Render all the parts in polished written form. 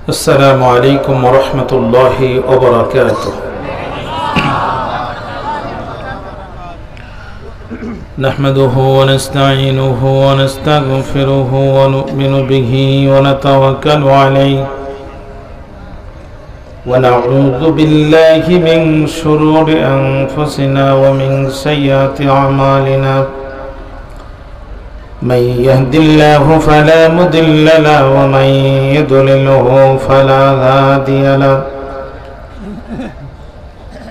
السلام عليكم ورحمة الله وبركاته. نحمده ونستعينه ونستغفره ونؤمن به ونتوكل عليه ونعوذ بالله من شرور أنفسنا ومن سيئات أعمالنا. من يهد الله فلا مضل له ومن يضلله فلا هادي له.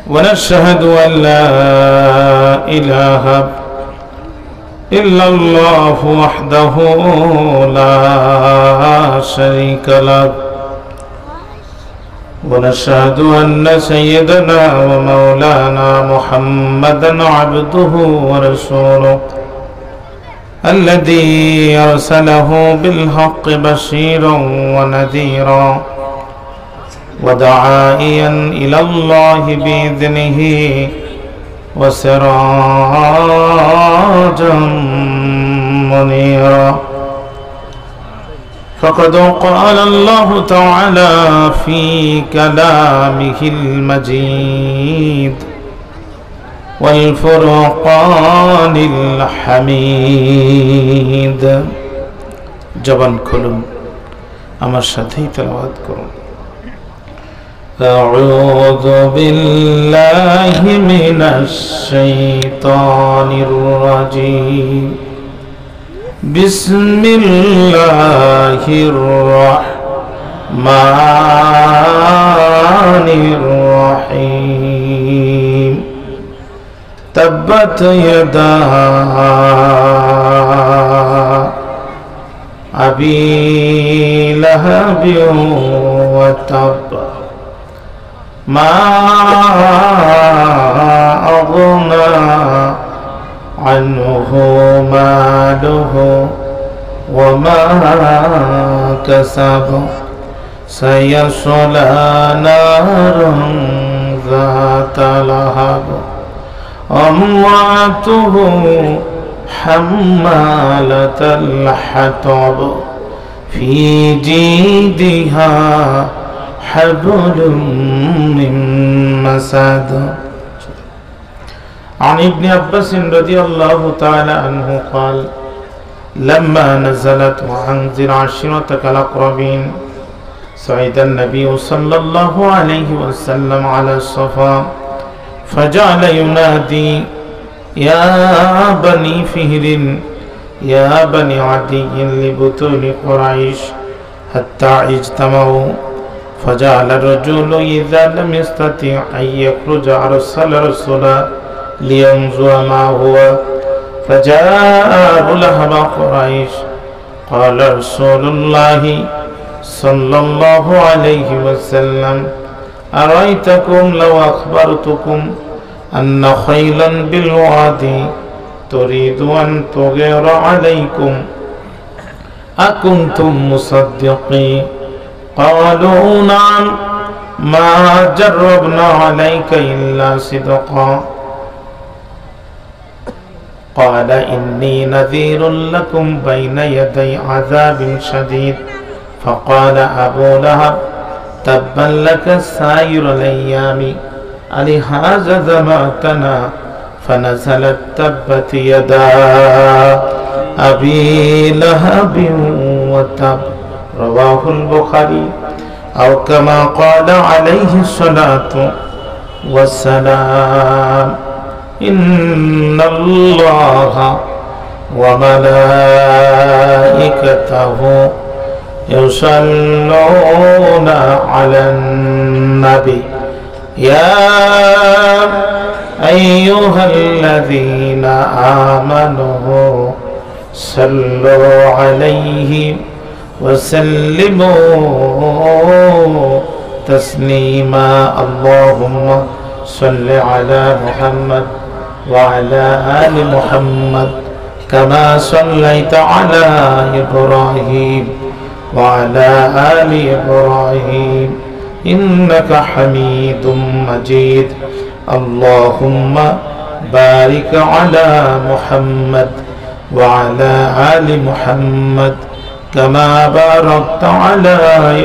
ونشهد أن لا إله إلا الله وحده لا شريك له. ونشهد أن سيدنا ومولانا محمدا عبده ورسوله الذي أرسله بالحق بشيرا ونذيرا وداعيا إلى الله بإذنه وسراجا منيرا. فقد قال الله تعالى في كلامه المجيد والفرقان الحميد. জবান খুলুন, আমার সাথেই তেলাওয়াত করুন। أعوذ بالله من الشيطان الرجيم. بسم الله الرحمن الرحيم. تبت يدا أبي لهب وتب ما أغنى عنه ماله وما كسب سيصلى نارا ذات لهب وامرأته حمالة الحطب في جيدها حبل من مسد. عن ابن عباس رضي الله تعالى عنه قال: لما نزلت وأنذر عشيرتك الأقربين صعد النبي صلى الله عليه وسلم على الصفا فجعل ينادي: يا بني فهر يا بني عدي لبطون قريش حتى اجتمعوا. فجعل الرجل إذا لم يستطع أن يخرج أرسل رسولا لينظر ما هو. فجاء أبو لهب قريش قال رسول الله صلى الله عليه وسلم: أرأيتكم لو أخبرتكم أن خيلا بالوادي تريد أن تغير عليكم أكنتم مصدقين؟ قالوا نعم، ما جربنا عليك إلا صدقا. قال: إني نذير لكم بين يدي عذاب شديد. فقال أبو لهب: تبا لك سائر الأيام ألهذا ذمأتنا؟ فنزلت تبت يدا أبي لهب وتب. رواه البخاري. أو كما قال عليه الصلاة والسلام: إن الله وملائكته يصلون على النبي يا أيها الذين آمنوا صلوا عليه وسلموا تسليما. اللهم صل على محمد وعلى آل محمد كما صليت على إبراهيم وعلى آل إبراهيم إنك حميد مجيد. اللهم بارك على محمد وعلى آل محمد كما باركت على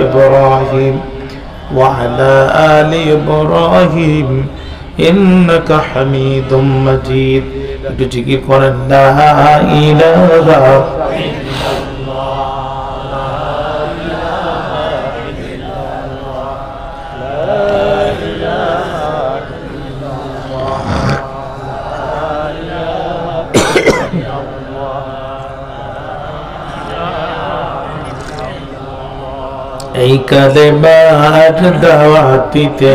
إبراهيم وعلى آل إبراهيم إنك حميد مجيد. بجيكي قول لا إله এই কালেমার দাওয়াতিতে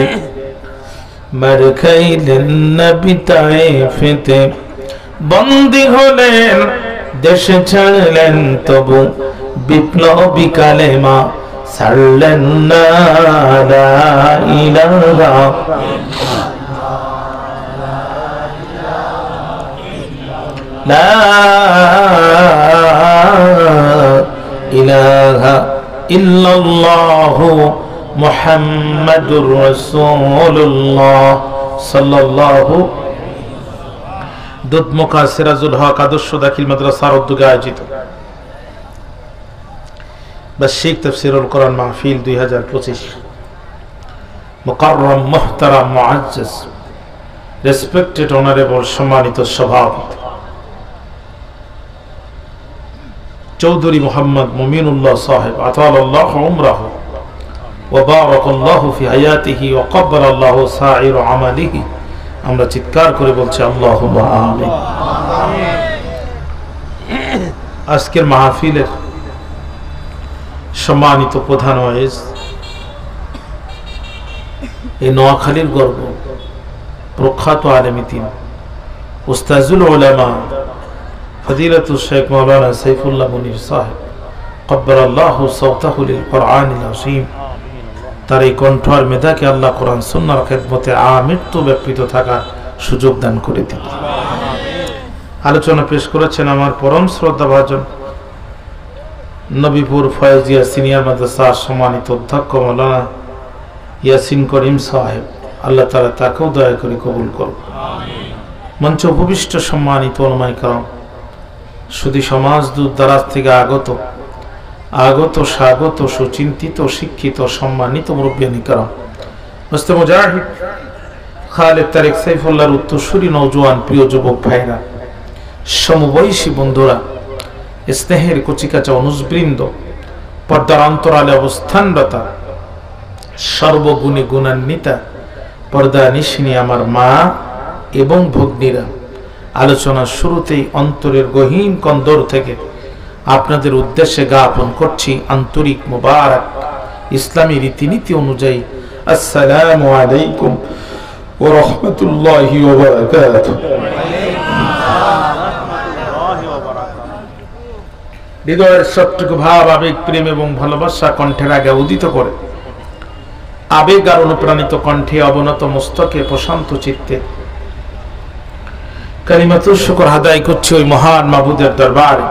মার খাইলেন নবী তায়েফেতে, বন্দী হলেন দেশে ছাড়লেন তবু বিপ্লবী কালেমা ছাড়লেন না। লা ইলাহা লা ইলাহা ইল্লাল্লাহু মুহাম্মাদুর রাসূলুল্লাহ সাল্লাল্লাহু। দুধমুখা সিরাজুল হক আদর্শ দাখিল মাদ্রাসার উদ্যোগে আয়োজিত বার্ষিক তাফসীরুল কোরআন মাহফিল 2025। মুকাররম মুহতারাম মুআজ্জাজ রেসপেক্টেড অনারেবল সম্মানিত সভাপতি চৌধুরী মোহাম্মদ মুমিনুল্লাহ সাহেব আতালাল্লাহু উমরাহু ওয়া বারাকাল্লাহু ফি হায়াতিহি ওয়া ক্বাব্বালাল্লাহু সাইর আমালিহি। আমরা চিৎকার করে বলছি আল্লাহুম্মা আমিন। আজকের মাহফিলের সম্মানিত প্রধান ওয়াইজ, এই নোয়াখালীর গর্ব প্রখ্যাত আলেমী দ্বীন উস্তাজুল উলামা ফজিলাতুল শেখ মাওলানা সাইফুল্লাহ মুনির সাহেব ক্বাব্বালাল্লাহু সাওতাহু লিল কুরআনিল আযীম, তার এই কণ্ঠ আর মেধাকে আল্লাহ কোরআন সুন্নাহর খেদমতে আমৃত্যু ব্যাপৃত থাকার সুযোগ দান করে দিন। আলোচনা পেশ করেছেন আমার পরম শ্রদ্ধাভাজন নবীপুর ফয়েজিয়া সিনিয়র মাদ্রাসার সম্মানিত অধ্যক্ষ মাওলানা ইয়াসিন করিম সাহেব। আল্লাহ তাআলা তাকেও দয়া করে কবুল করুন। মঞ্চে উপবিষ্ট সম্মানিত উলামায়ে কেরাম, শুধু সমাজ দূর দারাজ থেকে আগত স্বাগত সুচিন্তিত শিক্ষিত সম্মানিত মুরব্বিয়ানি কেরাম, মুস্তাফা মুজাহিদ খালেদ তারেক সাইফুল্লাহর উত্তরসূরি নওজোয়ান প্রিয় যুবক ভাইরা, সমবয়সী বন্ধুরা, স্নেহের কচিকাচা অনুজবৃন্দ, পর্দার অন্তরালে অবস্থানরতা, সর্বগুণে গুণান্বিতা পর্দানিশিনী আমার মা এবং ভগ্নীরা, আলোচনার শুরুতেই অন্তরের গহীন কন্দর থেকে আপনাদের উদ্দেশ্যে জ্ঞাপন করছি আন্তরিক মুবারক ইসলামী রীতিনীতি অনুযায়ী আসসালামু আলাইকুম ওয়া রাহমাতুল্লাহি ওয়া বারাকাতুহু। হৃদয়ের সবটুকু ভাব, আবেগ, প্রেম এবং ভালোবাসা কণ্ঠের আগে উদিত করে আবেগ আর অনুপ্রাণিত কণ্ঠে অবনত মস্তকে প্রশান্ত চিত্তে কালিমাতুল শুকর আদায় করছি ওই মহান মাবুদের দরবারে,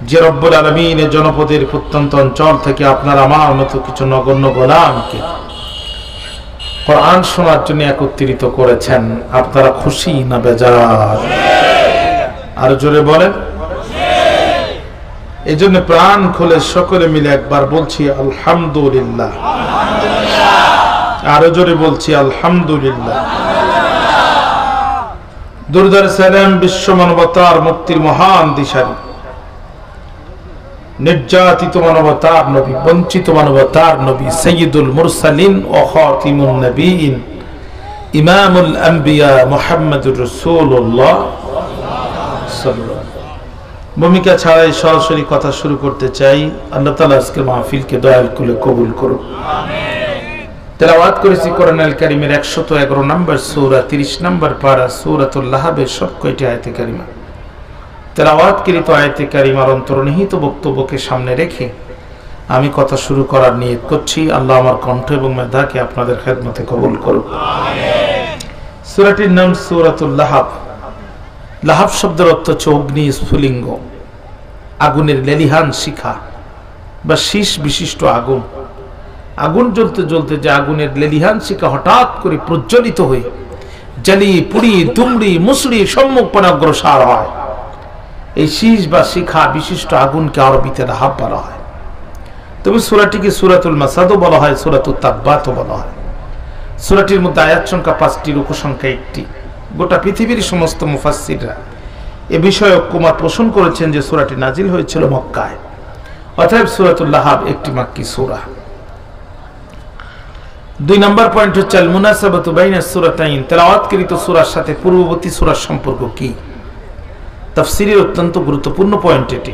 যে রব্বুল আলামিন জনপদের প্রত্যন্ত অঞ্চল থেকে আপনার আমার মতো কিছু নগণ্য গোলামকে কোরআন শোনার জন্য একত্রিত করেছেন। আপনারা খুশি না বেজার? আর জোরে বলেন। এই জন্য প্রাণ খুলে সকলে মিলে একবার বলছি আলহামদুলিল্লাহ। আরো জোরে বলছি আলহামদুলিল্লাহ। দুরুদ সালাম বিশ্ব মানবতার মুক্তির মহান দিশারি, নির্যাতিত মানবতার নবী, বঞ্চিত মানবতার নবী, সাইয়্যিদুল মুরসালিন ও খাতিমুন নবীন, ইমামুল আম্বিয়া মুহাম্মদুর রাসূলুল্লাহ সাল্লাল্লাহু আলাইহি ওয়াসাল্লাম। ভূমিকা ছাড়াই সরাসরি কথা শুরু করতে চাই। আল্লাহ তাআলা আজকের মাহফিলকে দয়াল করে কবুল করুন। আমিন। তেলাওয়াত করেছি কোরআনুল কারীমের 111 নম্বর সূরা 30 নম্বর পারা সূরাতুল লাহাবের সব কয়টি আয়াতে কারিমা। তেলাওয়াতকৃত আয়াতে কারিমার অন্তর্নিহিত বক্তব্যকে সামনে রেখে আমি কথা শুরু করার নিয়ত করছি। আল্লাহ আমার কণ্ঠ এবং মেধাকে আপনাদের খেদমতে কবুল করুন। আমিন। সূরাটির নাম সূরাতুল লাহাব। লাহাব শব্দের অর্থ হচ্ছে অগ্নি স্ফুলিঙ্গ, আগুনের লেলিহান শিখা বা শীষ বিশিষ্ট আগুন। আগুন জ্বলতে জ্বলতে যে আগুনের লেলিহান শিখা হঠাৎ করে প্রজ্বলিত হয়ে জ্বালি পুড়ি দুমড়ি মুসড়ি সম্মুখপানে অগ্রসর হয়, এই শীষ বা শিখা বিশিষ্ট আগুনকে আরবিতে লাহাব বলা হয়। তবে সূরাটিকে সূরাতুল মাসাদও বলা হয়, সূরাতুত তাব্বাতও বলা হয়। সূরাটির মধ্যে আয়াত সংখ্যা 5টি, রুকু সংখ্যা 1টি। গোটা পৃথিবীর সমস্ত মুফাসসিররা এ বিষয়ে ঐকমত পোষণ করেছেন যে সূরাটি নাজিল হয়েছিল মক্কায়। অতএব সূরাতুল লাহাব একটি মাক্কি সূরা। 2 নম্বর পয়েন্ট হচ্ছে আল মুনাসাবাতু বাইনাস সূরাতাইন, তেলাওয়াতকৃত সূরার সাথে পূর্ববর্তী সূরার সম্পর্ক কি। তাফসীরের অত্যন্ত গুরুত্বপূর্ণ পয়েন্ট এটি।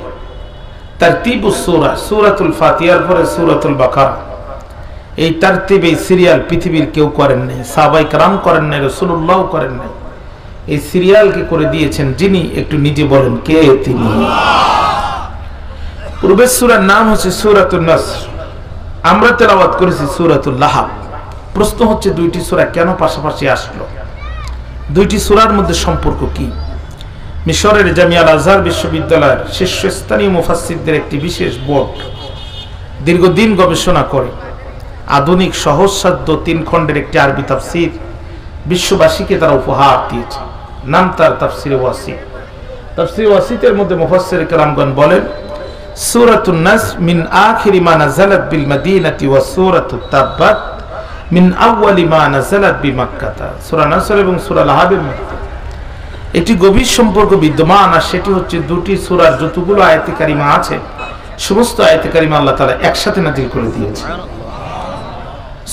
তারতিবুস সূরা, সূরাতুল ফাতিহার পরে সূরাতুল বাকারা, এই তারতিব, এই সিরিয়াল পৃথিবীর কেউ করেন নাই, সাহাবায়ে কেরাম করেন নাই, রাসূলুল্লাহ করেন নাই। এই সিরিয়ালকে করে দিয়েছেন যিনি, একটু নিজে বলেন কে তিনি। পূর্বের সূরার নাম হচ্ছে সূরাতুন নাসর, আমরা তেলাওয়াত করেছি সূরাতুল লাহাব। প্রশ্ন হচ্ছে দুইটি সূরা কেন পাশাপাশি আসলো, দুইটি সূরার মধ্যে সম্পর্ক কি। মিশরের জামিয়া আল আজহার বিশ্ববিদ্যালয়ের শীর্ষস্থানীয় মুফাসসিরদের একটি বিশেষ বোর্ড দীর্ঘদিন গবেষণা করে আধুনিক সহজসাধ্য 3 খণ্ডের একটি আরবি তাফসীর বিশ্ববাসীকে তারা উপহার দিয়েছে। নাম তার তাফসীরে ওয়াসিত। তাফসীরে ওয়াসিতের মধ্যে মুফাসসির কেরামগণ বলেন, সূরাতুন নাস মিন আখিরি মা নাযালাত বিল মাদিনাতি ওয়া সূরাতুত তাব্বাত মিন আউয়ালি মা নাযালাত বিমাক্কাহ। সূরা নাসর এবং সূরা লাহাবের মধ্যে একটি গভীর সম্পর্ক বিদ্যমান, আর সেটি হচ্ছে দুটি সূরার যতগুলো আয়াতে কারিমা আছে সমস্ত আয়াতে কারিমা আল্লাহ তাআলা একসাথে নাজিল করে দিয়েছে।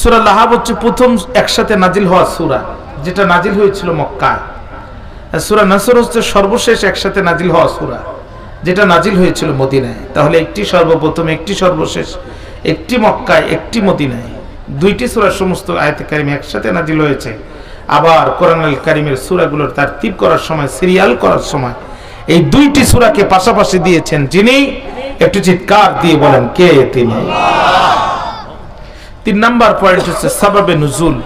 সূরা লাহাব হচ্ছে প্রথম একসাথে নাজিল হওয়া সূরা, যেটা নাজিল হয়েছিল মক্কায়। আর সূরা নাসর হচ্ছে সর্বশেষ একসাথে নাজিল হওয়া সূরা, যেটা নাজিল হয়েছিল মদিনায়। তাহলে একটি সর্বপ্রথম, একটি সর্বশেষ, একটি মক্কায়, একটি মদিনায়, দুইটি সূরার সমস্ত আয়াতে কারিমা একসাথে নাজিল হয়েছে। আবার কোরআনুল কারীমের সূরাগুলোর তারতিব করার সময়, সিরিয়াল করার সময় এই দুইটি সূরাকে পাশাপাশি দিয়েছেন যিনি, একটু চিৎকার দিয়ে বলেন কে তিনি। 3 নম্বর পয়েন্ট হচ্ছে সাবাবে নুজুল,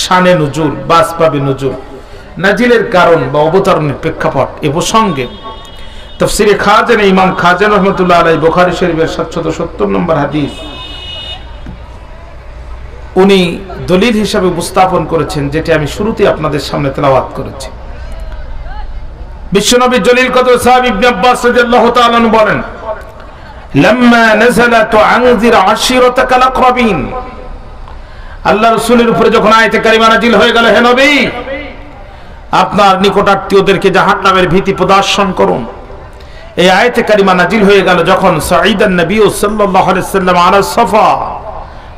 শানে নুজুল বা আসবাবে নুজুল, নাজিলের কারণ বা অবতরণের প্রেক্ষাপট। এ প্রসঙ্গে তাফসীরে খাজান, ইমাম খাজান রাহমাতুল্লাহ আলাইহি বুখারী শরীফের 770 নম্বর হাদিস উনি দলিল হিসাবে উপস্থাপন করেছেন, যেটি আমি শুরুতে আপনাদের সামনে তেলাওয়াত করেছি। বিশ্বনবী জলিল কদর সাহাবী ইবনে আব্বাস রাদিয়াল্লাহু তাআলা আনহু বলেন, লাম্মা নাযালাত আনজির আশিরাতাকাল আকরাবিন, আল্লাহ রাসূলের উপরে যখন আয়াতে কারিমা নাজিল হয়ে গেল, হে নবী আপনার নিকটাত্মীয়দেরকে জাহান্নামের ভীতি প্রদর্শন করুন। এই আয়াতে কারিমা নাজিল হয়ে গেল যখন সাঈদান নবী সাল্লাল্লাহু আলাইহি সাল্লাম আলা সাফা,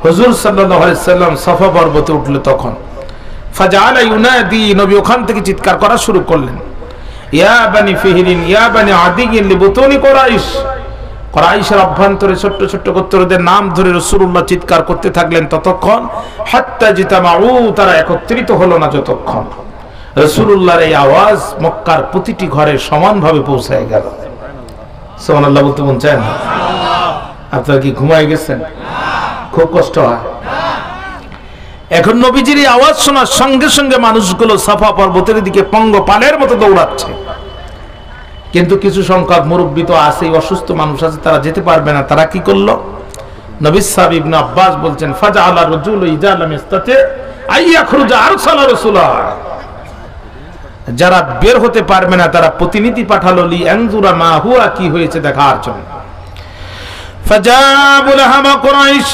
হুজুর সাল্লাল্লাহু আলাইহি সাল্লাম সাফা পর্বতে উঠল, তখন ফাজাআলা ইউনাদি, নবী ওখান থেকে চিৎকার করা শুরু করলেন, ইয়া বানি ফিহরিন ইয়া বানি আদিয়িন লিবুতুনি কুরাইশ। কুরাইশের অভ্যন্তরে ছোট্ট ছোট্ট গোত্রদের নাম ধরে রাসূলুল্লাহ চিৎকার করতে থাকলেন ততক্ষণ, হাত্তা জিতামাউ, তারা একত্রিত হলো না যতক্ষণ। রাসূলুল্লাহর এই আওয়াজ মক্কার প্রতিটি ঘরে সমানভাবে পৌঁছায় গেল। সুবহানাল্লাহ বলতে মন চায় না? আপনারা কি ঘুমায় গেছেন? খুব কষ্ট হয়। এখন নবীজির এই আওয়াজ শোনার সঙ্গে সঙ্গে মানুষগুলো সাফা পর্বতের দিকে পঙ্গপালের মতো দৌড়াচ্ছে। কিন্তু কিছু সংখ্যক মুরব্বী তো আছে, অসুস্থ মানুষ আছে, তারা যেতে পারবে না। তারা কি করলো? নবী সাহাবী ইবনে আব্বাস বলছেন, ফাজআলা রাজুলু ইযা লাম ইস্তাতি আইয়াখরুজা আরসালা রাসূলা, যারা বের হতে পারবে না তারা প্রতিনিধি পাঠালো লি আনজুরা মা হুয়া, কি হয়েছে দেখার জন্য। ফাজাবু লাহাব কুরাইশ,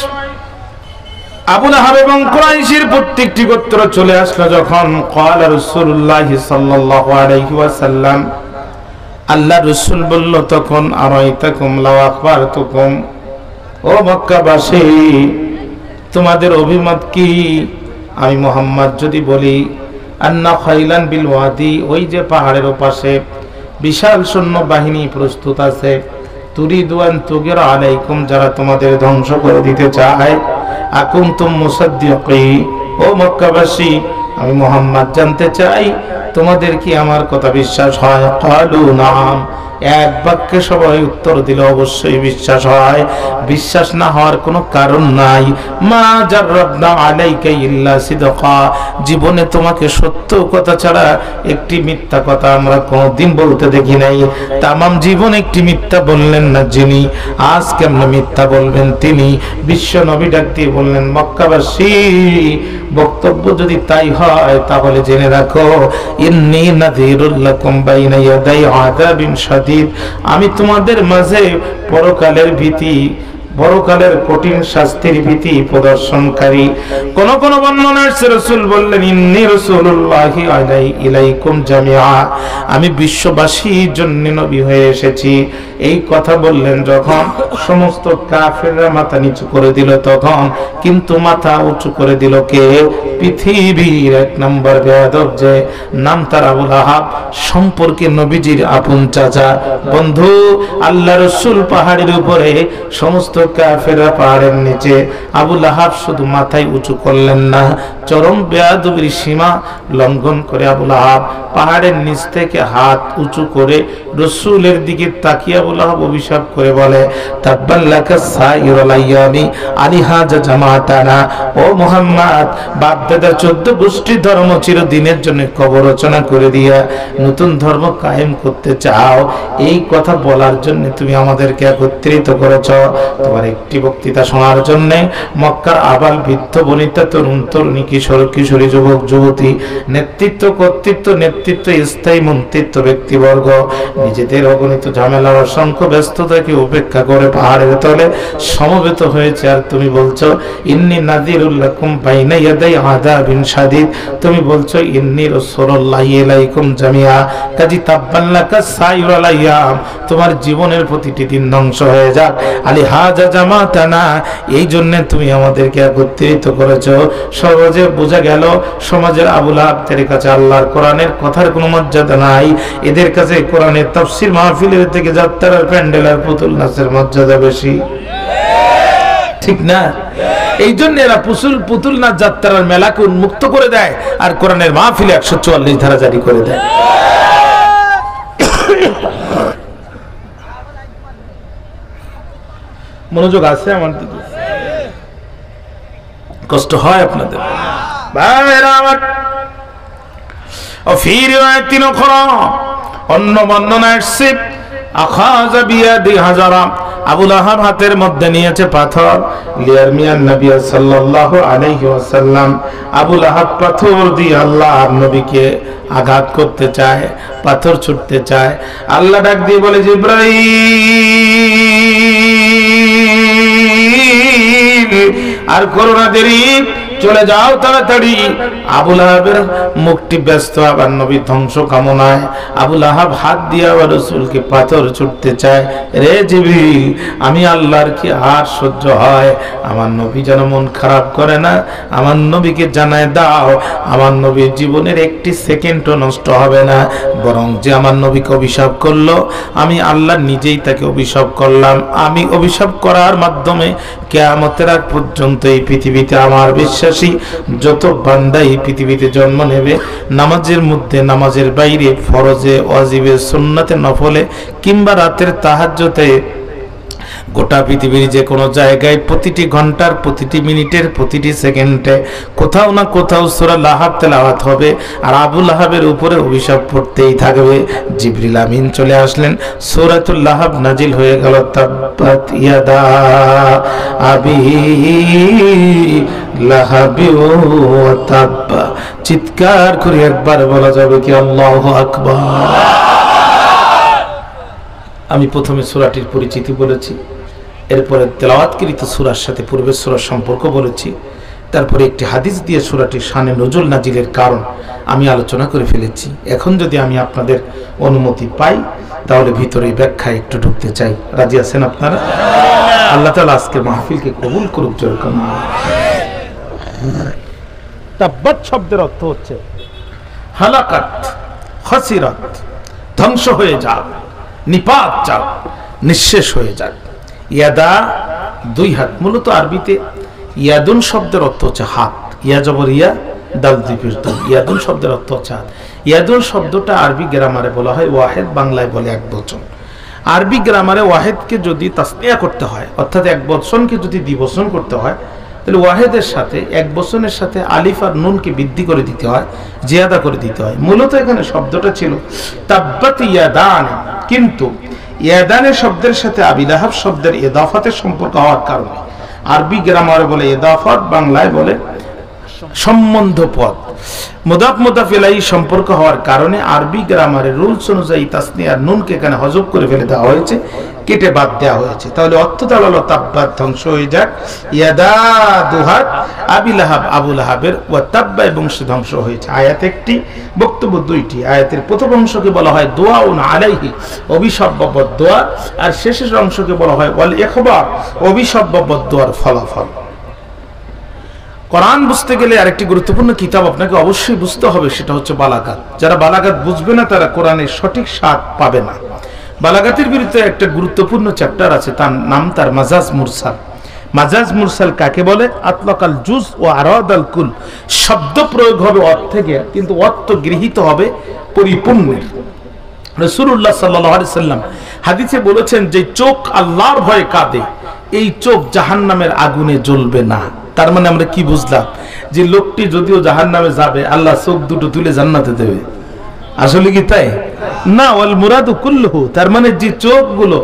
আবু লাহাব এবং কুরাইশের প্রত্যেকটি গোত্র চলে আসলো যখন। ক্বালা রাসূলুল্লাহ সাল্লাল্লাহু আলাইহি ওয়াসাল্লাম, আল্লাহ রাসূল বলল তখন, আরাইতাকুম লাও আখবারতুকুম, ও মক্কাবাসী তোমাদের অভিমত কি আমি মুহাম্মদ যদি বলি, আন্না খাইলান বিল ওয়াদি, ওই যে পাহাড়ের ওপাশে বিশাল সৈন্য বাহিনী প্রস্তুত আছে, তুরিদু আন তুগিরা আলাইকুম, যারা তোমাদের ধ্বংস করে দিতে চায়, আকুনতুম মুসাদ্দিকি, ও মক্কাবাসী আমি মুহাম্মদ জানতে চাই তোমাদের কি আমার কথা বিশ্বাস হয়? ক্বালু নাম, এক বাক্যে সবাই উত্তর দিল অবশ্যই বিশ্বাস হয়। বিশ্বাস না হওয়ার কোনো কারণ নাই। মা জাররাবনা আলাইকা ইল্লা সিদকা, জীবনে তোমাকে সত্য কথা ছাড়া একটি মিথ্যা কথা আমরা কোনোদিন বলতে দেখি নাই। তামাম জীবন একটি মিথ্যা বললেন না যিনি, আজ কেমন মিথ্যা বলবেন তিনি। বিশ্ব নবী ডাক দিয়ে বললেন, মক্কাবাসী বক্তব্য যদি তাই হয় তাহলে জেনে রাখো, ইন্নী নাযীরুল লাকুম বাইনা ইয়াদাই আযাবিন শাদীদ, শাদীদ, আমি তোমাদের মাঝে পরকালের ভীতি, পরকালের কঠিন শাস্তির ভীতি প্রদর্শনকারী। কোন কোন বর্ণনায় রাসূল বললেন ইন্নী রাসূলুল্লাহি ইলাইকুম জামিআ, আমি বিশ্ববাসীর জন্য নবী হয়ে এসেছি। এই কথা বললেন যখন সমস্ত কাফেররা মাথা নিচু করে দিল, তখন কিন্তু মাথা উঁচু করে দিল কে? পৃথিবীর এক নম্বর বেয়াদব যে নাম তার আবু লাহাব, সম্পর্কে নবীজির আপন চাচা। বন্ধু, আল্লাহ রাসূল পাহাড়ের উপরে, সমস্ত কাফেররা পাহাড়ের নিচে। আবু লাহাব শুধু মাথায় উঁচু করলেন না, চরম বেয়াদবির সীমা লঙ্ঘন করে আবু লাহাব পাহাড়ের নিচ থেকে হাত উঁচু করে রাসূলের দিকে তাকিয়ে আবু লাহাব অভিশাপ করে বলে, তাব্বাল্লাকা সাইরুল আইয়ামি আলিহাজা জামাতানা, ও মুহাম্মদ, বাপ দাদা 14 গোষ্ঠী ধর্ম চিরদিনের জন্য কবর রচনা করে দিয়া নতুন ধর্ম কায়েম করতে চাও, এই কথা বলার জন্য তুমি আমাদেরকে একত্রিত করেছ। তোমার একটি বক্তৃতা শোনার জন্য মক্কার আবাল বৃদ্ধ বনিতা, তরুণ তরুণী, কিশোর কিশোরী, যুবক যুবতী, নেতৃত্ব কর্তৃত্ব নেতৃত্ব স্থায়ী মন্ত্রিত্ব ব্যক্তিবর্গ নিজেদের অগণিত ঝামেলা অসংখ্য ব্যস্ততাকে উপেক্ষা করে পাহাড়ের তলে সমবেত হয়েছে। আর তুমি বলছো ইন্নী নাযিরুল লাকুম বাইনা ইয়াদাই আযাবিন শাদীদ, তুমি বলছো ইন্নী রাসূলুল্লাহি ইলাইকুম জামিআ। কাজী তাব্বাল্লাকা সাইরুল আইয়াম, তোমার জীবনের প্রতিটি দিন ধ্বংস হয়ে যাক। আলিহাজা জামাতানা, এই জন্য তুমি আমাদেরকে একত্রিত করেছো। সহজে বোঝা গেল সমাজের আবু লাহাবদের কাছে আল্লাহর কোরআনের কথার কোনো মর্যাদা নাই, এদের কাছে কোরআনের তাফসীর মাহফিলের থেকে যাত্রার প্যান্ডেল আর পুতুল নাচের মর্যাদা বেশি, ঠিক না? এই জন্য এরা পুতুল নাচ যাত্রার মেলাকে উন্মুক্ত করে দেয় আর কোরআনের মাহফিলে 144 ধারা জারি করে দেয়। মনোযোগ আছে আমার দিকে? কষ্ট হয় আপনাদের? অন্য বর্ণনায় এসেছে আখাযা বিয়াদি হাজারা, আবু লাহাব হাতের মধ্যে নিয়েছে পাথর। লিয়ারমিয়ান নবী সাল্লাল্লাহু আলাইহি ওয়াসাল্লাম, আবু লাহাব পাথর দিয়ে আল্লাহর নবীকে আঘাত করতে চায়, পাথর ছুটতে চায়। আল্লাহ ডাক দিয়ে বলে, জিবরাইল আর করোনা দেরি, চলে যাও তাড়াতাড়ি। আবু লাহাবের মুখটি ব্যস্ত আবার নবী ধ্বংস কামনায়। আবু লাহাব হাত দিয়ে আবার রাসূলকে পাথর ছুটতে চায়। রে জিবরিল, আমি আল্লাহর কি আর সহ্য হয়? আমার নবী যেন মন খারাপ করে না, আমার নবীকে জানায় দাও আমার নবীর জীবনের একটি সেকেন্ডও নষ্ট হবে না। বরং যে আমার নবীকে অভিশাপ করলো, আমি আল্লাহ নিজেই তাকে অভিশাপ করলাম। আমি অভিশাপ করার মাধ্যমে কিয়ামতের আগ পর্যন্ত এই পৃথিবীতে আমার বিশ্বাসী যত বান্দা এই পৃথিবীতে জন্ম নেবে, নামাজের মধ্যে নামাজের বাইরে, ফরজে ওয়াজিবে, সুন্নাতে নফলে কিংবা রাতের তাহাজ্জুদে, গোটা পৃথিবীর যে কোনো জায়গায় প্রতিটি ঘন্টার প্রতিটি মিনিটের প্রতিটি সেকেন্ডে কোথাও না কোথাও সূরা লাহাব তেলাওয়াত হবে আর আবু লাহাবের উপরে অভিশাপ পড়তেই থাকবে। জিবরিল আমিন চলে আসলেন, সূরাতুল লাহাব নাজিল হয়ে গেল। তাব্বাত ইয়াদা আবি লাহাবি ওয়া তাব্বা। চিৎকার করে একবার বলা যাবে কি আল্লাহু আকবার। আমি প্রথমে সূরাটির পরিচিতি বলেছি, এরপরে তেলাওয়াতকৃত সূরার সাথে পূর্বের সূরার সম্পর্ক বলেছি, তারপরে একটি হাদিস দিয়ে সূরাটির শানে নজুল নাজিলের কারণ আমি আলোচনা করে ফেলেছি। এখন যদি আমি আপনাদের অনুমতি পাই তাহলে ভিতরে ব্যাখ্যা একটু ঢুকতে চাই। রাজি আছেন আপনারা? আল্লাহ তাআলা আজকের মাহফিলকে কবুল করুক। যেরকম তাব্বাত শব্দের অর্থ হচ্ছে হালাকাত, খাসিরাত, ধ্বংস হয়ে যাক, নিপাত যাক, নিঃশেষ হয়ে যাক। ইয়াদা দুই হাত, মূলত আরবিতে ইয়াদুন শব্দের অর্থ হচ্ছে হাত। ইয়া জবর ইয়া, দাল দ্বীপের দাল। ইয়াদুন শব্দের অর্থ হচ্ছে হাত। ইয়াদুন শব্দটা আরবি গ্রামারে বলা হয় ওয়াহেদ, বাংলায় বলে এক বচন। আরবি গ্রামারে ওয়াহেদকে যদি তাসনিয়া করতে হয়, অর্থাৎ এক বচনকে যদি দ্বিবচন করতে হয়, তাহলে ওয়াহেদের সাথে এক বচনের সাথে আলিফ আর নুনকে বৃদ্ধি করে দিতে হয়, জিয়াদা করে দিতে হয়। মূলত এখানে শব্দটা ছিল তাব্বাত ইয়াদান, কিন্তু ইয়াদানের শব্দের সাথে আবু লাহাব শব্দের ইদাফাতের সম্পর্ক হওয়ার কারণে আরবি গ্রামারে বলে ইদাফাত, বাংলায় বলে সম্বন্ধ পদ, মুদাফ মুদাফ ইলাইহি সম্পর্ক হওয়ার কারণে আরবি গ্রামারের রুলস অনুযায়ী তাসনিয়ার নুনকে এখানে হযফ করে ফেলে দেওয়া হয়েছে, কেটে বাদ দেওয়া হয়েছে। তাহলে অর্থ দাঁড়ালো তাব্বাত ধ্বংস হয়ে যাক, ইয়াদা দুহাত আবি লাহাব আবু লাহাবের ওয়া তাব্বা এবং সে ধ্বংস হয়েছে। আয়াত একটি, বক্তব্য দুইটি। আয়াতের প্রথম অংশকে বলা হয় দুআউন আলাইহি, অভিশপ্ত বদদোয়া, আর শেষের অংশকে বলা হয় ওয়াল ইখবার, অভিশপ্ত বদদোয়ার ফলাফল। কোরআন বুঝতে গেলে আরেকটি গুরুত্বপূর্ণ কিতাব আপনাকে অবশ্যই বুঝতে হবে, সেটা হচ্ছে বালাগাত। যারা বালাগাত বুঝবে না তারা কোরআনের সঠিক স্বাদ পাবে না। বালাগাতের বিরুদ্ধে একটা গুরুত্বপূর্ণ চ্যাপ্টার আছে, তার নাম তার মাজাজ মুরসাল। মাজাজ মুরসাল কাকে বলে? আতলাকাল জুজ ও আরাদাল কুল, শব্দ প্রয়োগ হবে অর্থে গিয়ে, কিন্তু অর্থ গৃহীত হবে পরিপূর্ণের। রাসূলুল্লাহ সাল্লাল্লাহু আলাইহি সাল্লাম হাদিসে বলেছেন যে চোখ আল্লাহর ভয়ে কাঁদে, এই চোখ জাহান্নামের আগুনে জ্বলবে না। তার মানে আমরা কি বুঝলাম? যে লোকটি যদিও জাহান্নামে যাবে, আল্লাহ চোখ দুটো তুলে জান্নাতে দেবে। আসলে কি তাই না? ওয়াল মুরাদু কুল্লুহু, তার মানে যে চোখগুলো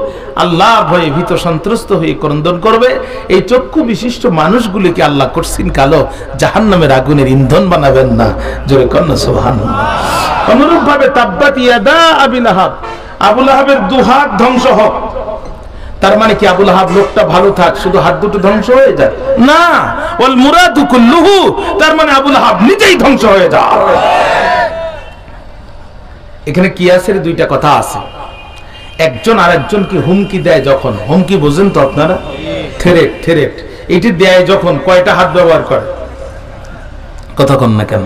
আল্লাহ ভয়ে ভীত সন্ত্রস্ত হয়ে ক্রন্দন করবে, এই চক্ষু বিশিষ্ট মানুষগুলিকে আল্লাহ করছেন কালো জাহান্নামের আগুনের ইন্ধন বানাবেন না। জোরে কন্যা সুবহানাল্লাহ। অনুরূপ ভাবে তাব্বাত ইয়াদা আবি লাহাব, আবু লাহাবের দুহাত ধ্বংস হোক। তার মানে কি আবু লাহাব লোকটা ভালো থাক, শুধু হাত দুটো ধ্বংস হয়ে যায় না। ওয়াল মুরাদু কুল্লুহু, তার মানে আবু লাহাব নিজেই ধ্বংস হয়ে যায়। এখানে কিয়াসের দুইটা কথা আছে। একজন আরেকজনকে হুমকি দেয় যখন, হুমকি বোঝেন তো আপনারা? থ্রেট, থ্রেট এটি দেয় যখন, কয়টা হাত ব্যবহার করে? কথা কন না কেন?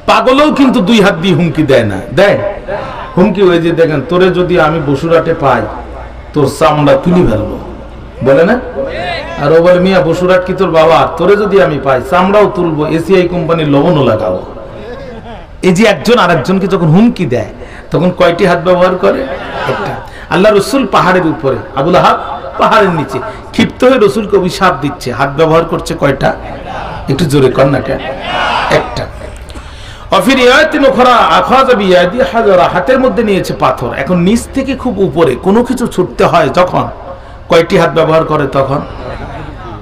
পাগলও কিন্তু দুই হাত দিয়ে হুমকি দেয় না, দেয়? হুমকি হয়ে যে দেখেন, তোরে যদি আমি বসুরাটে পাই তোর চামড়া তুলি ফেলবো, বলে না? আর ও বলে মিয়া বসুরাট কি তোর বাবা? তোরে যদি আমি পাই চামড়াও তুলবো, এসিআই কোম্পানির লবণও লাগাবো। এই যে একজন আরেকজনকে যখন হুমকি দেয় তখন কয়টি হাত ব্যবহার করে? একটা। আল্লাহ রসুল পাহাড়ের উপরে, আবু লাহাব পাহাড়ের নিচে ক্ষিপ্ত হয়ে রসুলকে অভিশাপ দিচ্ছে, হাত ব্যবহার করছে কয়টা? একটু জোরে কর না কেন? একটা। হাতের মধ্যে নিয়েছে পাথর। এখন নিচ থেকে খুব উপরে কোনো কিছু ছুটতে হয় যখন, কয়টি হাত ব্যবহার করে তখন?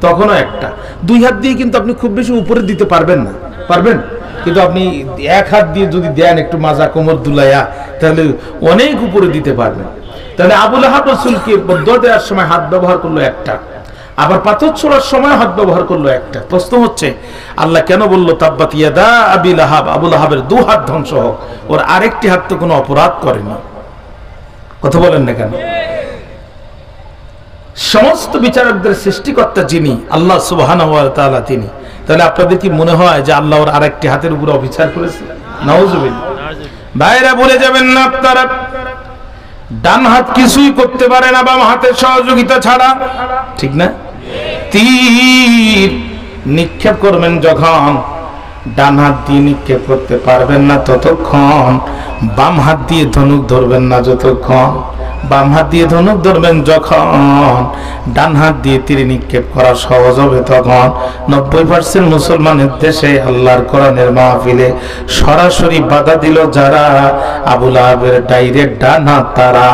তখনও একটা। দুই হাত দিয়ে কিন্তু আপনি খুব বেশি উপরে দিতে পারবেন না, পারবেন? কিন্তু আপনি এক হাত দিয়ে যদি দেন একটু মাজা কোমর দুলাইয়া, তাহলে অনেক উপরে দিতে পারবেন। তাহলে আবু লাহাব রাসূলকে বদদোয়া দেওয়ার সময় হাত ব্যবহার করলো একটা, আবার পাথর ছোড়ার সময় হাত ব্যবহার করলো একটা। প্রশ্ন হচ্ছে আল্লাহ কেন বললো তাব্বাত ইয়াদা আবি লাহাব, আবু লাহাবের দু হাত ধ্বংস হোক? ওর আরেকটি হাত তো কোনো অপরাধ করেনি। কথা বলেন না কেন? সমস্ত বিচারকদের সৃষ্টিকর্তা যিনি, আল্লাহ সুবহানাহু ওয়া তাআলা তিনি। তাহলে আপনাদের কি মনে হয় যে আল্লাহ ওর আরেকটি হাতের উপর অবিচার করেছে? নাউজুবিল্লাহ। ভাইরা বলে যাবেন না আপনারা, ডান হাত কিছুই করতে পারে না বাম হাতের সহযোগিতা ছাড়া, ঠিক না? তীর নিক্ষেপ করবেন যখন, ডান হাত দিয়ে নিক্ষেপ করতে পারবেন না ততক্ষণ, বাম হাত দিয়ে ধনুক ধরবেন না যতক্ষণ। বাম হাত দিয়ে ধনুক ধরবেন যখন, ডান হাত দিয়ে তীর নিক্ষেপ করা সহজ হবে তখন। 90% মুসলমানের দেশে আল্লাহর কোরআনের মাহফিলে সরাসরি বাধা দিল যারা, আবু লাহাবের ডাইরেক্ট ডান হাত তারা,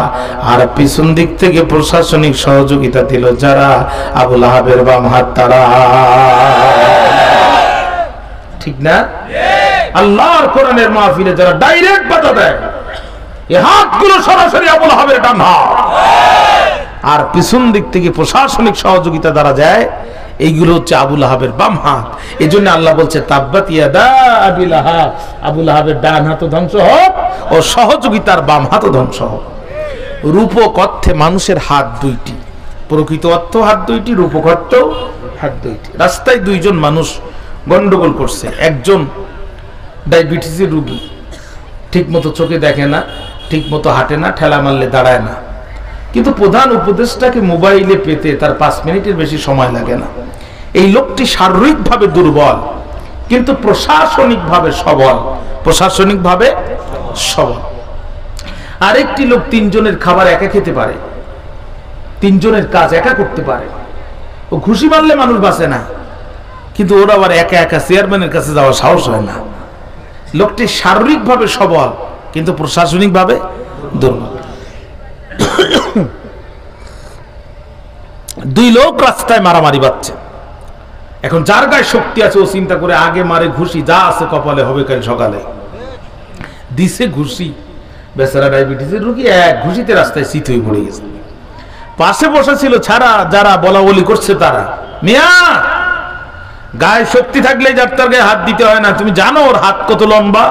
আর পিছন দিক থেকে প্রশাসনিক সহযোগিতা দিল যারা, আবু লাহাবের বাম হাত তারা। ঠিক না? আল্লাহর কোরআনের মাহফিলে যারা ডাইরেক্ট বাধা দেয়, এই হাতগুলো সরাসরি আবু লাহাবের ডান হাত, আর পিছন দিক থেকে প্রশাসনিক সহযোগিতা দ্বারা যায়, এইগুলো হচ্ছে আবু লাহাবের বাম হাত। এই জন্য আল্লাহ বলছে তাব্বাত ইয়াদা আবি লাহাব, আবু লাহাবের ডান হাত ধ্বংস হোক ও সহযোগিতার বাম হাত ধ্বংস হোক। রূপক অর্থে মানুষের হাত দুইটি, প্রকৃত অর্থ হাত দুইটি, রূপক অর্থেও হাত দুইটি। রাস্তায় দুইজন মানুষ গন্ডগোল করছে, একজন ডায়াবেটিসের রোগী, ঠিক মতো চোখে দেখে না, ঠিক মতো হাঁটে না, ঠেলা মারলে দাঁড়ায় না, কিন্তু প্রধান উপদেশটাকে মোবাইলে পেতে তার 5 মিনিটের বেশি সময় লাগে না। এই লোকটি শারীরিকভাবে দুর্বল কিন্তু প্রশাসনিকভাবে সবল, প্রশাসনিকভাবে সবল। আরেকটি লোক 3 জনের খাবার একা খেতে পারে, 3 জনের কাজ একা করতে পারে। ও ঘুষি মারলে মানুষ বাঁচে না, কিন্তু ওরা আবার একা একা চেয়ারম্যানের কাছে যাওয়ার সাহস হয় না। লোকটি শারীরিকভাবে সবল কিন্তু প্রশাসনিকভাবে দুর্বল। 2 লোক রাস্তায় মারামারি বাঁধছে, এখন যার গায়ে শক্তি আছে ও চিন্তা করে আগে মারে ঘুষি, যা আছে কপালে হবে কাল সকালে। দিছে ঘুষি, বেচারা ডায়াবেটিসের রোগী এক ঘুষিতে রাস্তায় শীত হয়ে পড়ে গেছে। পাশে বসা ছিল ছাড়া যারা বলা বলি করছে তারা, মিয়া গায়ে শক্তি থাকলে যার তার গায়ে হাত দিতে হয় না, তুমি জানো ওর হাত কত লম্বা?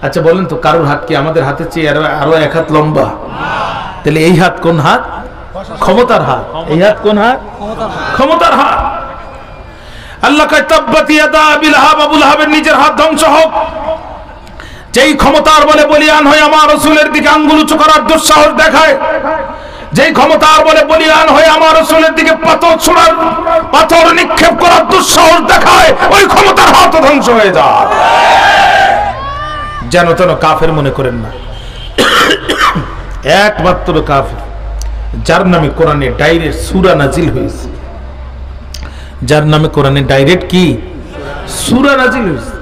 আচ্ছা বলেন তো, কারোর হাত কি আমাদের হাতের চেয়ে আরো এক হাত লম্বা? তাহলে এই হাত কোন হাত? ক্ষমতার হাত। এই হাত কোন হাত? ক্ষমতার হাত। আল্লাহ কয় তাব্বাত ইয়াদা আবি লাহাব, আবু লাহাবের নিজের হাত ধ্বংস হোক, যেই ক্ষমতার বলে বলিয়ান হয়ে আমার রাসূলের দিকে আঙ্গুল উঁচু করার দুঃসাহস দেখায়, যেই ক্ষমতার বলে বলিয়ান হয়ে আমার রাসূলের দিকে পাথর নিক্ষেপ করার দুঃসাহস দেখায়, ওই ক্ষমতার হাত ধ্বংস হয়ে যায়। যেন তেন কাফের মনে করেন না, একমাত্র কাফের যার নামে কোরআনে ডাইরেক্ট সূরা নাজিল হয়েছে, যার নামে কোরআনে ডাইরেক্ট কি সূরা নাজিল হয়েছে।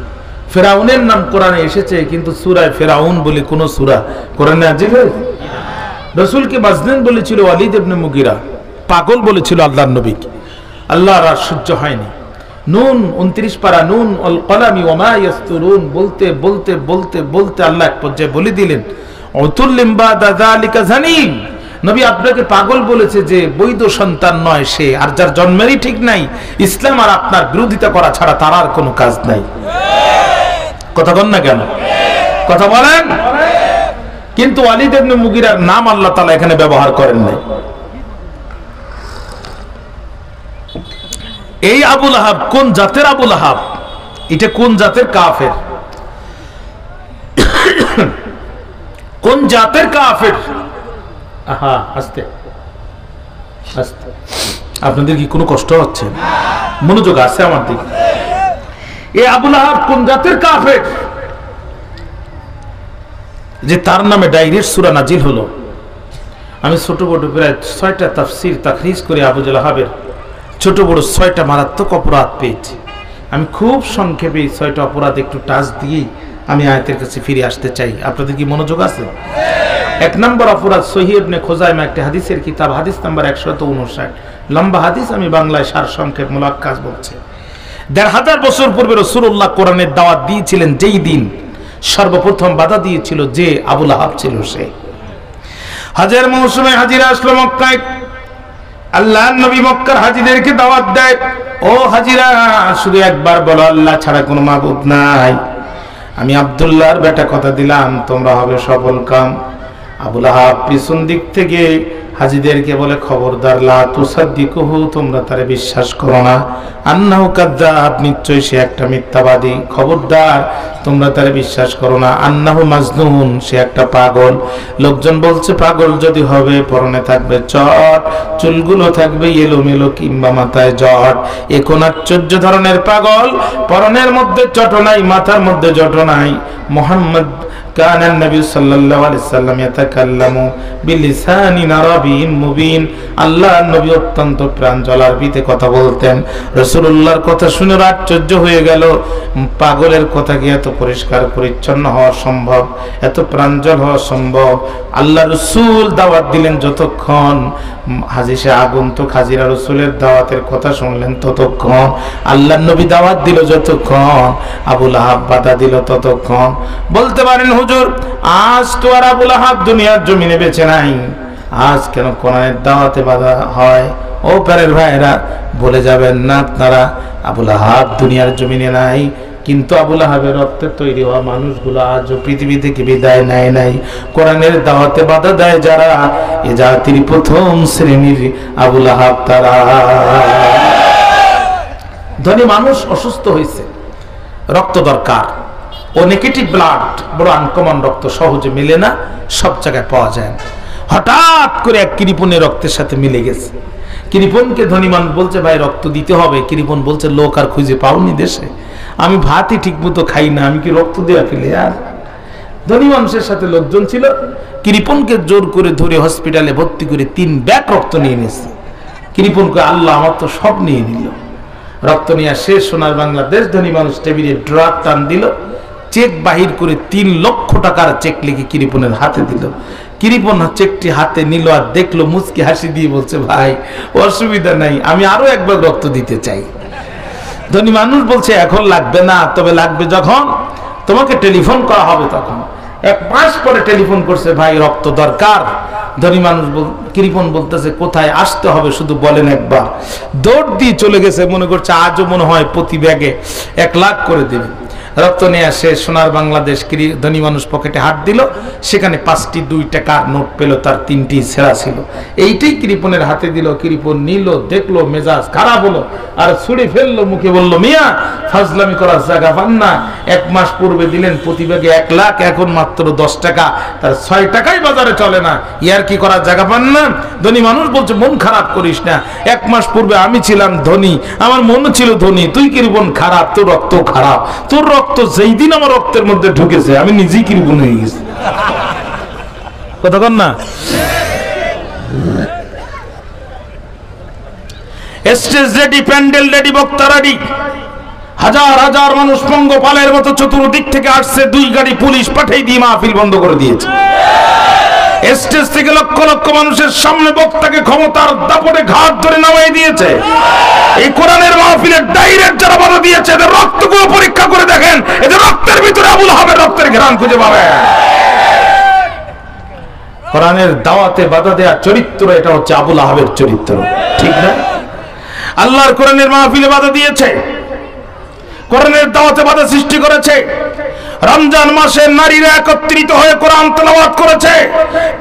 ফেরাউনের নাম কোরআনে এসেছে, কিন্তু সূরায়ে ফেরাউন বলে কোন সূরা কোরআনে নাজিল হয়েছে? রাসূলকে মাজনুন বলেছিল ওয়ালিদ ইবনে মুগিরা, পাগল বলেছিল আল্লাহর নবীকে। আল্লাহর আর সহ্য হয়নি। নুন 29 পারা, নুন আল কলামি ওয়া মা ইয়াসতুরুন বলতে বলতে বলতে বলতে আল্লাহ এক পর্যায়ে বলে দিলেন উতুল্লিম বাদা যালিকা জানিম, নবী আপনাকে পাগল বলেছে যে বৈধ সন্তান নয় সে, আর যার জন্মেরই ঠিক নাই, ইসলাম আর আপনার বিরোধিতা করা ছাড়া তার আর কোনো কাজ নাই। কথা বল না কেন? কথা বলেন। কিন্তু ওয়ালিদ ইবনে মুগিরার নাম আল্লাহ তাআলা এখানে ব্যবহার করেন নাই। এই আবু লাহাব কোন জাতের আবু লাহাব? এটা কোন জাতের কাফের? কোন জাতের কাফের? আহা, আস্তে আস্তে। আপনাদের কি কোনো কষ্ট হচ্ছে? মনোযোগ আছে আমার দিকে। এই আবু লাহাব কোন জাতের কাফের যে তার নামে ডাইরেক্ট সূরা নাজিল হলো? আমি ছোট বড় প্রায় 6টা তাফসীর তাখরিজ করে আবু লাহাবের ছোট বড় 6টা মারাত্মক অপরাধ পেয়েছি। আমি খুব সংক্ষেপে 6টা অপরাধ একটু টাচ দিয়েই আমি আয়াতের কাছে ফিরে আসতে চাই। আপনাদের কি মনোযোগ আছে? 1 নম্বর অপরাধ, সহিহ ইবনে খুজাইমা একটা হাদিসের কিতাব, হাদিস নাম্বার 159, লম্বা হাদিস, আমি বাংলায় সার সংক্ষেপ মুলাক্কাস বলছি। 1500 বছর পূর্বে রাসূলুল্লাহ কোরআনের দাওয়াত দিয়েছিলেন, যেই দিন সর্বপ্রথম বাধা দিয়েছিল যে আবু লাহাব ছিল সে। হজের মৌসুমে হাজিরা আসলো মক্কায়। আল্লাহর নবী মক্কার হাজীদেরকে দাওয়াত দেয়, ও হাজীরা শুধু একবার বলো আল্লাহ ছাড়া কোনো মাবুদ নাই। আমি আব্দুল্লাহর বেটা কথা দিলাম তোমরা হবে সফল কাম। আবু লাহাব পিছন দিক থেকে হাজীদেরকে বলে, খবরদার লা তুসাদ্দিকুহু, তোমরা তারে বিশ্বাস করো না। আন্নাহু কাযযাব, নিশ্চয়ই সে একটা মিথ্যাবাদী। খবরদার তোমরা তারে বিশ্বাস করো না। আন্নাহু মাজনুন, সে একটা পাগল। লোকজন বলছে পাগল যদি হবে পরনে থাকবে চট, চুলগুলো থাকবে এলোমেলো কিংবা মাথায় জট। এখন আশ্চর্য ধরনের পাগল, পরনের মধ্যে চট নাই, মাথার মধ্যে জট নাই। মুহাম্মদ كان النبي صلى الله عليه وسلم يتكلم بلسان عربي مبين, আল্লাহর নবী অত্যন্ত প্রাঞ্জল আরবিতে কথা বলতেন। রাসূলুল্লাহর কথা শুনে আশ্চর্য হয়ে গেল, পাগলের কথা কি এত পরিষ্কার পরিচ্ছন্ন হওয়া সম্ভব, এত প্রাঞ্জল হওয়া সম্ভব? আল্লাহ রাসূল দাওয়াত দিলেন, যতক্ষণ হাজিসে আগন্তুক হাজিরা রাসূলের দাওয়াতের কথা শুনলেন ততক্ষণ, আল্লাহর নবী দাওয়াত দিল যতক্ষণ, আবু লাহাব বাধা দিল ততক্ষণ। বলতে পারেন হুজুর আজ তো আর আবু লাহাব দুনিয়ার জমিনে বেঁচে নাই, আজ কেন কোরআনের দাওয়াতে বাধা হয়? ও প্যারের ভাইরা, বলে যাবেন না আপনারা আবু লাহাব দুনিয়ার জমিনে নাই, কিন্তু আবু লাহাবের রক্তে তৈরি হওয়া মানুষগুলো আজও পৃথিবী থেকে বিদায় নেয় নাই। কোরআনের দাওয়াতে বাধা দেয় যারা, এ জাতির প্রথম শ্রেণীর আবু লাহাব তারা। ধনী মানুষ অসুস্থ হয়েছে, রক্ত দরকার, ও নেগেটিভ ব্লাড, বড় আনকমন রক্ত সহজে মিলে না, সব জায়গায় পাওয়া যায় না। হঠাৎ করে এক কৃপণের রক্তের সাথে মিলে গেছে। কৃপণকে ধনী মানুষ বলছে ভাই রক্ত দিতে হবে। কৃপণ বলছে লোক আর খুঁজে পাওনি দেশে, আমি ভাতই ঠিক মতো খাই না, আমি কি রক্ত দেওয়া ফেলে? আর ধনী মানুষের সাথে লোকজন ছিল, কৃপণকে জোর করে ধরে হসপিটালে ভর্তি করে 3 ব্যাগ রক্ত নিয়ে নিয়েছে। কৃপণকে আল্লাহ আমার তো সব নিয়ে নিল। রক্ত নিয়ে শেষ, সোনার বাংলাদেশ ধনী মানুষ টেবিলে ড্রাগ টান দিল, চেক বাহির করে 3 লক্ষ টাকার চেক লিখে কৃপণের হাতে দিল। কৃপণ চেকটি হাতে নিল আর দেখলো, মুচকি হাসি দিয়ে বলছে ভাই অসুবিধা নাই, আমি আরো একবার রক্ত দিতে চাই। ধনী মানুষ বলছে এখন লাগবে না, তবে লাগবে যখন তোমাকে টেলিফোন করা হবে তখন। 1 মাস পরে টেলিফোন করছে, ভাই রক্ত দরকার। ধনী মানুষ কৃপণ বলতেছে কোথায় আসতে হবে শুধু বলেন একবার। দৌড় দিয়ে চলে গেছে, মনে করছে আজও মনে হয় প্রতি ব্যাগে 1 লাখ করে দেবে। রক্ত নিয়ে আসে সোনার বাংলাদেশ। ধনী মানুষ পকেটে হাত দিল, সেখানে 5টি 2 টাকার নোট পেল, তার 3টি ছেঁড়া ছিল। এইটাই কৃপণের হাতে দিল। কৃপণ নিল, দেখলো, মেজাজ খারাপ হলো, আর ছুড়ে ফেললো, মুখে বলল, মিয়া ফাজলামি করার জায়গা পান না। 1 মাস পূর্বে দিলেন প্রতি ব্যাগে 1 লাখ, এখন মাত্র 10 টাকা, তার 6 টাকাই বাজারে চলে না, ইয়ার কি করার জায়গা পান না? ধনী মানুষ বলছে মন খারাপ করিস না, 1 মাস পূর্বে আমি ছিলাম ধনী, আমার মন ছিল ধনী, তুই কৃপণ খারাপ, তোর রক্ত খারাপ। তোর রক্ত যেই দিন আমার রক্তের মধ্যে ঢুকেছে আমি নিজেই কৃপণ হয়ে গেছি। কথা কন না? স্টেজ রেডি, প্যান্ডেল রেডি, বক্তা রেডি, হাজার হাজার মানুষ পঙ্গপালের মতো চতুর্দিক থেকে আসছে। 2 গাড়ি পুলিশ পাঠিয়ে দিয়ে মাহফিল বন্ধ করে দিয়েছে। স্টেজ থেকে লক্ষ লক্ষ মানুষের সামনে বক্তাকে ক্ষমতার দাপটে ঘাট ধরে নামাই দিয়েছে। এই কোরআনের মাহফিলের ডাইরেক্ট যারা বাধা দিয়েছে, এদের রক্তগুলো পরীক্ষা করে দেখেন, এদের রক্তের ভিতরে আবুল আহাবের রক্তের ঘ্রাণ খুঁজে পাবেন। কোরআনের দাওয়াতে বাধা দেয়া চরিত্র, এটা হচ্ছে আবুল আহাবের চরিত্র, ঠিক না? আল্লাহর কোরআনের মাহফিলে বাধা দিয়েছে, কোরআনের দাওয়াতে বাধা সৃষ্টি করেছে। রমজান মাসে নারীরা একত্রিত হয়ে কোরআন তেলাওয়াত করেছে,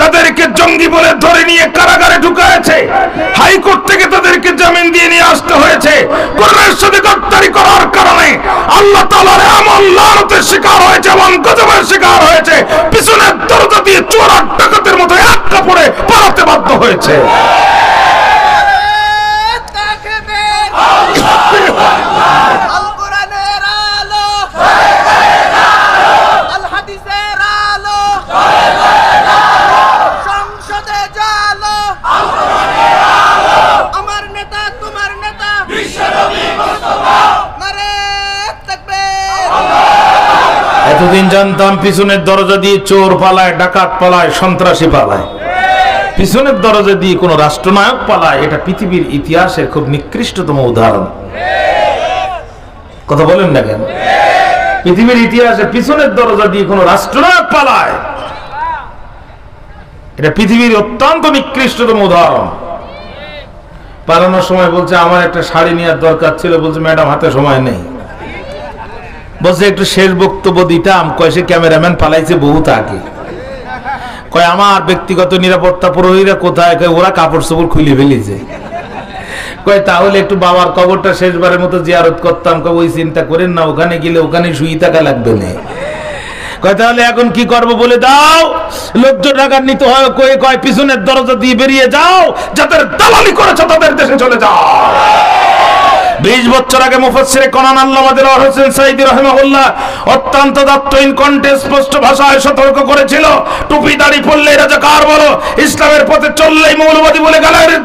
তাদেরকে জঙ্গি বলে ধরে নিয়ে কারাগারে ঢুকায়েছে, হাইকোর্ট থেকে তাদেরকে জামিন দিয়ে নিয়ে আসতে হয়েছে। কোরআনের সাথে গদ্দারি করার কারণে আল্লাহ তাআলার এমন লানতের শিকার হয়েছে, এমন গজবের শিকার হয়েছে, পিছনের দরজা দিয়ে চোর আর ডাকাতের মতো এক কাপড়ে পালাতে বাধ্য হয়েছে। এতদিন জানতাম পিছনের দরজা দিয়ে চোর পালায়, ডাকাত পালায়, সন্ত্রাসী পালায়, পিছনের দরজা দিয়ে কোন রাষ্ট্রনায়ক পালায়। এটা পৃথিবীর ইতিহাসের খুব নিকৃষ্টতম উদাহরণ। কথা বলেন না কেন? পৃথিবীর ইতিহাসে পিছনের দরজা দিয়ে কোন রাষ্ট্রনায়ক পালায়, এটা পৃথিবীর অত্যন্ত নিকৃষ্টতম উদাহরণ। পালানোর সময় বলছে আমার একটা শাড়ি নেওয়ার দরকার ছিল, বলছে ম্যাডাম হাতে সময় নেই। বলছে একটু শেষ বক্তব্য দিতাম, কয় সে ক্যামেরাম্যান পালাইছে বহুত আগে। কয় আমার ব্যক্তিগত নিরাপত্তা প্রহরীরা কোথায়? কয় ওরা কাপড় চোপড় খুলে ফেলেছে। কয় তাহলে একটু বাবার কবরটা শেষবারের মতো জিয়ারত করতাম। কয় ওই চিন্তা করেন না, ওখানে গেলে ওখানে শুয়ে থাকা লাগবে না। কয় তাহলে এখন কি করবো বলে দাও। লোকজন টাকা নিতে হয়, কয় পিছনের দরজা দিয়ে বেরিয়ে যাও, যাদের দালালি করেছে তাদের দেশে চলে যাও। 20 বছর আগে মুফাসসিরে কোরআন আল্লামা দেলোয়ার হোসেন সাঈদী রাহিমাহুল্লাহ অত্যন্ত দাত্তহীন কণ্ঠে স্পষ্ট ভাষায় সতর্ক করেছিল, টুপি দাড়ি পরলে রাজাকার বলো, ইসলামের পথে চললেই মৌলবাদী বলে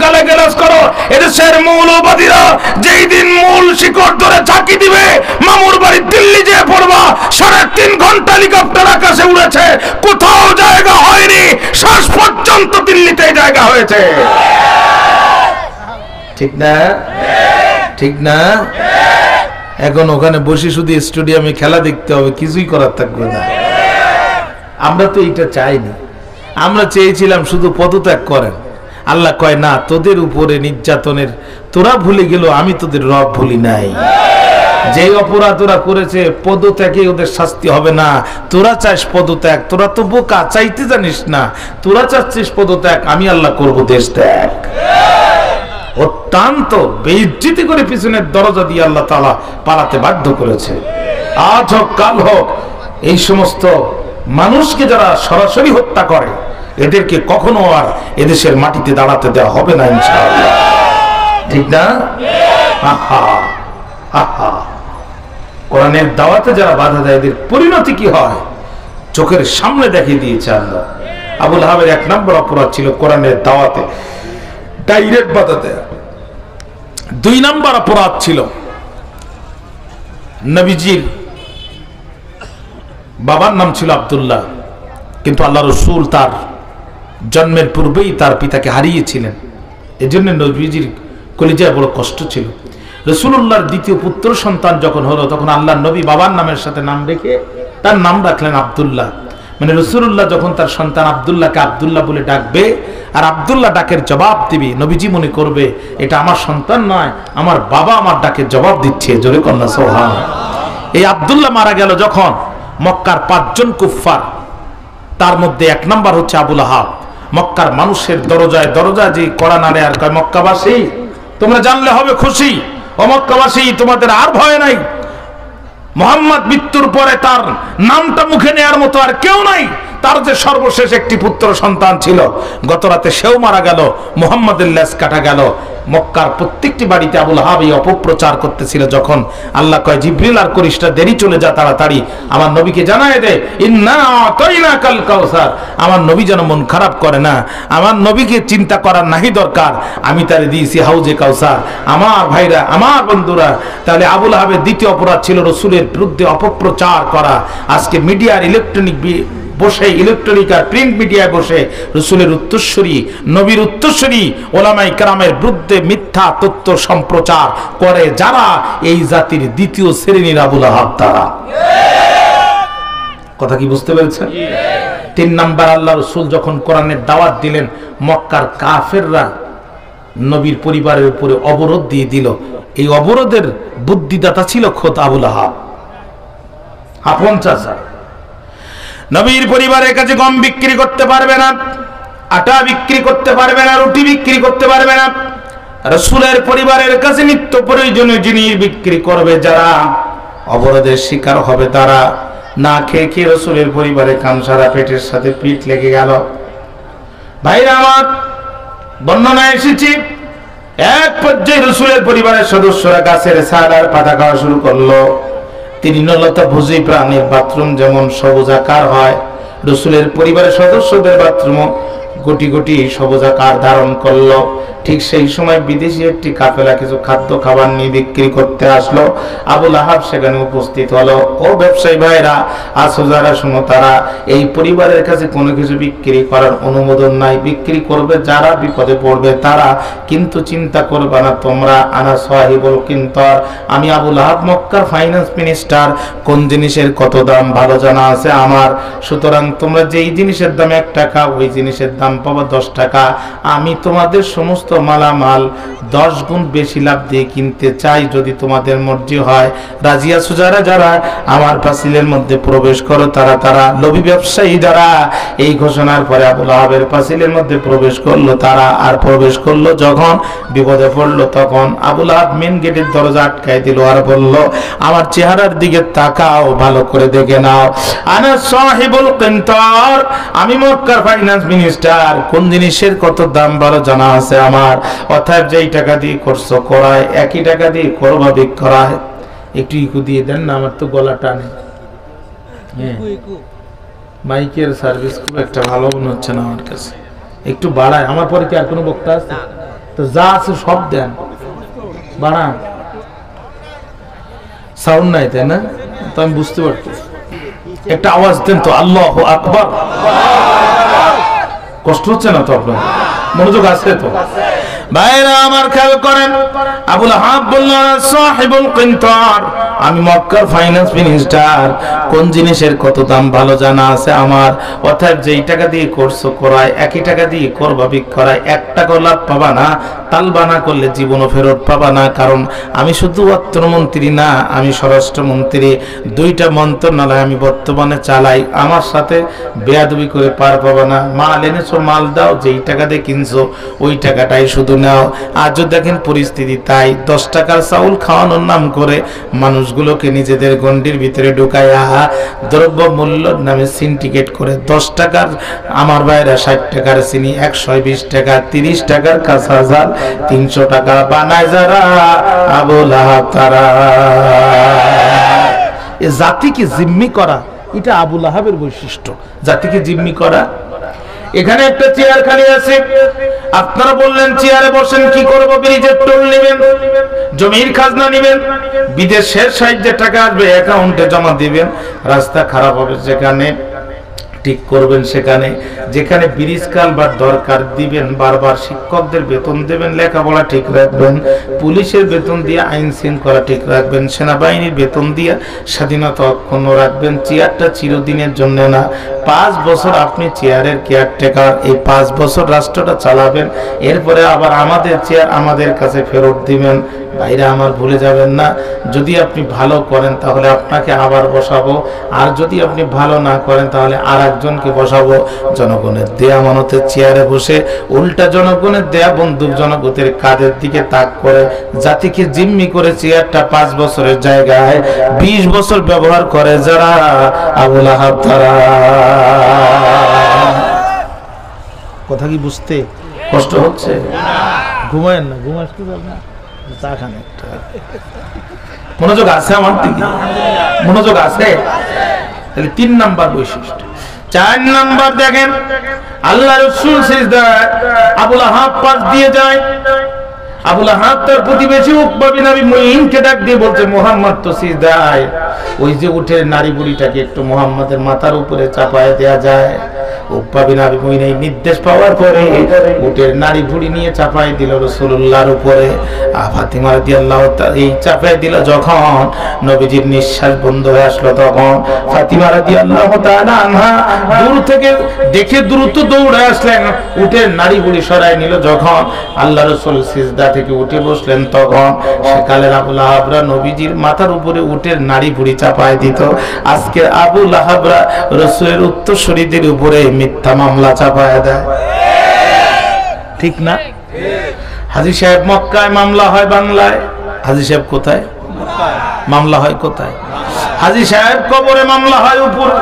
গালাগালাজ করো। এদেশের মৌলবাদীরা যেই দিন মূল শিকড় ধরে ঝাঁকি দিবে, মামুর বাড়ি দিল্লি যেয়ে পড়বা। 3.5 ঘন্টা হেলিকপ্টার আকাশে উড়েছে, কোথাও জায়গা হয়নি, শেষ পর্যন্ত দিল্লিতে জায়গা হয়েছে। ঠিক না? ঠিক না? এখন ওখানে বসে শুধু স্টেডিয়ামে খেলা দেখতে হবে, কিছুই করার থাকবে না। আমরা তো এটা চাইনি, আমরা চেয়েছিলাম শুধু পদত্যাগ করেন। আল্লাহ কয় না, তোদের উপরে নির্যাতনের তোরা ভুলে গেল, আমি তোদের রব ভুলি নাই। যে অপরাধ ওরা করেছে পদত্যাগে ওদের শাস্তি হবে না। তোরা চাস পদত্যাগ, তোরা তো বোকা, চাইতে জানিস না। তোরা চাচ্ছিস পদত্যাগ, আমি আল্লাহ করব দেশ ত্যাগ। অত্যন্ত বেইজ্জতি করে পিছনের দরজা দিয়ে আল্লাহ তাআলা পালাতে বাধ্য করেছে। আজ হোক কাল হোক, এই সমস্ত মানুষকে যারা সরাসরি হত্যা করে, এদেরকে কখনো আর এদেশের মাটিতে দাঁড়াতে দেওয়া হবে না ইনশাআল্লাহ। ঠিক না? আহা আহা, কোরআনের দাওয়াতে যারা বাধা দেয়, এদের পরিণতি কি হয় চোখের সামনে দেখিয়ে দিয়েছে আল্লাহ। আবুল আহাবের 1 নম্বর অপরাধ ছিল কোরআনের দাওয়াতে ডাইরেক্ট বাধা দেয়া। 2 নম্বর অপরাধ ছিল নবীজির বাবার নাম ছিল আব্দুল্লাহ, কিন্তু আল্লাহ রাসূল তার জন্মের পূর্বেই তার পিতাকে হারিয়েছিলেন। এজন্য নবীজির কলিজায় বড় কষ্ট ছিল। রাসূলুল্লাহর দ্বিতীয় পুত্র সন্তান যখন হলো তখন আল্লাহর নবী বাবার নামের সাথে নাম রেখে তার নাম রাখলেন আব্দুল্লাহ। মানে রাসূলুল্লাহ যখন তার সন্তান আব্দুল্লাহকে আব্দুল্লাহ বলে ডাকবে আর আব্দুল্লাহ ডাকের জবাব দিবে, নবীজি মনে করবে এটা আমার সন্তান নয়, আমার বাবা আমার ডাকের জবাব দিচ্ছে। জোরে কন্যা সুবহানাল্লাহ। এই আব্দুল্লাহ মারা গেল যখন মক্কার 5 জন কুফফার, তার মধ্যে 1 নাম্বার হচ্ছে আবু লাহাব। মক্কার মানুষের দরজায় দরজায় যে কড়া নাড়ে আর কয়, মক্কাবাসী তোমরা জানলে হবে খুশি, ও মক্কাবাসী তোমাদের আর ভয় নাই, মুহাম্মদ মৃত্যুর পরে তার নামটা মুখে নেয়ার মতো আর কেউ নাই। তার যে সর্বশেষ একটি পুত্র সন্তান ছিল গত রাতে সেও মারা গেল, মুহাম্মাদের লেজ কাটা গেল। মক্কার প্রত্যেকটি বাড়িতে আবু লাহাব এই অপপ্রচার করতেছিল। যখন আল্লাহ কয় জিবরিল আর করিসটা দেরি চলে যা, তাড়াতাড়ি আমার নবীকে জানায় দে ইন্না আতাইনাকাল কাউসার। আমার নবী যেন মন খারাপ করে না, আমার নবীকে চিন্তা করার নাহি দরকার, আমি তারে দিয়েছি হাউজে কাউসার। আমার ভাইরা, আমার বন্ধুরা, তাহলে আবু লাহাবের দ্বিতীয় অপরাধ ছিল রাসূলের বিরুদ্ধে অপপ্রচার করা। আজকে মিডিয়ার ইলেকট্রনিক বসে, ইলেকট্রনিক আর প্রিন্ট মিডিয়ায় বসে রাসূলের উত্তরসূরি, নবীর উত্তরসূরি ওলামায়ে কেরামের বিরুদ্ধে মিথ্যা তথ্য সম্প্রচার করে যারা, এই জাতির দ্বিতীয় শ্রেণীর আবু লাহাব তারা। কথা কি বুঝতে পেরেছেন? 3 নাম্বার, আল্লাহ রাসূল যখন কোরআনের দাওয়াত দিলেন মক্কার কাফেররা নবীর পরিবারের উপরে অবরোধ দিয়ে দিল। এই অবরোধের বুদ্ধিদাতা ছিল খোদ আবু লাহাব। আপন চাচা নবীর পরিবারের কাছে গম বিক্রি করতে পারবে না, আটা বিক্রি করতে পারবে না, রুটি বিক্রি করতে পারবে না। রাসূলের পরিবারের কাছে নিত্য প্রয়োজনীয় জিনিস বিক্রি করবে যারা, অবরোধের শিকার হবে তারা। না খেয়ে খেয়ে রাসূলের পরিবারে কামসারা পেটের সাথে পিঠ লেগে গেল। ভাইরা আমার, বর্ণনায় এসেছে এক পর্যায়ে রাসূলের পরিবারের সদস্যরা গাছের ছালার পাতা খাওয়া শুরু করলো। তৃণলতা ভোজী প্রাণীর বাথরুম যেমন সবুজাকার হয়, রাসূলের পরিবারের সদস্যদের বাথরুমও কোটি কোটি সবুজাকার ধারণ করলো। ঠিক সেই সময় বিদেশি একটি কাফেলা কিছু খাদ্য খাবার নিয়ে বিক্রি করতে আসলো। আবু লাহাব সেখানে উপস্থিত হলো। ও ব্যবসায়ী ভাইরা আসো যারা, শুনো, তারা এই পরিবারের কাছে কোনো কিছু বিক্রি করার অনুমোদন নাই, বিক্রি করবে যারা বিপদে পড়বে তারা, কিন্তু চিন্তা করবে না তোমরা। আনা সাহিবুল কিন্তর, আমি আবু লাহাব মক্কার ফাইন্যান্স মিনিস্টার, কোন জিনিসের কত দাম ভালো জানা আছে আমার। সুতরাং তোমরা যেই জিনিসের দাম 1 টাকা ওই জিনিসের দাম পাবো 10 টাকা। আমি তোমাদের সমস্ত মালামাল 10 গুণ বেশি লাভ দিয়ে কিনতে চাই, যদি তোমাদের মর্জি হয়। রাজি আছো যারা যারা আমার পাঁচিলের মধ্যে প্রবেশ করো তারা তারা। লোভী ব্যবসায়ী যারা, এই ঘোষণার পরে আবু লাহাবের পাঁচিলের মধ্যে প্রবেশ করলো তারা। আর প্রবেশ করলো যখন বিপদে পড়লো তখন আবু লাহাব মেন গেটের দরজা আটকায় দিল আর বলল, আমার চেহারার দিকে তাকাও, ভালো করে দেখে নাও। আনা সাহিবুল কিন্তর, আমি মক্কার ফাইন্যান্স মিনিস্টার, কোন জিনিসের কত দাম ভালো জানা আছে আমার। অর্থাৎ যেই টাকা দিয়ে করছো করায়, একই টাকা দিয়ে করবা বিক্রয়। একটু ইকু দিয়ে দেন না, আমার তো গলা টানে। মাইকের সার্ভিস খুব একটা ভালো মনে হচ্ছে না আমার কাছে, একটু বাড়ায়। আমার পরে কি আর কোনো বক্তা আছে? তো যা আছে সব দেন, বাড়ান। সাউন্ড নাই তাই না? তো আমি বুঝতে পারতেছি, একটা আওয়াজ দেন তো, আল্লাহু আকবার। কষ্ট হচ্ছে না তো আপনার? মনোযোগ আছে তো? ভাইরা আমার, খেয়াল করেন, আবু লাহাব বলল, সাহিবুল কিন্তর, আমি মক্কার ফাইন্যান্স মিনিস্টার, কোন জিনিসের কত দাম ভালো জানা আছে আমার। অর্থাৎ যেই টাকা দিয়ে করছো করায়, একই টাকা দিয়ে করবা বিক্রয়, 1 টাকা লাভ পাবা না, তালবানা করলে জীবনও ফেরত পাবা না। কারণ আমি শুধু অর্থমন্ত্রী না, আমি স্বরাষ্ট্রমন্ত্রী, 2টা মন্ত্রণালয় আমি বর্তমানে চালাই। আমার সাথে বেয়াদবি করে পার পাবা না। মাল এনেছো মাল দাও, যেই টাকা দিয়ে কিনছো ওই টাকাটাই শুধু নাও। আজও দেখেন পরিস্থিতি তাই। 10 টাকার চাউল খাওয়ানোর নাম করে মানুষগুলোকে নিজেদের গণ্ডির ভিতরে ঢুকাইয়া দ্রব্য মূল্যর নামে সিন্ডিকেট করে 10 টাকার, আমার ভাইরা 60 টাকার চিনি, 120 টাকা, 30 টাকার কাঁচা ঝাল, 300 টাকা বানায় যারা, আবু লাহাব তারা। এ জাতিকে জিম্মি করা, এটা আবু লাহাবের বৈশিষ্ট্য, জাতিকে জিম্মি করা। এখানে একটা চেয়ার খালি আছে, আপনারা বললেন চেয়ারে বসেন, কি করবো? ব্রিজের টোল নেবেন, জমির খাজনা নেবেন, বিদেশের সাহায্যে টাকা আসবে, অ্যাকাউন্টে জমা দিবেন। রাস্তা খারাপ হবে, সেখানে ঠিক করবেন সেখানে যেখানে ব্রিজ কালভার্ট দরকার দিবেন, বারবার শিক্ষকদের বেতন দেবেন, লেখাপড়া ঠিক রাখবেন, পুলিশের বেতন দিয়ে আইন শৃঙ্খলা ঠিক রাখবেন, সেনাবাহিনীর বেতন দিয়ে স্বাধীনতা অক্ষুণ্ণ রাখবেন। চেয়ারটা চিরদিনের জন্য না, 5 বছর আপনি চেয়ারের কেয়ারটেকার, এই 5 বছর রাষ্ট্রটা চালাবেন, এরপরে আবার আমাদের চেয়ার আমাদের কাছে ফেরত দিবেন। ভাইরা আমার ভুলে যাবেন না, যদি আপনি ভালো করেন তাহলে আপনাকে আবার বসাবো, আর যদি আপনি ভালো না করেন তাহলে আর একজনকে বসাবো। জনগণের দেয়া আমানতের চেয়ারে বসে উল্টা জনগণের দেয়া বন্দুক জনগণের কাঁধের দিকে তাক করে জাতিকে জিম্মি করে চেয়ারটা 5 বছরের জায়গায় 20 বছর ব্যবহার করে যারা, আবুল আহাব তারা। কথা কি বুঝতে কষ্ট হচ্ছে? ঘুমায়েন না, ঘুমাতে না, চা খান একটা। মনোযোগ আছে আমার দিকে? মনোযোগ আছে? তাহলে 3 নাম্বার বৈশিষ্ট্য। 4 নাম্বার দেখেন, আল্লাহ রাসূল সিজদায় আবুল আহাব পাশ দিয়ে যায়। আবুল আহাব তার প্রতিবেশী উকবা বিন আবি মুঈনকে ডাক দিয়ে বলছে, মুহাম্মদ তো সিজদায়, ওই যে উঠে নারী বুড়িটাকে একটু মুহাম্মাদের মাথার উপরে চাপায় দেয়া যায়। উকবা বিন আবি মুঈন এই নির্দেশ পাওয়ার পরে উটের নারী বুড়ি নিয়ে চাপায় দিল রাসূলুল্লাহর উপরে। ফাতিমা রাদিয়াল্লাহু তাআলা এই চাপায় দিল যখন নবীজির নিঃশ্বাস বন্ধ হয়ে আসলো, তখন ফাতিমা রাদিয়াল্লাহু তাআলা আনহা দূর থেকে দেখে দ্রুত দৌড়ে আসলেন, উটের নারী বুড়ি সরায় নিল। যখন আল্লাহ রাসূল সিজদা থেকে উঠে বসলেন, তখন সেকালের আবুল আহাবরা নবীজির মাথার উপরে উটের নারী বুড়ি চাপায় দিত। আজকে আবুল আহাবরা রাসূলের উত্তরসূরিদের উপরে মিথ্যা মামলা চাপায় দেয়, ঠিক না? হাজী সাহেব মক্কায়, মামলা হয় বাংলায়। হাজী সাহেব কোথায়? মামলা হয় কোথায়? হাজী সাহেব কবরে, মামলা হয় উপরে।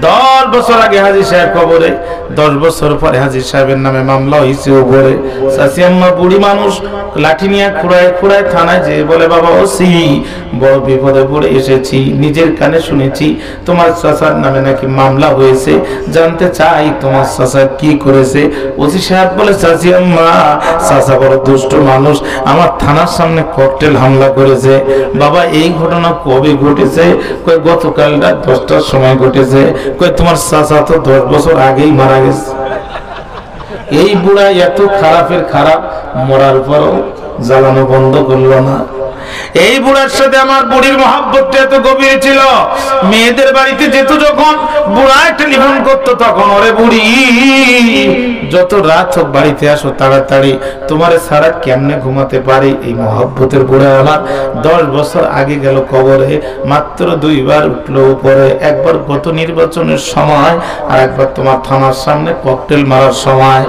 10 বছর আগে হাজী সাহেব কবরে, 10 বছর পরে হাজী সাহেবের নামে মামলা হয়েছে উপরে। চাচি আম্মা বুড়ি মানুষ লাঠি নিয়ে খুঁড়ায় খুঁড়ায় থানায় যে বলে, বাবা ওসি বড় বিপদে পড়ে এসেছি, নিজের কানে শুনেছি তোমার চাচার নামে নাকি মামলা হয়েছে, জানতে চাই তোমার চাচা কি করেছে। ওসি সাহেব বলে, চাচি আম্মা চাচা বড় দুষ্ট মানুষ, আমার থানার সামনে ককটেল হামলা করেছে। বাবা এই ঘটনা কবে ঘটেছে? কই গতকাল রাত 10টার সময় ঘটেছে। কই তোমার চাচা তো 10 বছর আগেই মারা গেছে। এই বুড়া এত খারাপের খারাপ, মরার পরও জ্বালানো বন্ধ করলো না। এই বুড়ার সাথে আমার বুড়ির মহব্বতটা এত গভীর ছিল, মেয়েদের বাড়িতে যেত যখন বুড়ায় টেলিফোন করতো, তখন ওরে বুড়ি যত রাত হোক বাড়িতে আসো তাড়াতাড়ি, তোমারে ছাড়া কেমনে ঘুমাতে পারি। এই মহব্বতের বুড়া আমার 10 বছর আগে গেল কবরে, মাত্র 2 বার উঠলো উপরে, একবার গত নির্বাচনের সময় আর একবার তোমার থানার সামনে ককটেল মারার সময়।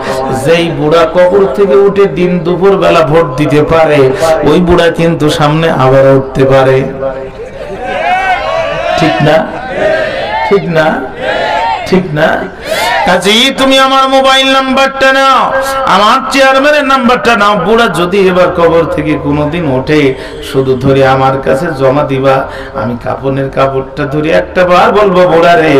যেই বুড়া কবর থেকে উঠে দিন দুপুর বেলা ভোট দিতে পারে, ওই বুড়া কিন্তু সামনে আবার উঠতে পারে, ঠিক না? ঠিক না? ঠিক না? কাজেই তুমি আমার মোবাইল নাম্বারটা নাও, আমার চেয়ারম্যানের নাম্বারটা নাও। বুড়া যদি এবার কবর থেকে কোনোদিন ওঠে, শুধু ধরে আমার কাছে জমা দিবা, আমি কাপনের কাপড়টা ধরে একটা বার বলবো, বুড়া রে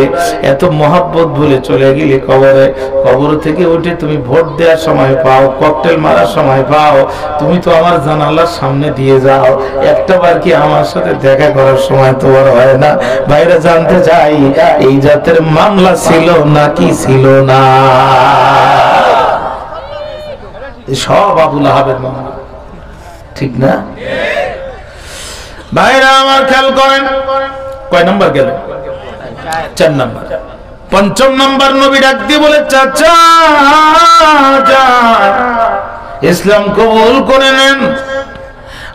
এত মহব্বত ভুলে চলে গেলে কবরে, কবর থেকে উঠে তুমি ভোট দেওয়ার সময় পাও, ককটেল মারার সময় পাও, তুমি তো আমার জানালার সামনে দিয়ে যাও, একটা বার কি আমার সাথে দেখা করার সময় তোমার হয় না? ভাইরা জানতে চাই, এই জাতের মামলা ছিল নাকি ছিল না? সব আবুল আহাবের মামলা, ঠিক না? ভাইরা আমার খেয়াল করেন, কয় নাম্বার গেল? 4 নাম্বার। 5ম নাম্বার নবী ডাক দিয়ে বলে, চাচা ইসলাম কবুল করে নেন।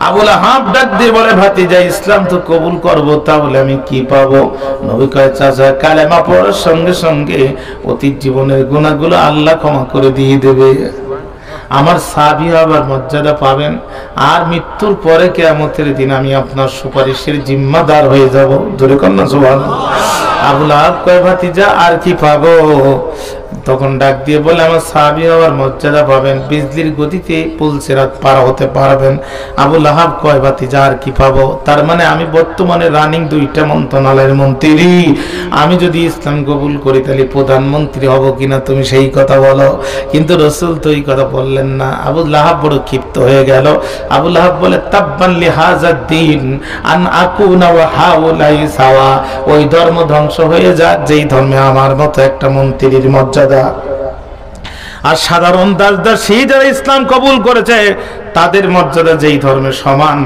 আবুল আহাব ডাক দিয়ে বলে, ভাতিজা ইসলাম তো কবুল করবো, তাহলে আমি কি পাবো? নবী কয়, চাচা কালেমা পড়ার সঙ্গে সঙ্গে অতীত জীবনের গুনাহগুলো আল্লাহ ক্ষমা করে দিয়ে দেবে, আমার সাহাবী হবার মর্যাদা পাবেন, আর মৃত্যুর পরে কিয়ামতের দিন আমি আপনার সুপারিশের জিম্মাদার হয়ে যাব। জোরে কন্যা সুবহানাল্লাহ। আবুল আহাব কয়, ভাতিজা আর কি পাবো? তখন ডাক দিয়ে বলে, আমার সাহাবী হওয়ার মর্যাদা পাবেন, বিজলির গতিতে পুলসিরাত পার হতে পারবেন। আবু লাহাব কয়, ভাতিজা আর কি পাবো? তার মানে আমি বর্তমানে রানিং 2টা মন্ত্রণালয়ের মন্ত্রী, আমি যদি ইসলাম কবুল করি তাহলে প্রধানমন্ত্রী হব কিনা তুমি সেই কথা বলো। কিন্তু রাসূল তো এই কথা বললেন না। আবু লাহাব বড় ক্ষিপ্ত হয়ে গেল। আবু লাহাব বলে, তাব্বান লিহাযাদ দ্বীন আন আকুনা ওয়া হাউলাই সাওয়া। ওই ধর্ম ধ্বংস হয়ে যাক যেই ধর্মে আমার মতো একটা মন্ত্রীর মর্যাদা। আর সাধারণ দাসদাসী যারা ইসলাম কবুল করেছে তাদের মর্যাদা যেই ধর্মের সমান,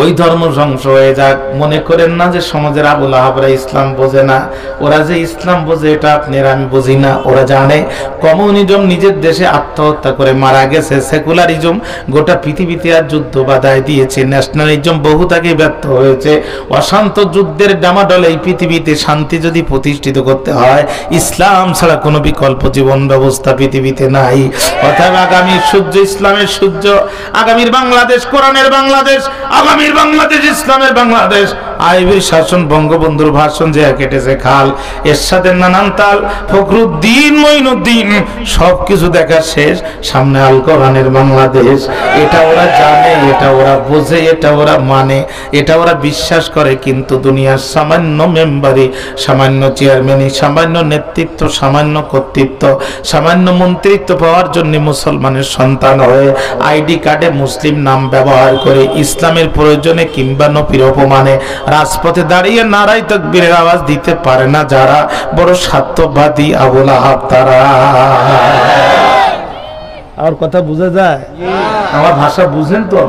ওই ধর্ম ধ্বংস হয়ে যাক। মনে করেন না যে সমাজের আবু লাহাবরা ইসলাম বোঝে না। ওরা যে ইসলাম বোঝে এটা আপনার আমি বুঝি না। ওরা জানে কমিউনিজম নিজের দেশে আত্মহত্যা করে মারা গেছে, সেকুলারিজম গোটা পৃথিবীতে আর যুদ্ধ বাধায় দিয়েছে, ন্যাশনালিজম বহু তাকে ব্যর্থ হয়েছে। অশান্ত যুদ্ধের ডামাডোলে এই পৃথিবীতে শান্তি যদি প্রতিষ্ঠিত করতে হয়, ইসলাম ছাড়া কোনো বিকল্প জীবন ব্যবস্থা পৃথিবীতে নাই। অর্থাৎ আগামীর সূর্য ইসলামের সূর্য, আগামীর বাংলাদেশ কোরআনের বাংলাদেশ, আগামীর বাংলাদেশ ইসলামের বাংলাদেশ। আইবির শাসন, বঙ্গবন্ধুর ভাষণ যে কেটেছে খাল, এরশাদের নানান তাল, ফখরুদ্দিন মঈনুদ্দিন সবকিছু দেখা শেষ, সামনে আল কোরআনের বাংলাদেশ। এটা ওরা জানে, এটা ওরা বোঝে, এটা ওরা মানে, এটা ওরা বিশ্বাস করে। কিন্তু দুনিয়ার সামান্য মেম্বারি, সামান্য চেয়ারম্যানি, সামান্য নেতৃত্ব, সামান্য কর্তৃত্ব, সামান্য মন্ত্রিত্ব পাওয়ার জন্য মুসলমানের সন্তান হয়ে আইডি কার্ডে মুসলিম নাম ব্যবহার করে ইসলামের প্রয়োজনে কিংবা নবীর অপমানে রাজপথে দাঁড়িয়ে নারাই তাকবীরের আওয়াজ দিতে পারে না যারা, বড় স্বার্থবাদী আবু লাহাব তারা। আমার কথা বুঝা যায়? আমার ভাষা বুঝেন তো?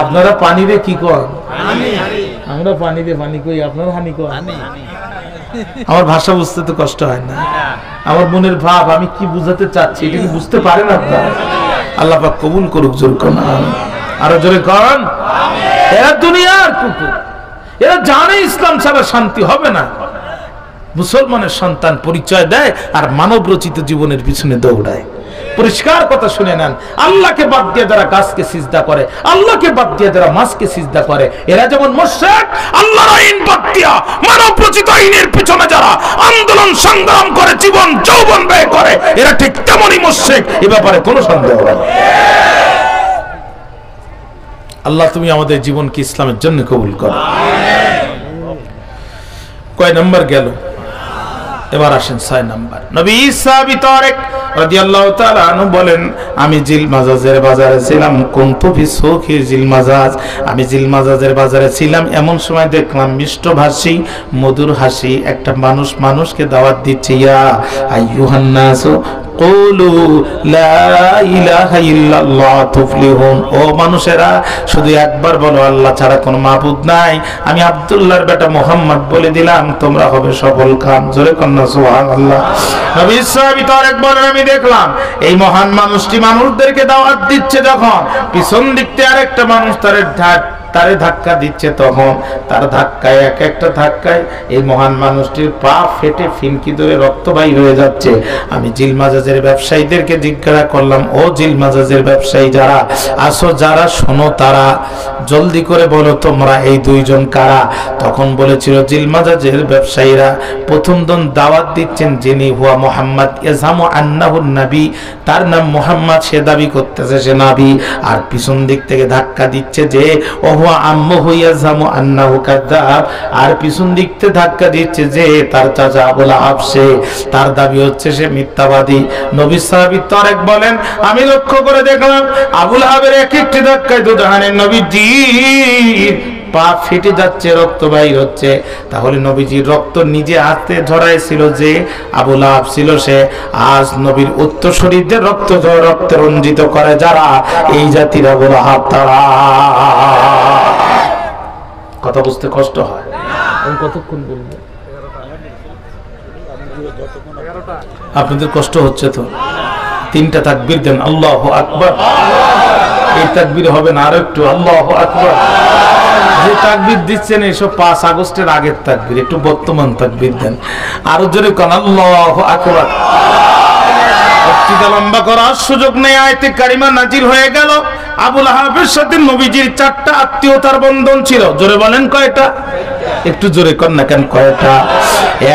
আপনারা পানিরে কি করেন? আমরা পানিরে পানি কই, আপনারা হানি করেন। আমার ভাষা বুঝতে তো কষ্ট হয় না। আমার মনের ভাব আমি কি বুঝাতে চাচ্ছি এটা কি বুঝতে পারেন আপনারা? আল্লাহ পাক কবুল করুক। জোর কোন আরো জোরে করেন। এরা দুনিয়ার কুকুর, এরা জানে ইসলাম ছাড়া শান্তি হবে না। মুসলমানের সন্তান পরিচয় দেয় আর মানব রচিত জীবনের পিছনে দৌড়ায়। পরিষ্কার কথা শুনে নেন, আল্লাহকে বাদ দিয়ে যারা গাছকে সিজদা করে, আল্লাহকে বাদ দিয়ে যারা মাছকে সিজদা করে, এরা যেমন মুশরিক, আল্লাহর আইন বাদ দিয়া মানব রচিত আইনের পিছনে যারা আন্দোলন সংগ্রাম করে, জীবন যৌবন ব্যয় করে, এরা ঠিক তেমনই মুশরিক। এ ব্যাপারে কোনো সন্দেহ নেই। আল্লাহ তুমি আমাদের জীবনকে ইসলামের জন্য কবুল করো। কয় নাম্বার গেল? এবার আসেন 6 নাম্বার। নবী ঈসা বিতারিক রাদিয়াল্লাহু তাআলা আনহু বলেন, আমি জিলমাজাজের বাজারে ছিলাম। কুনতু ফি সুকি জিলমাজাজ, আমি জিলমাজাজের বাজারে ছিলাম। এমন সময় দেখলাম মিষ্টভাষী, মধুর হাসি একটা মানুষ মানুষকে দাওয়াত দিচ্ছে, ইয়া আইয়ুহান নাস কুলু লা ইলাহা ইল্লাল্লাহ তুফলিহুন। ও মানুষেরা, শুধু একবার বলো আল্লাহ ছাড়া কোনো মাবুদ নাই, আমি আব্দুল্লাহর বেটা মুহাম্মদ বলে দিলাম, তোমরা হবে সফল কাম। জোরে কন্না সুবহানাল্লাহ। নবী সাহাবী তো আরেকবার আমি দেখলাম এই মহান মানুষটি মানুষদেরকে দাওয়াত দিচ্ছে, যখন পিছন দিক থেকে আরেকটা মানুষ তারে ধাক্কা দিচ্ছে, তখন তার ধাক্কায়, এক একটা ধাক্কায় এই মহান মানুষটির পা ফেটে ফিনকি ধরে রক্ত বাইর হয়ে যাচ্ছে। আমি জিলমাজাজের ব্যবসায়ীদেরকে জিজ্ঞাসা করলাম, ও জিলমাজাজের ব্যবসায়ী যারা আসো, যারা শোনো, তারা জলদি করে বলো তোমরা এই দুইজন কারা? তখন বলেছিল জিলমাজাজের ব্যবসায়ীরা প্রথম জন দাওয়াত দিচ্ছেন যিনি, হুয়া মুহাম্মদ ইয়াজামু আন্নাহু নবী, তার নাম মুহাম্মদ, সে দাবি করতেছে সে নবী। আর পিছন দিক থেকে ধাক্কা দিচ্ছে যে আম্মুহু ইয়াজামু আন্নাহু কাযাব, আর পিছন দিক থেকে ধাক্কা দিচ্ছে যে তার চাচা আবু লাহাব, সে তার দাবি হচ্ছে সে মিথ্যাবাদী। নবী সাহাবী তারেক বলেন, আমি লক্ষ্য করে দেখলাম আবু লাহাবের এক একটি ধাক্কায় দুজাহানের নবীজির পা ফেটে যাচ্ছে, রক্ত বাইর হচ্ছে। তাহলে নবীজির রক্ত নিজে হাতে ঝরাইছিল যে আবু লাহাব ছিল সে। আজ নবীর উত্তরসূরিদের রক্তে রঞ্জিত করে যারা, এই জাতির আবু লাহাব তারা। কথা বুঝতে কষ্ট হয়। আমি কতক্ষণ বলবো? আপনাদের কষ্ট হচ্ছে তো? 3টা তাকবীর দেন, আল্লাহু আকবার। এই তাকবীর হবে না, আরো একটু আল্লাহু আকবার। যে তাকবীর দিচ্ছেন এসব 5 আগস্টের আগের তাকবীর, একটু বর্তমান তাকবীর দেন। আরো জোরে কোন আল্লাহু আকবার। বক্তৃতা লম্বা করার সুযোগ নেই, আয়াতে কারিমা নাজিল হয়ে গেল। আবু লাহাবের সাথে নবীজির 4টা আত্মীয়তার বন্ধন ছিল। জোরে বলেন কয়টা? একটু জোরে কর না কেন, কয়টা?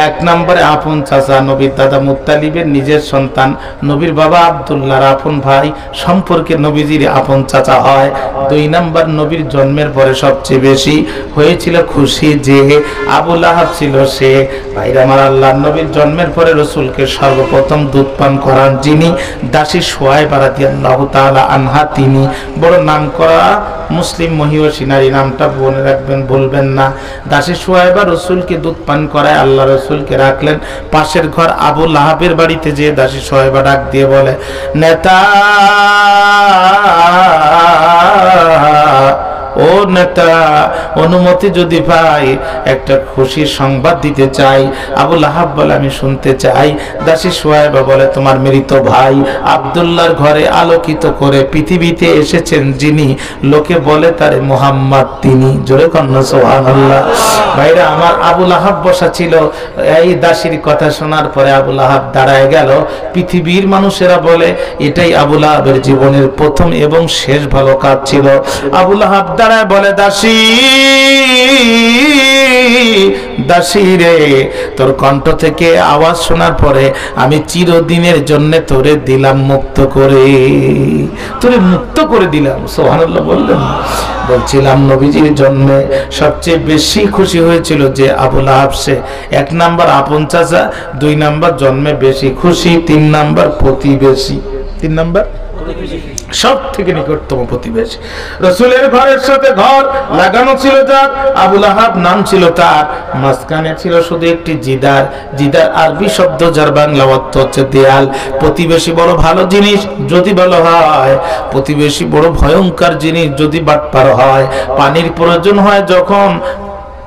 এক নম্বরে আপন চাচা নবীর দাদা মুত্তালিবের নিজের সন্তান, নবীর বাবা আব্দুল্লাহর আপন ভাই, সম্পর্কে নবীজির আপন চাচা হয়। দুই নম্বর, নবীর জন্মের পরে সবচেয়ে বেশি হয়েছিল খুশি যে আবু লাহাব ছিল সে। ভাইরা আমার, আল্লাহর নবীর জন্মের পরে রাসূলকে সর্বপ্রথম দুধ পান করান যিনি, দাসী সুহাইবা রাদিয়াল্লাহু তাআলা আনহা, তিনি বড় নামকরা মুসলিম মহিষী নারী, নামটা মনে রাখবেন, বলবেন না। দাসী সুহাইবা রাসূলকে দুধ পান করায়, আল্লাহ রাসূলকে রাখলেন। পাশের ঘর আবু লাহাবের বাড়িতে যে দাসী সুহাইবা ডাক দিয়ে বলে, নেতা ও নেতা, অনুমতি যদি পাই একটা খুশির সংবাদ দিতে চাই। আবু লাহাব বলে, আমি শুনতে চাই। দাসী সুহাইবা বলে, তোমার মৃত ভাই আব্দুল্লাহর ঘরে আলোকিত করে পৃথিবীতে এসেছেন যিনি, লোকে বলে তারে মুহাম্মদ, তিনি। জোরে কন্যা সুবহানাল্লাহ। ভাইরা আমার, আবু লাহাব বসা ছিল। এই দাসীর কথা শোনার পরে আবু লাহাব দাঁড়ায় গেল। পৃথিবীর মানুষেরা বলে এটাই আবু লাহাবের জীবনের প্রথম এবং শেষ ভালো কাজ ছিল। আবু লাহাব দাঁড়ায় বলে, দাসী দাসী রে, তোর কণ্ঠ থেকে আওয়াজ শোনার পরে আমি চিরদিনের জন্য তোরে দিলাম মুক্ত করে, তোরে মুক্ত করে দিলাম। সুবহানাল্লাহ বললেন। বলছিলাম নবীজির জন্মে সবচেয়ে বেশি খুশি হয়েছিল যে আবু লাহাব, সে এক নাম্বার আপন চাচা, দুই নাম্বার জন্মে বেশি খুশি, তিন নাম্বার প্রতিবেশী, তিন নাম্বার সব থেকে নিকটতম প্রতিবেশী। রাসূলের ঘরের সাথে ঘর লাগানো ছিল যার, আবু লাহাব নাম ছিল তার। মাঝখানে ছিল শুধু একটি জিদার। জিদার আরবি শব্দ যার বাংলা অর্থ হচ্ছে দেয়াল। প্রতিবেশী বড় ভালো জিনিস যদি ভালো হয়, প্রতিবেশী বড় ভয়ঙ্কর জিনিস যদি বাটপার হয়। পানির প্রয়োজন হয় যখন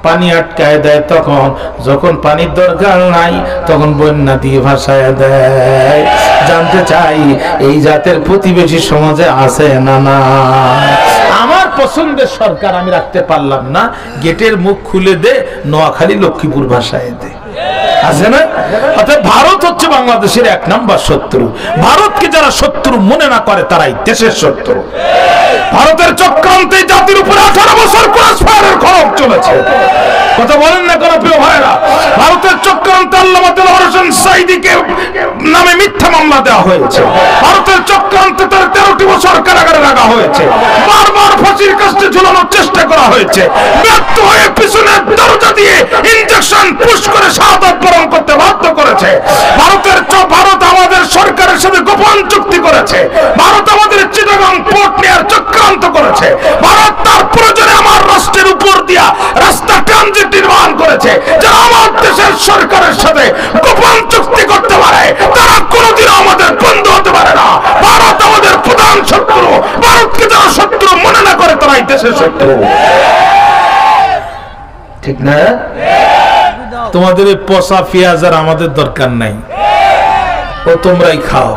পানি আটকায় দেয়, তখন যখন পানির দরকার নাই তখন বন্যা দিয়ে ভাসায় দেয়। জানতে চাই এই জাতের প্রতিবেশী সমাজে আছে না? না। আমার পছন্দের সরকার আমি রাখতে পারলাম না, গেটের মুখ খুলে দে, নোয়াখালী লক্ষ্মীপুর ভাসায় দে, আছে না? অর্থাৎ ভারত হচ্ছে বাংলাদেশের এক নাম্বার শত্রু। ভারতকে যারা শত্রু মনে না করে তারাই দেশের শত্রু। ভারতের চক্রান্তে জাতির উপরে 18 বছর ক্রসফায়ারের খড়গ চলেছে। কথা বলেন না কেন প্রিয় ভাইরা? ভারতের চক্রান্তে আল্লামা দেলোয়ার হোসেন সাঈদীকে নামে মিথ্যা মামলা দেওয়া হয়েছে। ভারতের চক্রান্তে তার 13টি বছর কারাগারে রাখা হয়েছে। বারবার ফাঁসির কাস্টে ঝুলানোর চেষ্টা করা হয়েছে। ব্যর্থ হয়ে পিছনের দরজা দিয়ে ইনজেকশন পুশ করে শাহাদাত বরণ করতে বাধ্য করেছে। ভারত আমাদের সরকারের সাথে গোপন চুক্তি করেছে। ভারত আমাদের চিটাগাং পোর্ট নেয়ার চক্রান্ত করেছে। ভারত তার প্রয়োজনে আমার রাষ্ট্রের উপর দিয়া রাস্তা ট্রানজিট নির্মাণ করেছে। যারা আমার দেশের সরকারের সাথে গোপন চুক্তি করতে পারে তারা কোনোদিনও আমাদের বন্ধু হতে পারে না। ভারত আমাদের প্রধান শত্রু। ভারতকে যারা শত্রু মনে না করে তারাই দেশের শত্রু। ঠিক না? তোমাদের এই পচা পেঁয়াজ আর আমাদের দরকার নাই, ও তোমরাই খাও।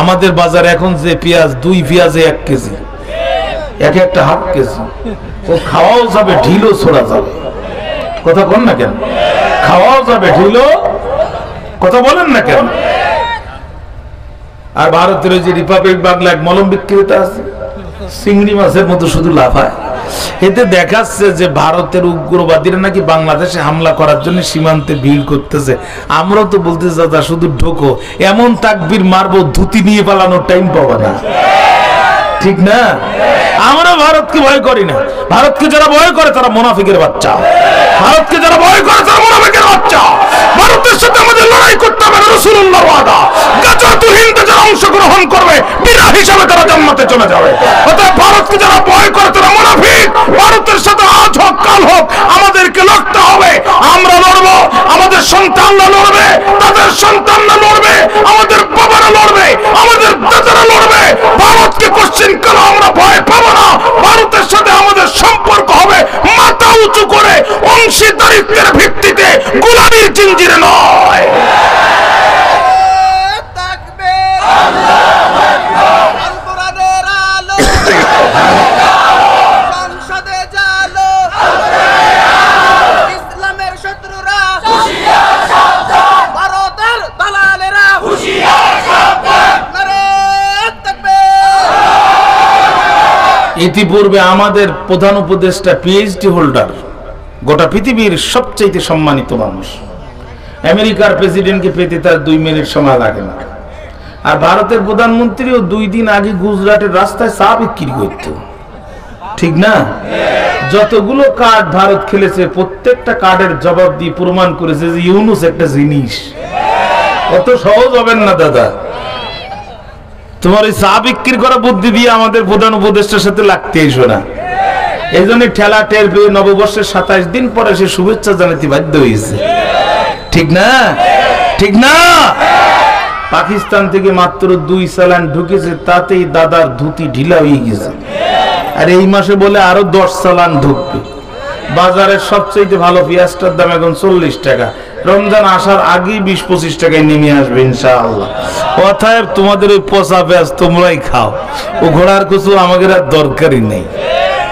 আমাদের বাজারে এখন যে পেঁয়াজ, 2 পেঁয়াজে 1 কেজি, একটা হাফ কেজি, ও খাওয়াও যাবে, ঢিলও ছোড়া যাবে। কথা বল না কেন? খাওয়াও যাবে, ঢিলও, কথা বলেন না কেন? আর ভারতের যে রিপাবলিক বাংলা এক মলম বিক্রেতা আছে, চিংড়ি মাছের মতো শুধু লাফায়। এতে দেখাচ্ছে যে ভারতের উগ্রবাদীরা নাকি বাংলাদেশে হামলা করার জন্য সীমান্তে ভিড় করতেছে। আমরা তো বলতে দাদা শুধু ঢোকো, এমন তাকবীর মারবো ধুতি নিয়ে পালানোর টাইম পাবো না। ঠিক না? আমরা ভারতকে ভয় করি না। ভারতকে যারা ভয় করে তারা মুনাফিকের বাচ্চা। ভারতকে যারা ভয় করে তারা মুনাফিকের বাচ্চা। ভারতের সাথে আমাদের লড়াই করতে হবে, রাসূলুল্লাহর ওয়াদা। গাজাতুল হিন্দে যারা অংশগ্রহণ করবে বীর হিসেবে তারা জান্নাতে চলে যাবে। অতএব ভারতকে যারা ভয় করে তারা মুনাফিক। ভারতের সাথে আজ হোক কাল হোক আমাদেরকে লড়তে হবে। আমরা লড়বো, আমাদের সন্তানরা লড়বে, তাদের সন্তানরা লড়বে, আমাদের বাবারা লড়বে, আমাদের দাদারা লড়বে। ভারতকে কোশ্চেন কেন আমরা ভয় পাবো না। ভারতের সাথে আমাদের সম্পর্ক হবে মাথা উঁচু করে, অংশীদারিত্বের ভিত্তিতে, গোলামির জিঞ্জিরে নয়। ইতিপূর্বে আমাদের প্রধান উপদেষ্টা পিএইচডি হোল্ডার, গোটা পৃথিবীর সবচেয়ে সম্মানিত মানুষ। আমেরিকার প্রেসিডেন্টকে পেতে তার 2 মিনিট সময় লাগে না। আর ভারতের প্রধানমন্ত্রীও 2 দিন আগে গুজরাটের রাস্তায় চা বিক্রি করত, ঠিক না? যতগুলো কার্ড ভারত খেলেছে প্রত্যেকটা কার্ডের জবাব দিয়ে প্রমাণ করেছে যে ইউনুস একটা জিনিস। অত সহজ হবেন না দাদা। তোমার এই চা বিক্রি করা বুদ্ধি দিয়ে আমাদের প্রধান উপদেষ্টার সাথে লাগতে এসো না। এই জন্য ঠেলা টের পেয়ে নববর্ষের 27 দিন পরে সে শুভেচ্ছা জানাতে বাধ্য হয়েছে, ঠিক না? ঠিক না? পাকিস্তান থেকে মাত্র 2 চালান ঢুকেছে, তাতেই দাদার ধুতি ঢিলা হয়ে গেছে। আর এই মাসে বলে আরো 10 চালান ঢুকবে। বাজারের সবচেয়ে ভালো পেঁয়াজটার দাম এখন 40 টাকা। রমজান আসার আগেই 20-25 টাকায় নেমে আসবে ইনশাআল্লাহ। অতএব তোমাদের ওই পচা পেঁয়াজ তোমরাই খাও, ও ঘোড়ার কিছু আমাদের আর দরকারই নেই,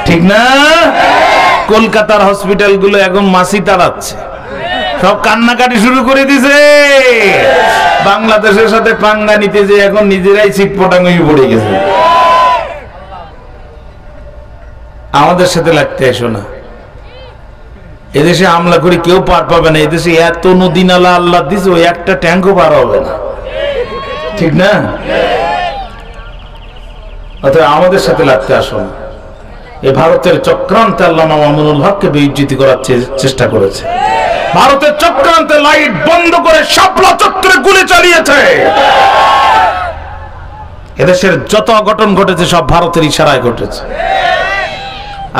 ঠিক না? কলকাতার হসপিটাল গুলো এখন মাসি তাড়াচ্ছে, সব কান্নাকাটি শুরু করে দিছে। বাংলাদেশের সাথে পাঙ্গা নিতে যে এখন নিজেরাই চিটপটাং হয়ে পড়ে গেছে। আমাদের সাথে লাগতে এসো না। এদেশে হামলা করে কেউ পার পাবে না। এদেশে এত নদী নালা আল্লাহ দিছে, ওই একটা ট্যাঙ্কও পার হবে না, ঠিক না? অতএব আমাদের সাথে লাগতে আসো না। এই ভারতের চক্রান্তে আল্লামা মামুনুল হককে বেইজ্জতি করার চেষ্টা করেছে। ভারতের চক্রান্তে লাইট বন্ধ করে শাপলা চত্বরে গুলি চালিয়েছে। এদেশের যত অঘটন ঘটেছে সব ভারতের ইশারায় ঘটেছে।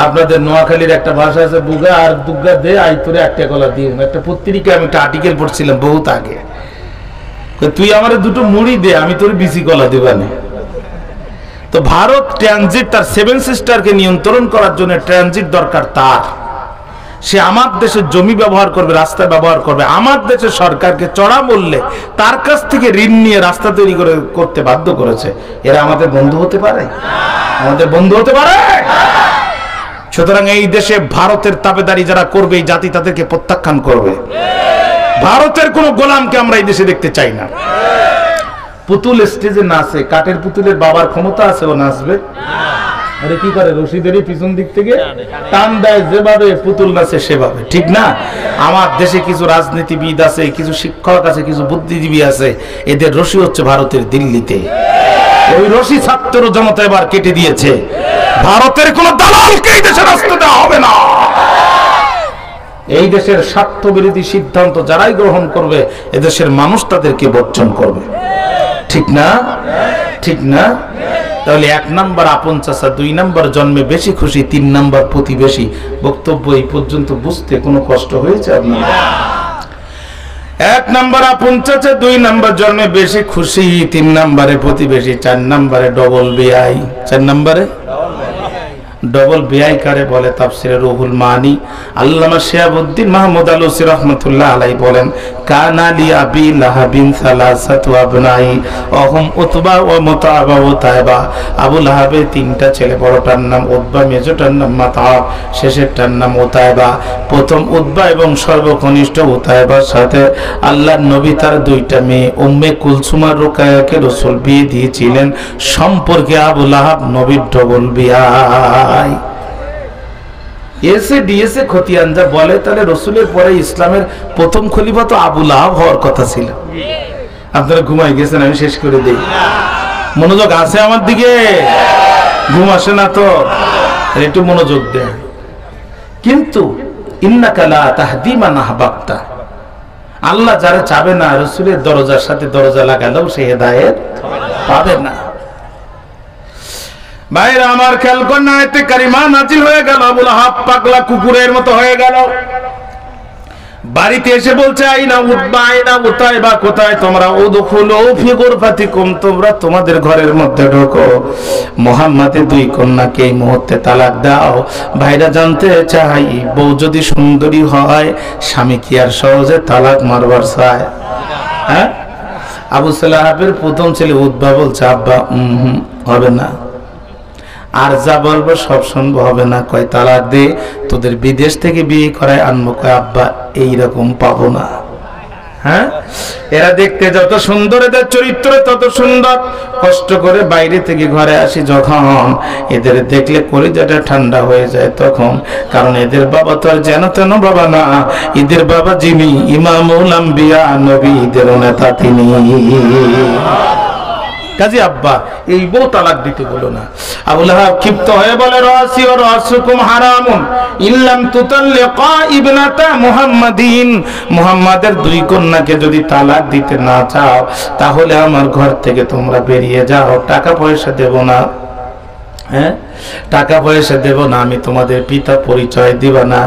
আপনাদের নোয়াখালীর একটা ভাষা আছে, বুগা আর দুর্গা দে আইতরে একটা কলা দিয়ে। একটা পত্রিকায় আমি একটা আর্টিকেল পড়ছিলাম বহুত আগে, তুই আমার 2টো মুড়ি দে, আমি তোর বিসি কলা দিবানে। তো ভারত ট্রানজিট তার 7 সিস্টারকে নিয়ন্ত্রণ করার জন্য ট্রানজিট দরকার তার। সে আমার দেশের জমি ব্যবহার করবে, রাস্তা ব্যবহার করবে। আমার দেশের সরকারকে চড়া মূল্যে তার কাছ থেকে ঋণ নিয়ে রাস্তা তৈরি করতে বাধ্য করেছে। এরা আমাদের বন্ধু হতে পারে? আমাদের বন্ধু হতে পারে? সুতরাং এই দেশে ভারতের তাবেদারি যারা করবে, এই জাতি তাদেরকে প্রত্যাখ্যান করবে। ভারতের কোন গোলামকে আমরা এই দেশে দেখতে চাই না। পুতুল স্টেজে নাচে, কাঠের পুতুলের বাবার ক্ষমতা আছে ও নাচবে? আরে কি করে, রশিদেরই পিছন দিক থেকে টান দেয়, যেভাবে পুতুল নাচে সেভাবে, ঠিক না? আমার দেশে কিছু রাজনীতিবিদ আছে, কিছু শিক্ষক আছে, কিছু বুদ্ধিজীবী আছে, এদের রশি হচ্ছে ভারতের দিল্লিতে। ওই রশি ছাত্র জনতা এবার কেটে দিয়েছে। ভারতের কোন দালালকে এই দেশে রাস্তা দেওয়া হবে না। এই দেশের স্বার্থ বিরোধী সিদ্ধান্ত যারাই গ্রহণ করবে, এদেশের মানুষ তাদেরকে বর্জন করবে, ঠিক না? ঠিক না? তাহলে 1 নাম্বার আপন চাচা, 2 নাম্বার জন্মে বেশি খুশি, 3 নাম্বার প্রতিবেশী। বক্তব্য এই পর্যন্ত বুঝতে কোনো কষ্ট হয়েছে আপনার? 1 নাম্বার আপন চাচা, 2 নাম্বার জন্মে বেশি খুশি, 3 নাম্বারে প্রতিবেশী, 4 নাম্বারে ডবল বিআই। 4 নাম্বারে ডবল বিআই কারে বলে? তাফসিরে রুহুল মানি আল্লামা শিহাবুদ্দিন মাহমুদ আলুসি রাহমাতুল্লাহ আলাইহি বলেন, কানা লি আবি লাহাবিন সালাসাতু আবনাই অহুম উতবা ওয়া মুতাবা ওয়া তাইবা। আবু লাহাবের 3টা ছেলে, বড়টার নাম উতবা, মেজোটার নাম মাতাব, শেষেরটার নাম উতাইবা। প্রথম উতবা এবং সর্বকনিষ্ঠ উতাইবার সাথে আল্লাহর নবী তার 2টা মেয়ে উম্মে কুলসুম আর রুকায়াকে রাসূল বিয়ে দিয়েছিলেন। সম্পর্কে আবু লাহাব নবীর ডবল বিআই। এসে দিয়েছে খতিয়ান যা বলে, তাহলে রসুলের পরে ইসলামের প্রথম খলিফা তো আবু লাহাব হওয়ার কথা ছিল। আপনারা ঘুমাই গেছেন, আমি শেষ করে দিই। মনোযোগ আছে আমার দিকে? ঘুম আসে না তো? একটু মনোযোগ দেন। কিন্তু ইন্নাকা লা তাহদি মান আহবাবতা, আল্লাহ যারা চাবে না, রসুলের দরজার সাথে দরজা লাগালেও সে হেদায়েত পাবে না। ভাইরা আমার, খেয়াল করেন, আয়াতে কারিমা নাজিল হয়ে গেল, আবু লাহাব পাগলা কুকুরের মতো হয়ে গেল। বাড়িতে এসে বলছে, আইনা উতবা আইনা উতাইবা, কোথায় তোমরা? উদখুলু ফি গুরফাতিকুম, তোমরা তোমাদের ঘরের মধ্যে ঢোকো। মুহাম্মাদের 2 কন্যাকে এই মুহূর্তে তালাক দাও। ভাইরা জানতে চাই, বউ যদি সুন্দরী হয়, স্বামী কি আর সহজে তালাক মারবার চায়? হ্যাঁ? আবু লাহাবের প্রথম ছেলে উতবা বলছে, আব্বা হবে না, আর যা বলবো সব শুনবো, হবে না। কয় তালাক দে, তোদের বিদেশ থেকে বিয়ে করায় আনবো। কয় আব্বা এইরকম পাবো না। হ্যাঁ, এরা দেখতে যত সুন্দর, এদের চরিত্র তত সুন্দর। কষ্ট করে বাইরে থেকে ঘরে আসি যখন, এদের দেখলে কলিজাটা ঠান্ডা হয়ে যায় তখন। কারণ এদের বাবা তো আর যেন তেন বাবা না, এদের বাবা যিনি ইমামুল আম্বিয়া, নবীদের নেতা তিনি। কাজী আব্বা এই বউ তালাক দিতে বলো না। আবু লাহাব ক্ষিপ্ত হয়ে বলে, রাসি ওয়া রাসুকুম হারামুন ইল্লাম তুতাল্লিকা ইবনাতা মুহাম্মাদিন। মুহাম্মাদের দুই কন্যাকে যদি তালাক দিতে না চাও তাহলে আমার ঘর থেকে তোমরা বেরিয়ে যাও, টাকা পয়সা দেব না। হ্যাঁ, টাকা পয়সা দেব না, আমি তোমাদের পিতা পরিচয় দিব না।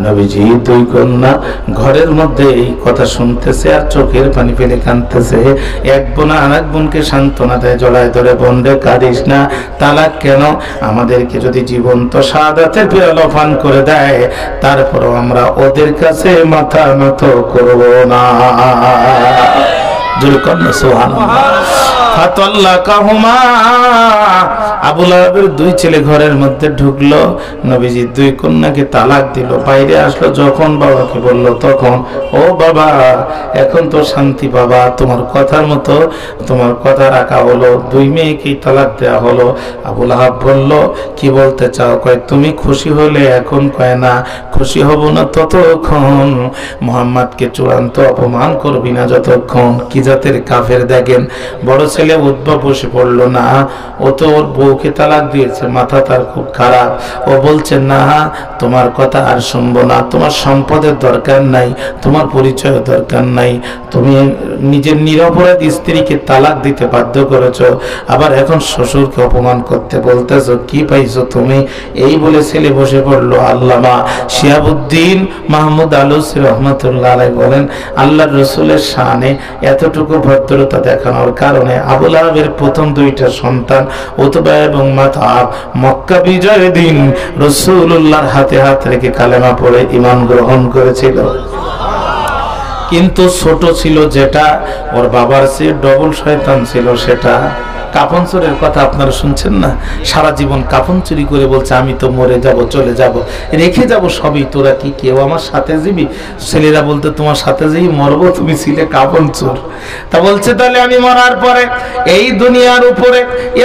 নবীজি দুই কন্যা ঘরের মধ্যে এই কথা শুনতেছে আর চোখের পানি ফেলে কাঁদতেছে। এক বোন আর এক বোনকে সান্ত্বনা দেয়, জড়ায় ধরে, বোন রে কাঁদিস না, তালাক কেন? আমাদেরকে যদি জীবন্ত শাহাদাতের পেয়ালা পান করে দেয় তারপরও আমরা ওদের কাছে মাথা নত করব না। জোরে কন্যা সুবহানাল্লাহ। ফাতাল্লাকাহুমা, আবু লাহাবের দুই ছেলে ঘরের মধ্যে ঢুকলো, নবীজি দুই কন্যাকে তালাক দিল। বাইরে আসলো যখন বাবাকে বলল তখন, ও বাবা এখন তো শান্তি বাবা, তোমার কথার মতো তোমার কথা রাখা হলো, দুই মেয়েকেই তালাক দেওয়া হলো। আবু লাহাব বলল, কি বলতে চাও? কয় তুমি খুশি হলে এখন, কয় না খুশি হব না ততক্ষণ মুহাম্মদকে চূড়ান্ত অপমান করবি না যতক্ষণ। কি জাতের কাফের দেখেন, বড় ছেলে উদ্ভব বসে পড়লো না, ও তো ওর বউকে তালাক দিয়েছে, মাথা তার খুব খারাপ। ও বলছে না তোমার কথা আর শুনবো না, তোমার সম্পদের দরকার নাই, তোমার পরিচয় দরকার নাই, তুমি নিজের নিরপরাধ স্ত্রীকে তালাক দিতে বাধ্য করেছো, আবার এখন শ্বশুরকে অপমান করতে বলতেছো, কি পাইছো তুমি? এই বলে ছেলে বসে পড়লো। আল্লামা শিহাবুদ্দিন মাহমুদ আলুসি রহমতুল্লাহ আলাইহি বলেন, আল্লাহর রাসূলের শানে এতটুকু ভদ্রতা দেখানোর কারণে আবু লাহাবের প্রথম দুইটা সন্তান উতবা এবং মাতআব মক্কা বিজয়ের দিন রাসূলুল্লাহর হাতে হাত রেখে কালেমা পড়ে ঈমান গ্রহণ করেছিল। কিন্তু ছোট ছিল যেটা, ওর বাবার চেয়ে ডবল শয়তান ছিল সেটা। কাফন চোরের কথা আপনারা শুনছেন না? সারা জীবন কাফন চুরি করে বলছে আমি তো মরে যাব, চলে যাব, রেখে যাব সবই, তোরা কি কেউ আমার সাথে যাবি? ছেলেরা বলতে তোমার সাথে যেই মরবো, তুমি ছিলে কাফন চোর। তা বলছে তাহলে আমি মরার পরে এই দুনিয়ার উপরে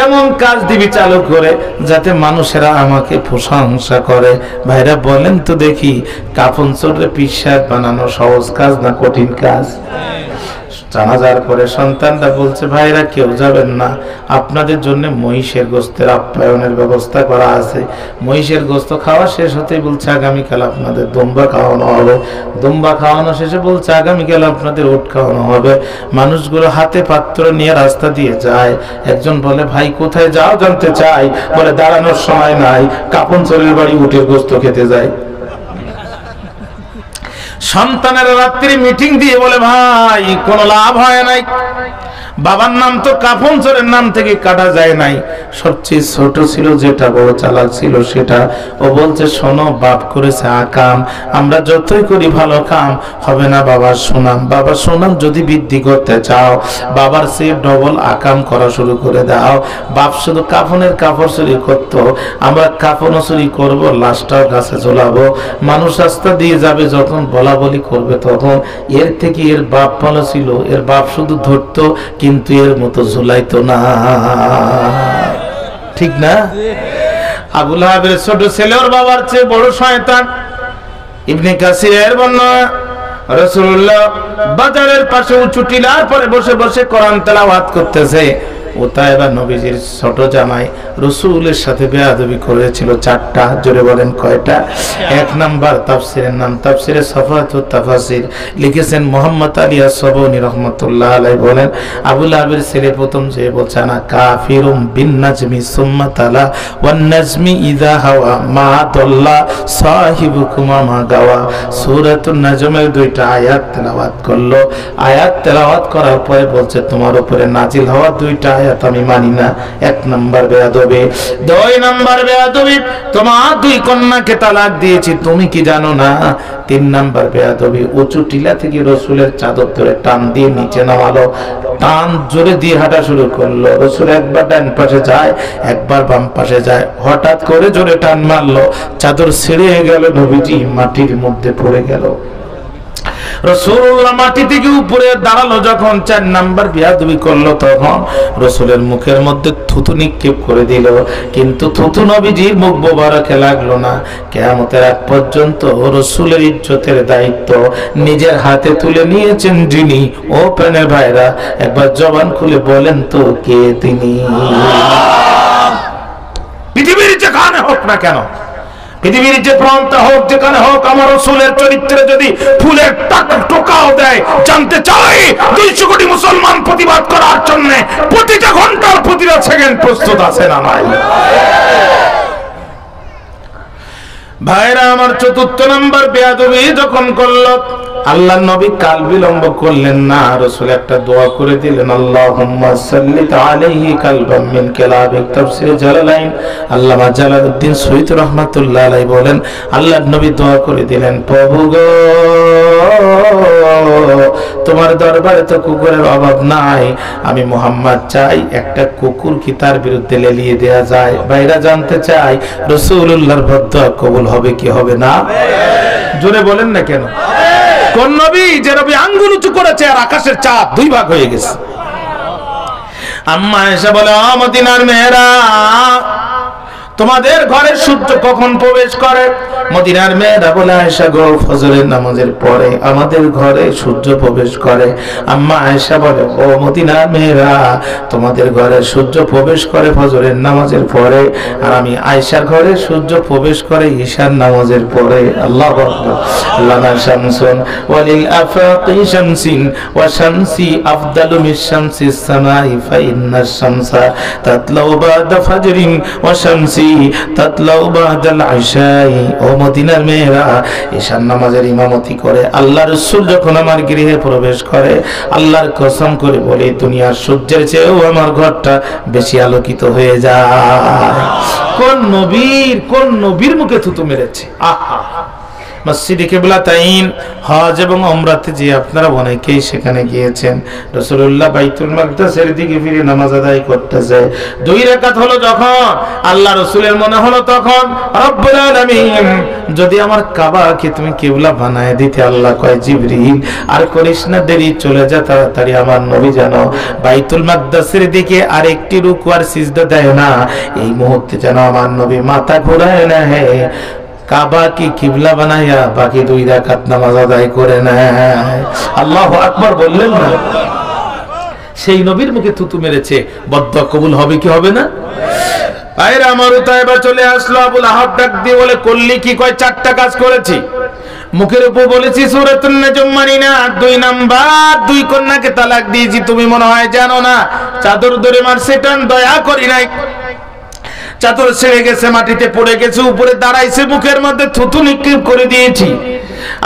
এমন কাজ দিবি চালু করে যাতে মানুষেরা আমাকে প্রশংসা করে। ভাইরা বলেন তো দেখি, কাফন চোরে পীর সাহেব বানানো সহজ কাজ না কঠিন কাজ? জানাজার পরে সন্তানরা বলছে, ভাইরা কেউ যাবেন না, আপনাদের জন্য মহিষের গোস্তের আপ্যায়নের ব্যবস্থা করা আছে। মহিষের গোস্ত খাওয়া শেষ হতেই বলছে আগামীকাল আপনাদের দুম্বা খাওয়ানো হবে। দুম্বা খাওয়ানো শেষে বলছে আগামীকাল আপনাদের উট খাওয়ানো হবে। মানুষগুলো হাতে পাত্র নিয়ে রাস্তা দিয়ে যায়। একজন বলে, ভাই কোথায় যাও জানতে চাই? বলে দাঁড়ানোর সময় নাই, কাপন চোরের বাড়ি উটের গোস্ত খেতে যায়। সন্তানের রাত্রি মিটিং দিয়ে বলে, ভাই কোনো লাভ হয় নাই, বাবার নাম তো কাফন চোরের নাম থেকে কাটা যায় নাই, সবচেয়ে ছোট ছিল যেটা, বড় চালাক ছিল সেটা। ও বলছে শোনো, বাপ করেছে আকাম, আমরা যতই করি ভালো কাম হবে না বাবার সুনাম। বাবার সুনাম যদি বৃদ্ধি করতে চাও, বাবার চেয়ে ডবল আকাম করা শুরু করে দাও। বাপ শুধু কাফনের কাপড় চুরি করতো, আমরা কাফনও চুরি করবো, লাশটাও গাছে ঝোলাবো, মানুষ রাস্তা দিয়ে যাবে যখন বলা বলি করবে তখন। এর থেকে এর বাপ ভালো ছিল, এর বাপ শুধু ধরতো কিন্তু এর মতো ঝুলাইতো না, ঠিক না? আবু লাহাবের ছোট ছেলে ওর বাবার চেয়ে বড় শয়তান। ইবনে কাসিরের বর্ণনা, রাসূলুল্লাহ বাজারের পাশে উঁচু টিলার পরে বসে বসে কোরআন তেলাওয়াত করতেছে। উতায়বা নবীজির ছোট জামাই রাসূলের সাথে বেয়াদবি করেছিল চারটা। জোরে বলেন কয়টা? এক নাম্বার তাফসিরের নাম তাফসিরে সাফাতুত তাফাসির, লিখেছেন মুহাম্মদ আলী আস-সাবুনি রাহমাতুল্লাহ আলাইহি বলেন, আবু লাহাবের ছেলে প্রথম যে বলছে না কাফিরুম বিন নাজমি সুম্মা তালা ওয়ান নাজমি ইযা হাওয়া মা দাল্লা সাহিবুকুমা মা গাওয়া। সূরাতুন নাজমের দুইটা আয়াত তেলাওয়াত করলো। আয়াত তেলাওয়াত করার পরে বলছে তোমার উপরে নাজিল হওয়া দুইটা আমি মানি না। এক নাম্বার বেয়াদবি। দুই নাম্বার বেয়াদবি, তোমার দুই কন্যাকে তালাক দিয়েছি, তুমি কি জানো না? তিন নাম্বার বেয়াদবি, উঁচু টিলা থেকে রাসূলের চাদর ধরে টান দিয়ে নিচে নামালো, টান জোরে দিয়ে হাঁটা শুরু করলো। রাসূল একবার ডান পাশে যায়, একবার বাম পাশে যায়, হঠাৎ করে জোরে টান মারলো, চাদর ছিঁড়ে গেল, নবীজি মাটির মধ্যে পড়ে গেল। রাসূলুল্লাহ মাটি থেকে উপরে দাঁড়ালো, যখন 4 নাম্বার বিয়াদবি করলো তখন রাসূলের মুখের মধ্যে থুতু নিক্ষেপ করে দিল, কিন্তু থুতু নবীজির মুখ মোবারকে লাগলো না। কিয়ামতের আগ পর্যন্ত রাসূলের ইজ্জতের দায়িত্ব নিজের হাতে তুলে নিয়েছেন যিনি। ও প্রাণের ভাইরা, একবার জবান খুলে বলেন তো কে তিনি? পৃথিবীর যেখানে হোক না কেন, পৃথিবীর যে প্রান্তে হোক, যেখানে হোক, আমার রাসূলের চরিত্রে যদি ফুলের টোকাও দেয়, জানতে চাই 200 কোটি মুসলমান প্রতিবাদ করার জন্য প্রতিটা ঘন্টার প্রতিটা সেকেন্ড প্রস্তুত আছে না নাই? ভাইরা আমার, 4 নাম্বার বেয়াদবি যখন করল, আল্লাহর নবী কাল বিলম্ব করলেন না, রাসূল একটা দোয়া করে দিলেন, আল্লাহুম্মা সাল্লিত আলাইহি কালবাম মিন কালাবিক। তাফসীর জালালাইন আল্লামা জালালউদ্দিন সৈয়দ রাহমাতুল্লাহ আলাইহি বলেন, আল্লাহর নবী দোয়া করে দিলেন, প্রভু গো, তোমার দরবারে তো কুকুরের অভাব নাই, আমি মুহাম্মদ চাই একটা কুকুর কি তার বিরুদ্ধে লেলিয়ে দেয়া যায়। ভাইরা জানতে চাই, রাসূলুল্লাহর বদদোয়া কবুল হবে কি হবে না? জোরে বলেন না কেন? কোন নবী? যে নবী আঙ্গুল উঁচু করেছে আর আকাশের চাঁদ 2 ভাগ হয়ে গেছে। আম্মা আয়েশা বলে, ও মদিনার মেয়েরা, তোমাদের ঘরে সূর্য কখন প্রবেশ করে? মদিনার মেয়েরা বলে, আয়েশা গো, ফজরের নামাজের পরে আমাদের ঘরে সূর্য প্রবেশ করে। আম্মা আয়েশা বলে, ও মদিনার মেয়েরা, তোমাদের ঘরে সূর্য প্রবেশ করে ফজরের নামাজের পরে, আর আমি আয়েশার ঘরে সূর্য প্রবেশ করে ঈশার নামাজের পরে। আল্লাহু আকবার। লানা শামসুন ওয়ালিল আফাকি শামসিন ওয়া শামসি আফদালু মিশ শামসিস সামাই ফা ইন্নাশ শামসা তাতলাউ বাদা ফাজরিন ওয়া শামসি তাতলাউ বাদাল ইশাই। ও মদিনার মেয়েরা, ঈশার নামাজের ইমামতি করে আল্লাহর রাসূল যখন আমার গৃহে প্রবেশ করে, আল্লাহর কসম করে বলি, দুনিয়ার সূর্যের চেয়েও আমার ঘরটা বেশি আলোকিত হয়ে যায়। কোন নবীর মুখে থুতু মেরেছে? আহা! মসজিদে কিবলাতাইন হজ এবং উমরাতে যে আপনারা অনেকেই সেখানে গিয়েছেন, রাসূলুল্লাহ বাইতুল মাকদাসের দিকে ফিরে নামাজ আদায় করতেছে। 2 রাকাত হলো যখন, আল্লাহ রাসূলের মনে হলো তখন, রব্বুল আলামিন, যদি আমার কাবাকে তুমি কিবলা বানায় দিতে। আল্লাহ কয়, জিবরিল আর করিস না দেরি, চলে যা তাড়াতাড়ি, আমার নবী যেন বাইতুল মাকদাসের দিকে আর একটি রুকু আর সিজদা দেয় না। এই মুহূর্তে যেন আমার নবী মাথা ঘুরায় না, হে কাবা কি কিবলা বানাইয়া বাকি 2 রাকাত নামাজ আদায় করে নেয়। আল্লাহু আকবার বললেন না? সেই নবীর মুখে থুতু মেরেছে, বদদোয়া কবুল হবে কি হবে না? ভাইরা আমার, উতাইবা চলে আসলো। আবুল আহাব ডাক দিয়ে বলে, করলি কি? কয়, 4টা কাজ করেছি। মুখের উপর বলেছি সূরাতুন নাজম মানি না, 2 নাম্বার 2 কন্যাকে তালাক দিয়েছি, তুমি মনে হয় জানো না। চাদর ধরে মারছে টান, দয়া করি নাই, চাদর ছেড়ে গেছে, মাটিতে পড়ে গেছে, উপরে দাঁড়াইছে, মুখের মধ্যে থুতু নিক্ষেপ করে দিয়েছি।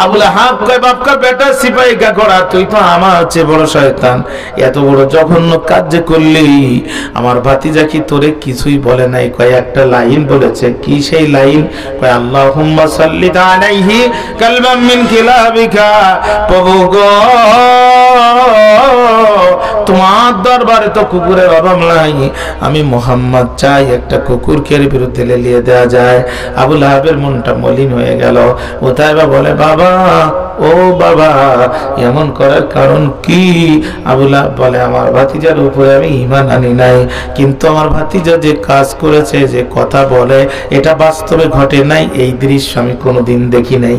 আবুল আহাব কয়, বাপকা বেটা সিপাহী গাগড়া, তুই তো আমার চেয়ে বড় শয়তান, এত বড় জঘন্য কাজ যে করলি। আমার ভাতিজা কি তোরে কিছুই বলে নাই? কয়, একটা লাইন বলেছে। কি সেই লাইন? কয়, আল্লাহুম্মা সাল্লি আলাইহি কালবাম মিন কিলাবিকা। প্রভু গো, তোমার দরবারে তো কুকুরের অভাব নাই, আমি মুহাম্মদ চাই একটা কুকুরকে বিরুদ্ধে লেলিয়ে দেওয়া যায়। আবুল আহাবের মনটা মলিন হয়ে গেল। উতাইবা বলে, বাবা, ও বাবা, এমন করার কারণ কি? আবুল আহাব বলে, আমার ভাতিজার উপরে আমি ঈমান আনি নাই, কিন্তু আমার ভাতিজা যে কাজ করেছে, যে কথা বলে, এটা বাস্তবে ঘটে নাই, এই দৃশ্য আমি কোনোদিন দেখি নাই।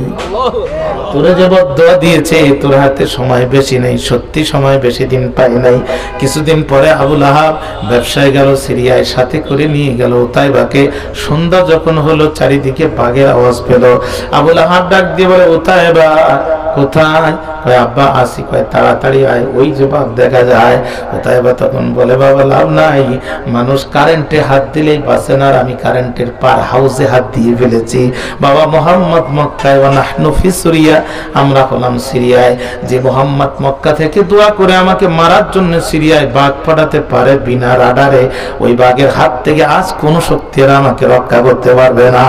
তোরা যে বদদোয়া দিয়েছে, তোর হাতে সময় বেশি নেই, সত্যি সময় বেশি দিন পাই নাই। কিছুদিন পরে আবুল আহাব ব্যবসায় গেল সিরিয়ায়, সাথে করে নিয়ে গেল উতাইবাকে। সন্ধ্যা যখন হলো, চারিদিকে বাঘের আওয়াজ পেল। আবুল আহাব ডাক দিয়ে বলে, উতাইবা কোথায়? কয়, আব্বা আসি। কয়, তাড়াতাড়ি আয়, ওই যে বাঘ দেখা যায়। উতাইবা তখন বলে, বাবা লাভ নাই, মানুষ কারেন্টে হাত দিলেই বাঁচে না, আর আমি কারেন্টের পার হাউসে হাত দিয়ে ফেলেছি। বাবা, মুহাম্মদ মক্কায় ওয়া নাহনু ফি সিরিয়া, আমরা হলাম সিরিয়ায়। যে মুহাম্মদ মক্কা থেকে দোয়া করে আমাকে মারার জন্য সিরিয়ায় বাঘ পাঠাতে পারে বিনা রাডারে, ওই বাঘের হাত থেকে আজ কোন শক্তি আর আমাকে রক্ষা করতে পারবে না।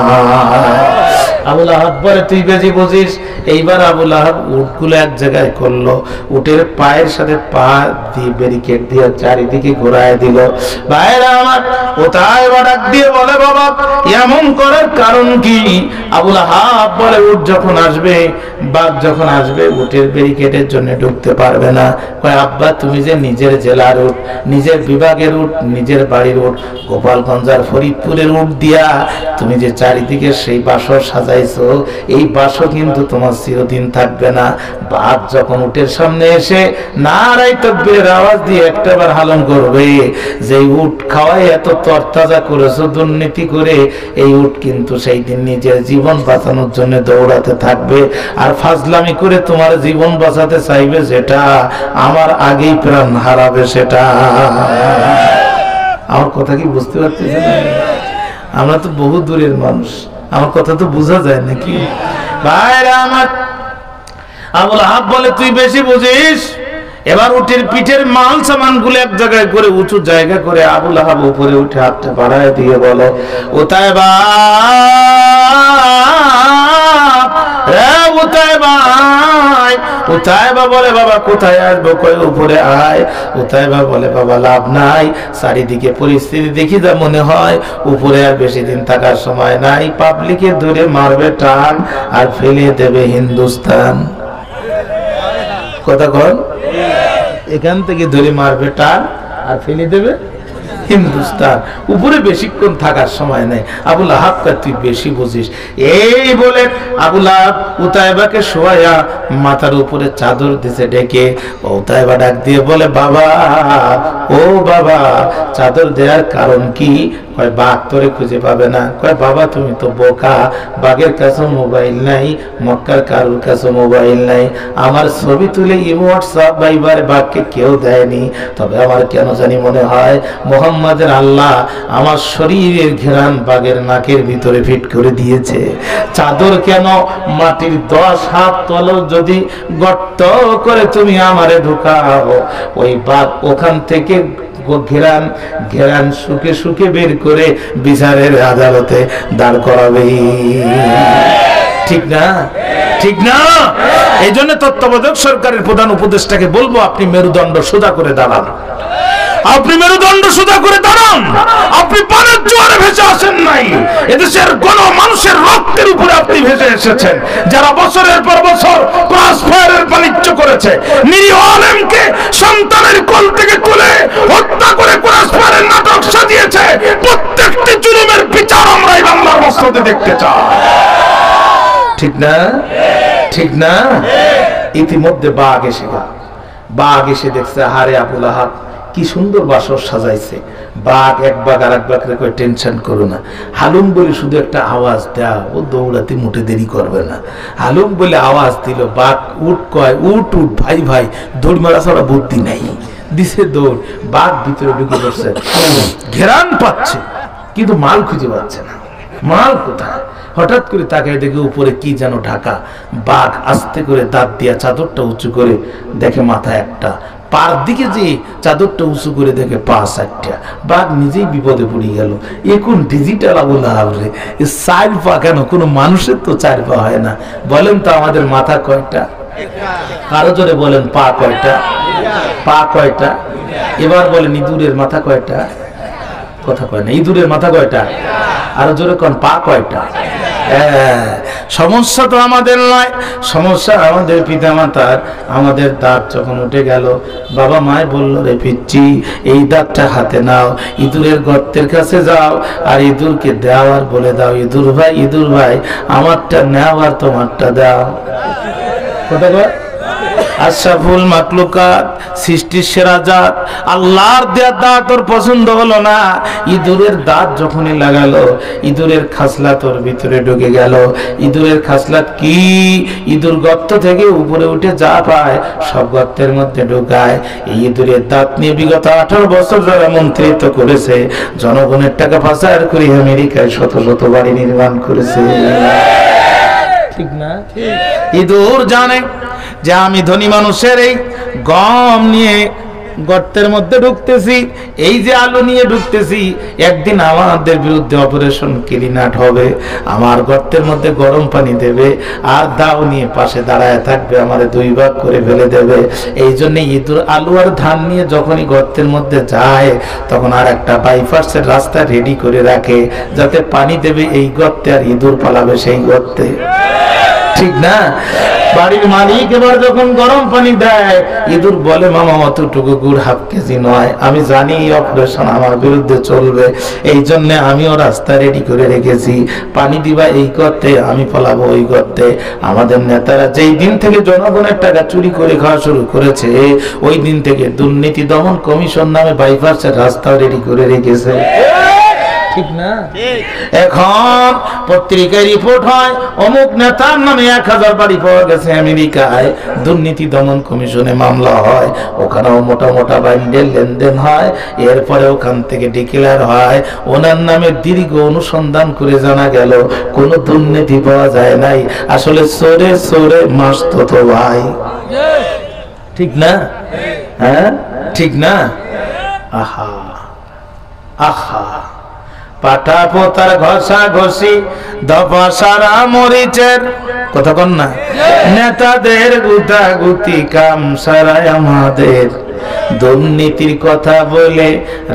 আবুল আহাব বলে, তুই বেশি বুঝিস। এইবার আবুল আহাব উটগুলো এক জায়গায় করলো, উটের পায়ের সাথে পা দিয়ে ব্যারিকেড দিয়ে চারিদিকে ঘোরায় দিল। ভাইরা আমার, উতাইবা ডাক দিয়ে বলে, বাবা এমন করার কারণ কি? আবুল আহাব বলে, উট যখন আসবে, বাঘ যখন আসবে, উটের ব্যারিকেডের জন্য ঢুকতে পারবে না। কয়, আব্বা তুমি যে নিজের জেলার উট, নিজের বিভাগের উট, নিজের বাড়ির উট, গোপালগঞ্জ আর ফরিদপুরের উট দিয়া তুমি যে চারিদিকে সেই বাসর সাজাইছো, এই বাসর কিন্তু তোমার চিরদিন থাকবে না। বাঘ যখন উটের সামনে এসে নারাই তাকবীরের আওয়াজ দিয়ে একটাবার হালন করবে, যে উট খাওয়াই এত তরতাজা করেছো দুর্নীতি করে, এই উট কিন্তু সেই দিন নিজের জীবন বাঁচানোর জন্য দৌড়াতে থাকবে, আর ফাজলামি করে তোমার জীবন বাঁচাতে চাইবে, যেটা আমার আগেই প্রাণ হারাবে সেটা। আমার কথা কি বুঝতে পারতেছেন? আমরা তো বহু দূরের মানুষ, আমার কথা তো বোঝা যায় নাকি? ভাইরা আমার, আবুল আহাব বলে, তুই বেশি বুঝিস। এবার উটের পিঠের মাল সামান গুলো এক জায়গায় করে উঁচু জায়গা করে আবুল আহাব উপরে উঠে হাতটা বাড়ায় দিয়ে বলো, উতাইবা উতাইবা বলে, বাবা কোথায় আসবো? কই উপরে আয়। উতাইবা বলে, বাবা লাভ নাই, চারিদিকে পরিস্থিতি দেখি যা মনে হয় উপরে আর বেশি দিন থাকার সময় নাই, পাবলিকে ধরে মারবে টান আর ফেলে দেবে হিন্দুস্তান। কথা কন, এখান থেকে ধরে মারবে টান আর ফেলে দেবে হিন্দুস্তান, উপরে বেশিক্ষণ থাকার সময় নেই। আবুল আহাব কা তুই বেশি বুঝিস। এই বলে আবুল আহাব উতাইবাকে শোয়া মাথার উপরে চাদর দিছে ডেকে। উতাইবা ডাক দিয়ে বলে, বাবা ও বাবা, চাদর দেওয়ার কারণ কি? কয়, বাঘ তোরে খুঁজে পাবে না। কয়, বাবা তুমি তো বোকা, বাঘের কাছে মোবাইল নাই, মক্কার কারুর কাছে মোবাইল নাই, আমার ছবি তুলে ইমো হোয়াটসঅ্যাপ ভাইবারে বাঘকে কেউ দেয়নি। তবে আমার কেন জানি মনে হয় মোহাম্মদের আল্লাহ আমার শরীরের ঘেরান বাঘের নাকের ভিতরে ফিট করে দিয়েছে। চাদর কেন? মাটির 10 হাত তল যদি গর্ত করে তুমি আমারে ঢুকাও, ওই বাঘ ওখান থেকে ঘেরান ঘেরান শুকে শুকে বের করে বিচারের আদালতে দাঁড় করাবে। ঠিক না? ঠিক না? এই জন্য তত্ত্বাবধায়ক সরকারের প্রধান উপদেষ্টাকে বলবো, আপনি মেরুদণ্ড সোজা করে দাঁড়ান, আপনি মেরুদণ্ড সোজা করে দাঁড়ান। আপনি পানের জোয়ারে ভেসে আসেন নাই, এদেশের মানুষের রক্তের উপরে আপনি ভেসে এসেছেন। যারা বছরের পর বছর ক্রস ফায়ারের বাণিজ্য করেছে, নিরীহ আলেমকে সন্তানের কোল থেকে তুলে হত্যা করে ক্রস ফায়ারের নাটক সাজিয়েছে, প্রত্যেকটি জুলুমের বিচার আমরা এই বাংলার মসনদে দেখতে চাই। ঠিক না? ঠিক না? ইতিমধ্যে বাঘ এসে দেখছে, হারে আবুল আহাব কি সুন্দর বাসর সাজাইছে। বাঘ এক বাঘ আর এক বাঘ রে কয়, টেনশন করো না, হালুম বলে শুধু একটা আওয়াজ দাও, ও দৌড়াতে মোটে দেরি করবে না। হালুম বলে আওয়াজ দিল, বাঘ উঠ কয়, উঠ উঠ ভাই ভাই, দৌড় মারা ছাড়া বুদ্ধি নাই। দিছে দৌড়, বাঘ ভিতরে ঢুকে পড়ছে, ঘেরান পাচ্ছে কিন্তু মাল খুঁজে পাচ্ছে না। মাল কোথায়? হঠাৎ করে তাকায় দেখে উপরে কি যেন ঢাকা। বাঘ আস্তে করে দাঁত দিয়া চাদরটা উঁচু করে দেখে মাথা একটা, পার দিকে যে চাদরটা উঁচু করে দেখে পা 4টা। বাঘ নিজেই বিপদে পড়ে গেল। এখন ডিজিটাল আবুল আহাব রে, 4 পা কেন? কোনো মানুষের তো 4 পা হয় না। বলেন তো আমাদের মাথা কয়টা? কারো জোরে বলেন, পা কয়টা? পা কয়টা? এবার বলেন, ইঁদুরের মাথা কয়টা? কথা কয় না, ইঁদুরের মাথা কয়টা? আরো জোরে কোন, পা কয়টা? সমস্যা তো আমাদের নয়, সমস্যা আমাদের পিতা মাতার। আমাদের দাঁত যখন উঠে গেল, বাবা মায় বলল, রে পিচ্চি এই দাঁতটা হাতে নাও, ইঁদুরের গর্তের কাছে যাও আর ইঁদুরকে দাও আর বলে দাও, ইঁদুর ভাই আমারটা নাও আর তোমারটা দাও। কথা কয়? আশরাফুল মাখলুকাত, সৃষ্টির সেরা জাত, আল্লাহর দেয়া দাঁত ওর পছন্দ হলো না। ইঁদুরের দাঁত যখনই লাগালো, ইঁদুরের খাসলাত ওর ভিতরে ঢুকে গেল। ইঁদুরের খাসলাত কি? ইঁদুর গর্ত থেকে উপরে উঠে যা পায় সব গর্তের মধ্যে ঢুকায়। এই ইঁদুরের দাঁত নিয়ে বিগত 18 বছর যারা মন্ত্রিত্ব করেছে, জনগণের টাকা পাচার করে আমেরিকায় শত শত বাড়ি নির্মাণ করেছে। ঠিক না? ইঁদুর জানে যে আমি ধনী মানুষের এই গম নিয়ে গর্তের মধ্যে ঢুকতেছি, এই যে আলু নিয়ে ঢুকতেছি, একদিন আমাদের বিরুদ্ধে অপারেশন ক্লিনাট হবে, আমার গর্তের মধ্যে গরম পানি দেবে আর দাও নিয়ে পাশে দাঁড়ায় থাকবে, আমারে 2 ভাগ করে ফেলে দেবে। এই জন্য ইঁদুর আলু আর ধান নিয়ে যখনই গর্তের মধ্যে যায় তখন আর একটা বাইপাসের রাস্তা রেডি করে রাখে, যাতে পানি দেবে এই গর্তে আর ইঁদুর পালাবে সেই গর্তে, ঠিক না? বাড়ির মালিক এবার যখন গরম পানি দেয়, ইঁদুর বলে মামা অতটুকু গুড় হাফ কেজি নয়, আমি জানি এই অপারেশন আমার বিরুদ্ধে চলবে, এই জন্য আমিও রাস্তা রেডি করে রেখেছি, পানি দিবা এই গর্তে, আমি পালাবো ওই গর্তে। আমাদের নেতারা যেই দিন থেকে জনগণের টাকা চুরি করে খাওয়া শুরু করেছে, ওই দিন থেকে দুর্নীতি দমন কমিশন নামে বাইপাসের রাস্তাও রেডি করে রেখেছে, ঠিক না? এখন পত্রিকায় রিপোর্ট হয় অমুক নেতার নামে 1000 বাড়ি পাওয়া গেছে আমেরিকায়, দুর্নীতি দমন কমিশনে মামলা হয়, ওখানেও মোটা মোটা বাইন্ডেল লেনদেন হয়, এরপরে ওখান থেকে ডিক্লেয়ার হয় ওনার নামে দীর্ঘ অনুসন্ধান করে জানা গেল কোনো দুর্নীতি পাওয়া যায় নাই, আসলে চোরে চোরে মাস্ত তো ভাই, ঠিক না? হ্যাঁ, ঠিক না? আহা আহা, পাটা পোতার ঘষা ঘষি দফা সারা মরিচের কথা কন না, নেতাদের গুতাগুতি কাম সারায় আমাদের, দুর্নীতির কথা বলে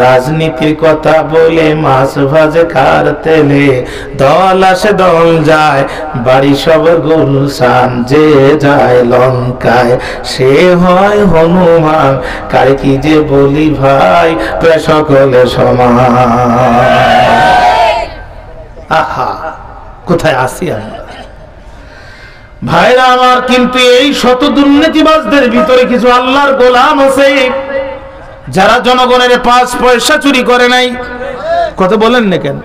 রাজনীতির কথা বলে মাছ ভাজে কার তেলে, দল আসে দল যায় বাড়ি সব গুলশান, যে যায় লঙ্কায় সে হয় হনুমান, কার কি যে বলি ভাই প্রায় সকলে সমান। আহা, কোথায় আসি আমরা ভাইরা আমার? কিন্তু এই শত দুর্নীতিবাজদের ভিতরে কিছু আল্লাহর গোলাম আছে যারা জনগণের 5 পয়সা চুরি করে নাই, কথা বলেন না কেন?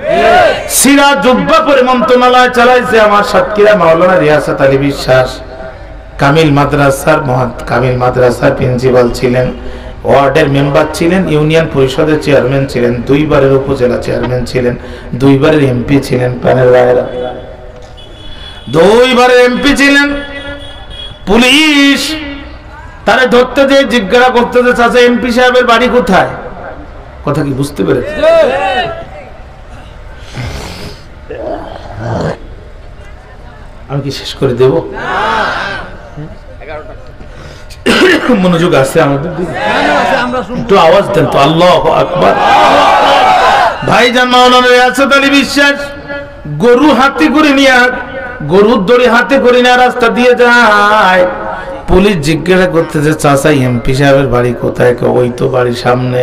সিরা জুব্বা পরে মন্ত্রণালয় চালাইছে আমার সাতক্ষীরা মাওলানা রিয়াসাত আলী বিশ্বাস, কামিল মাদ্রাসার প্রিন্সিপাল ছিলেন, ওয়ার্ডের মেম্বার ছিলেন, ইউনিয়ন পরিষদের চেয়ারম্যান ছিলেন, 2 বারের উপজেলা চেয়ারম্যান ছিলেন, 2 বারের এমপি ছিলেন, প্যানেল রায়েরা 2 বারের এমপি ছিলেন। পুলিশ তারে ধরতে যে জিজ্ঞাসা করতে যে চাচা এমপি সাহেবের বাড়ি কোথায়, কথা কি বুঝতে পেরেছে? আমি কি শেষ করে দেব? মনোযোগ আছে আমাদের দিকে? একটু আওয়াজ দেন তো, আল্লাহু আকবার। ভাইজান মাওলানা রিয়াসাত আলী বিশ্বাস গরু হাতে করে নিয়ে, গরুর দড়ি হাতে করে নিয়ে রাস্তা দিয়ে যায়, পুলিশ জিজ্ঞাসা করতেছে চাচা এমপি সাহেবের বাড়ি কোথায়? ওই তো বাড়ির সামনে।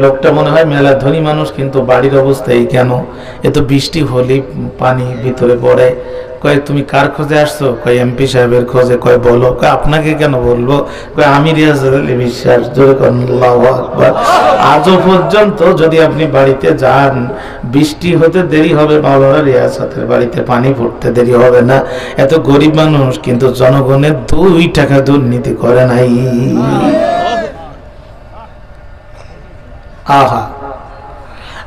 লোকটা মনে হয় মেলা ধনী মানুষ, কিন্তু বাড়ির অবস্থা এই কেন? এ তো বৃষ্টি হলে পানি ভিতরে পড়ে। কয় তুমি কার খোঁজে আসছো? কয় এমপি সাহেবের খোঁজে। কয় বলো। কয় আপনাকে কেন বলবো? কয় আমি রিয়াসাত আলী বিশ্বাস। জোরে আল্লাহু আকবার। আজও পর্যন্ত যদি আপনি বাড়িতে যান, বৃষ্টি হতে দেরি হবে, মাওলানা রিয়াসাতের বাড়িতে পানি পড়তে দেরি হবে না। এত গরিব মানুষ, কিন্তু জনগণের 2 টাকা দুর্নীতি করে নাই। আহা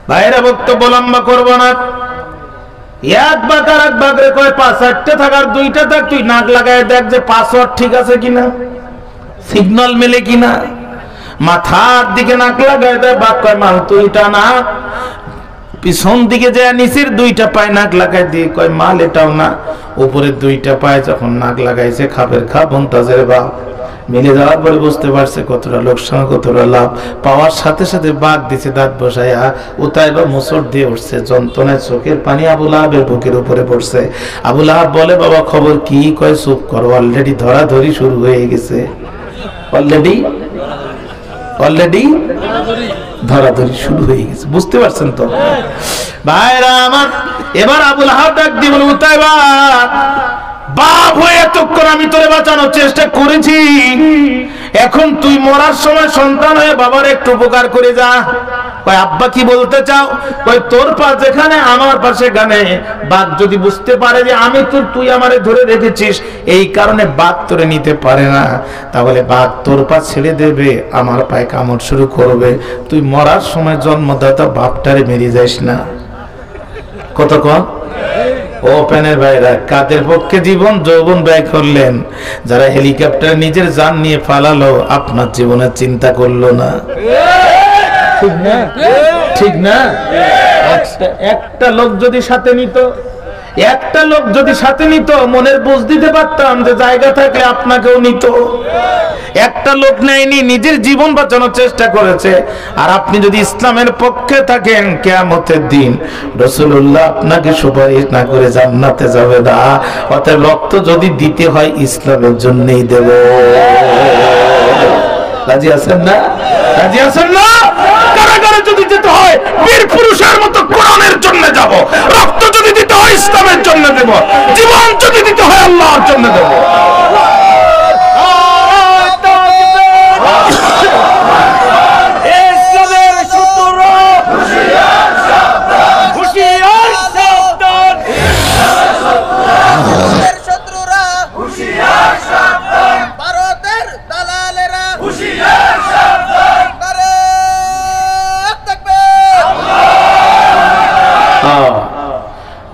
ভাইরা, বক্তব্য লম্বা করবো না। এক ভাগ আর এক ভাগ রে কয় 5-8টা থাকার 2টা থাক, তুই নাক লাগায় দেখ যে পাসওয়ার্ড ঠিক আছে কিনা, সিগন্যাল মেলে কিনা। মাথার দিকে নাক লাগায় দেয়, বাঘ কয় মাল তুইটা না। পিছন দিকে যায় নিচের 2টা পায়ে নাক লাগাই দিয়ে কয় মাল এটাও না। উপরের 2টা পায়ে যখন নাক লাগাইছে, খাপের খাপ মন্তাজের বাপ মিলে যাওয়ার পরে বুঝতে পারছে কতটা লোকসান কতটা লাভ। পাওয়ার সাথে সাথে বাঘ দিছে দাঁত বসাইয়া, উতাইবা মোচড় দিয়ে উঠছে, যন্ত্রণায় চোখের পানি আবুল আহাবের বুকের উপরে পড়ছে। আবুল আহাব বলে বাবা খবর কি? কয় চুপ করো, অলরেডি ধরাধরি শুরু হয়ে গেছে। অলরেডি ধরাধরি শুরু হয়ে গেছে, বুঝতে পারছেন তো ভাইরা আমার? এবার আবুল আহাব ডাক দিয়ে বলে উতাইবা বাপ হয়ে এতক্ষণ আমি তোরে বাঁচানোর চেষ্টা করেছি, এখন তুই মরার সময় সন্তান হয়ে বাবার একটু উপকার করে যা। কয় আব্বা কি বলতে চাও? কয় তোর পা যেখানে আমার পাশে গানে, বাঘ যদি বুঝতে পারে যে আমি তুই আমারে ধরে রেখেছিস, এই কারণে বাঘ তোরে নিতে পারে না, তাহলে বাঘ তোর পা ছেড়ে দেবে, আমার পায়ে কামড় শুরু করবে। তুই মরার সময় জন্মদাতা বাপটারে মেরে যাস না। কত কম ও প্যানের ভাইরা, কাদের পক্ষে জীবন যৌবন ব্যয় করলেন? যারা হেলিকপ্টার নিজের জান নিয়ে পালালো, আপনার জীবনের চিন্তা করলো না। ঠিক না? ঠিক না? একটা লোক যদি সাথে নিত, একটা লোক যদি সাথে নিত, মনের বুঝ দিতে পারতাম যে জায়গা থাকে আপনাকেও নিত। একটা লোক নেয়নি, নিজের জীবন বাঁচানোর চেষ্টা করেছে। আর আপনি যদি ইসলামের পক্ষে থাকেন, কিয়ামতের দিন রাসূলুল্লাহ আপনাকে সুপারিশ না করে জান্নাতে যাবে না। অতএব রক্ত যদি দিতে হয় ইসলামের জন্যই দেব। রাজি আছেন না? রাজি আছেন না? কারাগারে যদি যেতে হয় বীর পুরুষের মতো কোরআনের জন্য যাব, রক্ত যদি দিতে হয় ইসলামের জন্য দেব, জীবন যদি দিতে হয় আল্লাহর জন্য দেব।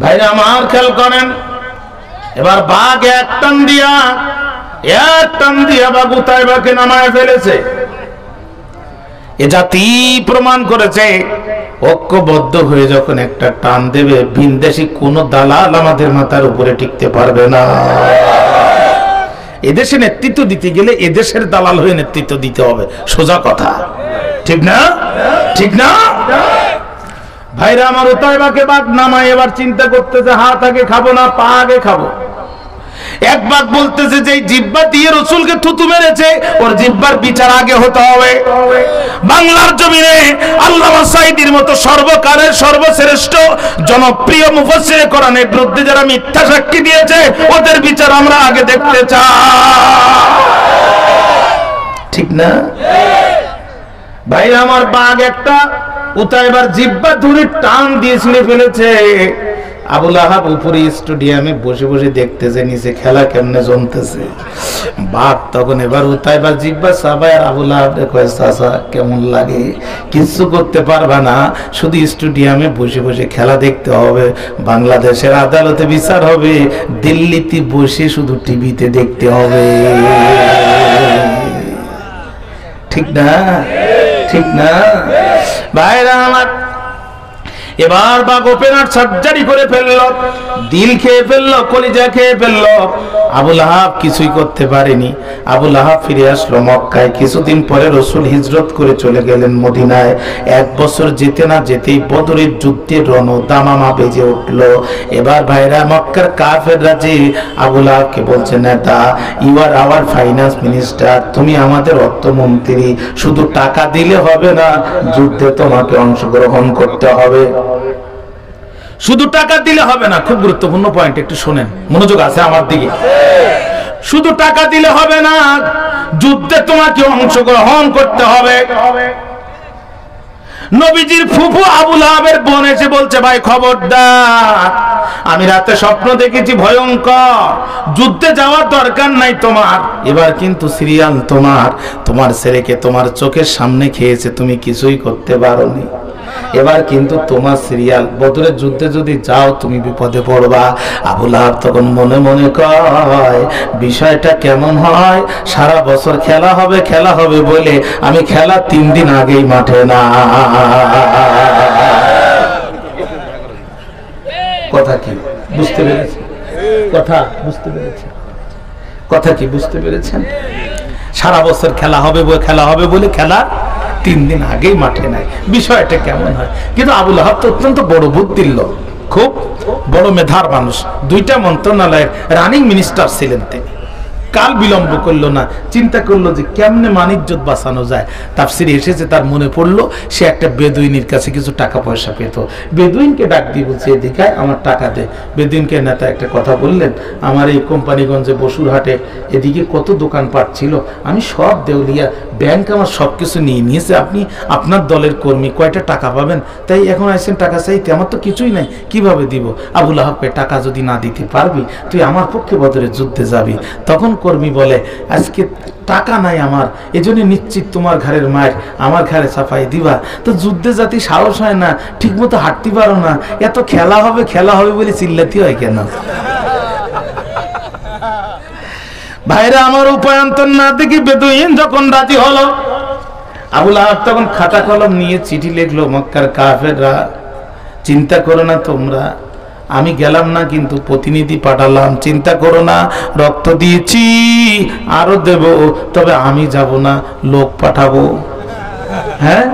ভাইরা আমার খেয়াল করেন, এবার বাঘ এক টান দিয়া বাঘ উতাইবাকে নামায় ফেলেছে। এ জাতি প্রমাণ করেছে ঐক্যবদ্ধ হয়ে যখন একটা টান দেবে, ভিনদেশী কোন দালাল আমাদের মাথার উপরে টিকতে পারবে না। এদেশে নেতৃত্ব দিতে গেলে এদেশের দালাল হয়ে নেতৃত্ব দিতে হবে, সোজা কথা। ঠিক না? ঠিক না? ভাইরা আমার, উতাইবাকে বাঘ নামায় এবার চিন্তা করতেছে, হাত আগে খাবো না পা আগে খাবো। এক বাঘ বলতেছে যে জিহ্বা দিয়ে রাসূলকে থুতু মেরেছে, ওর জিহ্বার বিচার আগে হতে হবে। বাংলার জমিনে আল্লামা সাঈদীর মতো সর্বকালের সর্বশ্রেষ্ঠ জনপ্রিয় মুফাসসিরে কোরআনের বিরুদ্ধে যারা মিথ্যা সাক্ষী দিয়েছে, ওদের বিচার আমরা আগে দেখতে চাই। ঠিক না? ভাইরা আমার, বাঘ একটা উতাইবার জিহ্বা ধরে টান দিয়ে ছিঁড়ে ফেলেছে। আবু লাহাব উপরে স্টেডিয়ামে বসে বসে দেখতেছে নিচে খেলা কেমনে জমতেছে। বাঘ তখন এবার উতাইবার জিহ্বা চাবায় আর আবু লাহাবকে কয়, চাচা কেমন লাগে? কিছু করতে পারবা না, শুধু স্টেডিয়ামে বসে বসে খেলা দেখতে হবে। বাংলাদেশের আদালতে বিচার হবে, দিল্লিতে বসে শুধু টিভিতে দেখতে হবে। ঠিক না? ঠিক না? ভাইরা আমার, এবার বাঘ ওপেন হার্ট সার্জারি করে ফেললো, দিল খেয়ে ফেললো, কলিজা খেয়ে ফেললো। আবু লাহাব কিছুই করতে পারেনি। আবু লাহাব ফিরে আসলো মক্কায়। কিছুদিন পরে রাসূল হিজরত করে চলে গেলেন মদিনায়। এক বছর যেতে না যেতেই বদরের যুদ্ধের রণদামামা বেজে উঠলো। এবার ভাইরা, মক্কার কাফেররা যে আবু লাহাবকে বলছে, নেতা, you are our finance minister, তুমি আমাদের অর্থমন্ত্রী, শুধু টাকা দিলে হবে না, যুদ্ধে তোমাকে অংশগ্রহণ করতে হবে। শুধু টাকা দিলে হবে না। খুব গুরুত্বপূর্ণ পয়েন্ট, একটু শোনেন, মনোযোগ আছে আমার দিকে। শুধু টাকা দিলে হবে না, যুদ্ধে তোমাকে অংশগ্রহণ করতে হবে। নবীজির ফুফু আবু লাহাবের বোন এসে বলছে, ভাই খবরদার, আমি রাতে স্বপ্ন দেখেছি ভয়ঙ্কর, যুদ্ধে যাওয়ার দরকার নাই তোমার। এবার কিন্তু সিরিয়াল তোমার ছেলেকে তোমার চোখের সামনে খেয়েছে, তুমি কিছুই করতে পারোনি। এবার কিন্তু তোমার সিরিয়াল, বদরের যুদ্ধে যদি যাও তুমি বিপদে পড়বা। আবু লাহাব তখন মনে মনে কয়, বিষয়টা কেমন হয়, সারা বছর খেলা হবে বলে আমি খেলা 3 দিন আগেই মাঠে না। কথা কি বুঝতে পেরেছেন? কথা কি বুঝতে পেরেছেন? সারা বছর খেলা হবে বলে খেলা 3 দিন আগেই মাঠে নাই। বিষয়টা কেমন হয়? কিন্তু আবু লাহাব তো অত্যন্ত বড় বুদ্ধির লোক, খুব বড় মেধার মানুষ, 2টা মন্ত্রণালয়ের রানিং মিনিস্টার ছিলেন তিনি। কাল বিলম্ব করলো না, চিন্তা করলো যে কেমনে মানিজ্জত বাঁচানো যায়। তাফসিরে এসেছে তার মনে পড়লো সে একটা বেদুইনের কাছে কিছু টাকা পয়সা পেত। বেদুইনকে ডাক দিয়ে বলছে, এদিকে আমার টাকা দে। বেদুইনকে নেতা একটা কথা বললেন, আমার এই কোম্পানিগঞ্জে বসুরহাটে এদিকে কত দোকানপাট ছিল, আমি সব দেউলিয়া, ব্যাংক আমার সব কিছু নিয়ে নিয়েছে, আপনি আপনার দলের কর্মী, কয়টা টাকা পাবেন, তাই এখন আসছেন টাকা চাইতে, আমার তো কিছুই নাই, কিভাবে দিব? আবু লাহাবকে টাকা যদি না দিতে পারবি, তুই আমার পক্ষে বদরের যুদ্ধে যাবি। তখন সহকর্মী বলে আজকে টাকা নাই আমার, এজন্য নিশ্চিত তোমার ঘরের মায়ের আমার ঘরে চাপাই দিবা। তো যুদ্ধে জাতি সাহস হয় না, ঠিক মতো হাঁটতে পারো না, এত খেলা হবে বলে চিল্লাতে হয় কেন? ভাইরা আমার, উপায়ন্তর না দেখি বেদুইন যখন রাজি হলো, আবু লাহাব তখন খাতা কলম নিয়ে চিঠি লিখলো, মক্কার কাফেররা চিন্তা করো না তোমরা, আমি গেলাম না কিন্তু প্রতিনিধি পাঠালাম, চিন্তা করো না, রক্ত দিয়েছি আরো দেব, তবে আমি যাব না, লোক পাঠাবো। হ্যাঁ,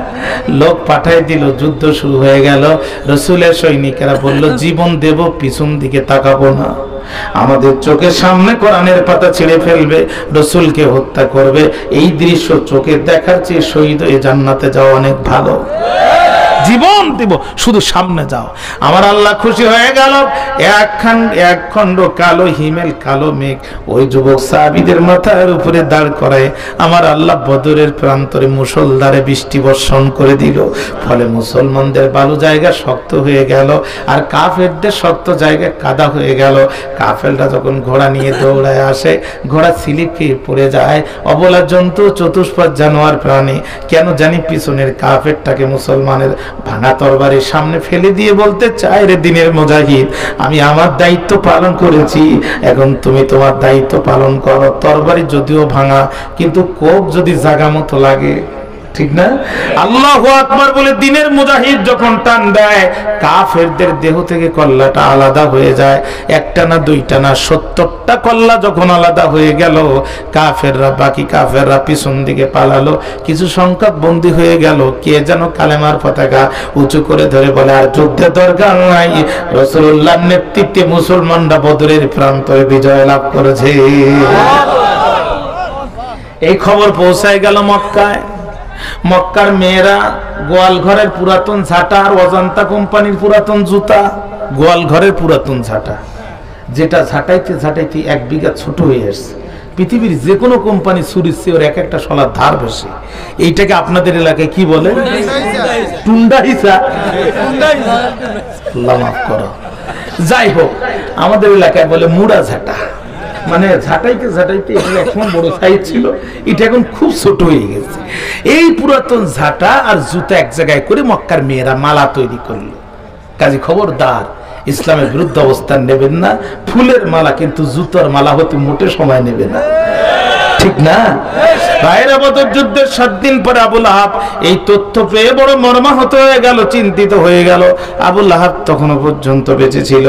লোক পাঠাই দিল, যুদ্ধ শুরু হয়ে গেল। রসুলের সৈনিকেরা বলল জীবন দেব, পিছন দিকে তাকাবো না, আমাদের চোখের সামনে কোরআনের পাতা ছিঁড়ে ফেলবে, রসুলকে হত্যা করবে, এই দৃশ্য চোখে দেখার চেয়ে শহীদ হয়ে জান্নাতে যাওয়া অনেক ভালো, জীবন দেব, শুধু সামনে যাও। আমার আল্লাহ খুশি হয়ে গেল। এক খণ্ড কালো হিমেল, কালো মেঘ ওই যুবক সাহাবীদের মাথার উপরে দাঁড় করায় আমার আল্লাহ বদরের প্রান্তরে মুষলধারে বৃষ্টি বর্ষণ করে দিল। ফলে মুসলমানদের বালু জায়গা শক্ত হয়ে গেল, আর কাফেরদের শক্ত জায়গা কাদা হয়ে গেল। কাফেররা যখন ঘোড়া নিয়ে দৌড়ায় আসে, ঘোড়া স্লিপ খেয়ে পড়ে যায়। অবলা জন্তু, চতুষ্পদ জানোয়ার প্রাণী, কেন জানি পিছনের কাফেরটাকে মুসলমানের ভাঙা তরবারির সামনে ফেলে দিয়ে বলতে চায়, রে দিনের মুজাহিদ, আমি আমার দায়িত্ব পালন করেছি, এখন তুমি তোমার দায়িত্ব পালন করো। তরবারি যদিও ভাঙা, কিন্তু কোপ যদি জাগা মতো লাগে, ঠিক না? আল্লাহু আকবার বলে দিনের মুজাহিদ যখন টান দেয়, কাফেরদের দেহ থেকে কল্লাটা আলাদা হয়ে যায়। একটা না, দুইটা না, 70টা কল্লা যখন আলাদা হয়ে গেল, বাকি কাফেররা পিছন দিকে পালালো। কিছু সংখ্যক বন্দী হয়ে গেল। কে যেন কালেমার পতাকা উঁচু করে ধরে বলে, আর যুদ্ধের দরকার নাই, রাসূলুল্লাহর নেতৃত্বে মুসলমানরা বদরের প্রান্তরে বিজয় লাভ করেছে। এই খবর পৌঁছায় গেল মক্কায়। মক্কার মেয়েরা গোয়াল ঘরের পুরাতন ঝাঁটা আর অজন্তা কোম্পানির পুরাতন জুতা, গোয়াল ঘরের পুরাতন ঝাঁটা, যেটা ঝাঁটাইতে ঝাঁটাইতে 1 বিঘা ছোট হয়ে আসছে। পৃথিবীর যে কোনো কোম্পানি ছুরির চেয়ে ওর এক একটা শলার ধার বেশি। এইটাকে আপনাদের এলাকায় কি বলে? টুন্ডা হিসা। আল্লাহ মাফ করো। যাই হোক, আমাদের এলাকায় বলে মুড়া ঝাঁটা। মানে ঝাঁটাইতে ঝাঁটাইতে এটা এখন বড় সাইজ ছিল, এটা এখন খুব ছোট হয়ে গেছে। এই পুরাতন ঝাঁটা আর জুতা এক জায়গায় করে মক্কার মেয়েরা মালা তৈরি করলো। কাজী খবরদার, ইসলামের বিরুদ্ধে অবস্থান নেবেন না। ফুলের মালা কিন্তু জুতার মালা হতে মোটে সময় নেবে না, ঠিক না? ভাইরা, বদর যুদ্ধের 7 দিন পরে আবু লাহাব এই তথ্য পেয়ে বড় মর্মাহত হয়ে গেল, চিন্তিত হয়ে গেল। আবু লাহাব তখনও পর্যন্ত বেঁচে ছিল।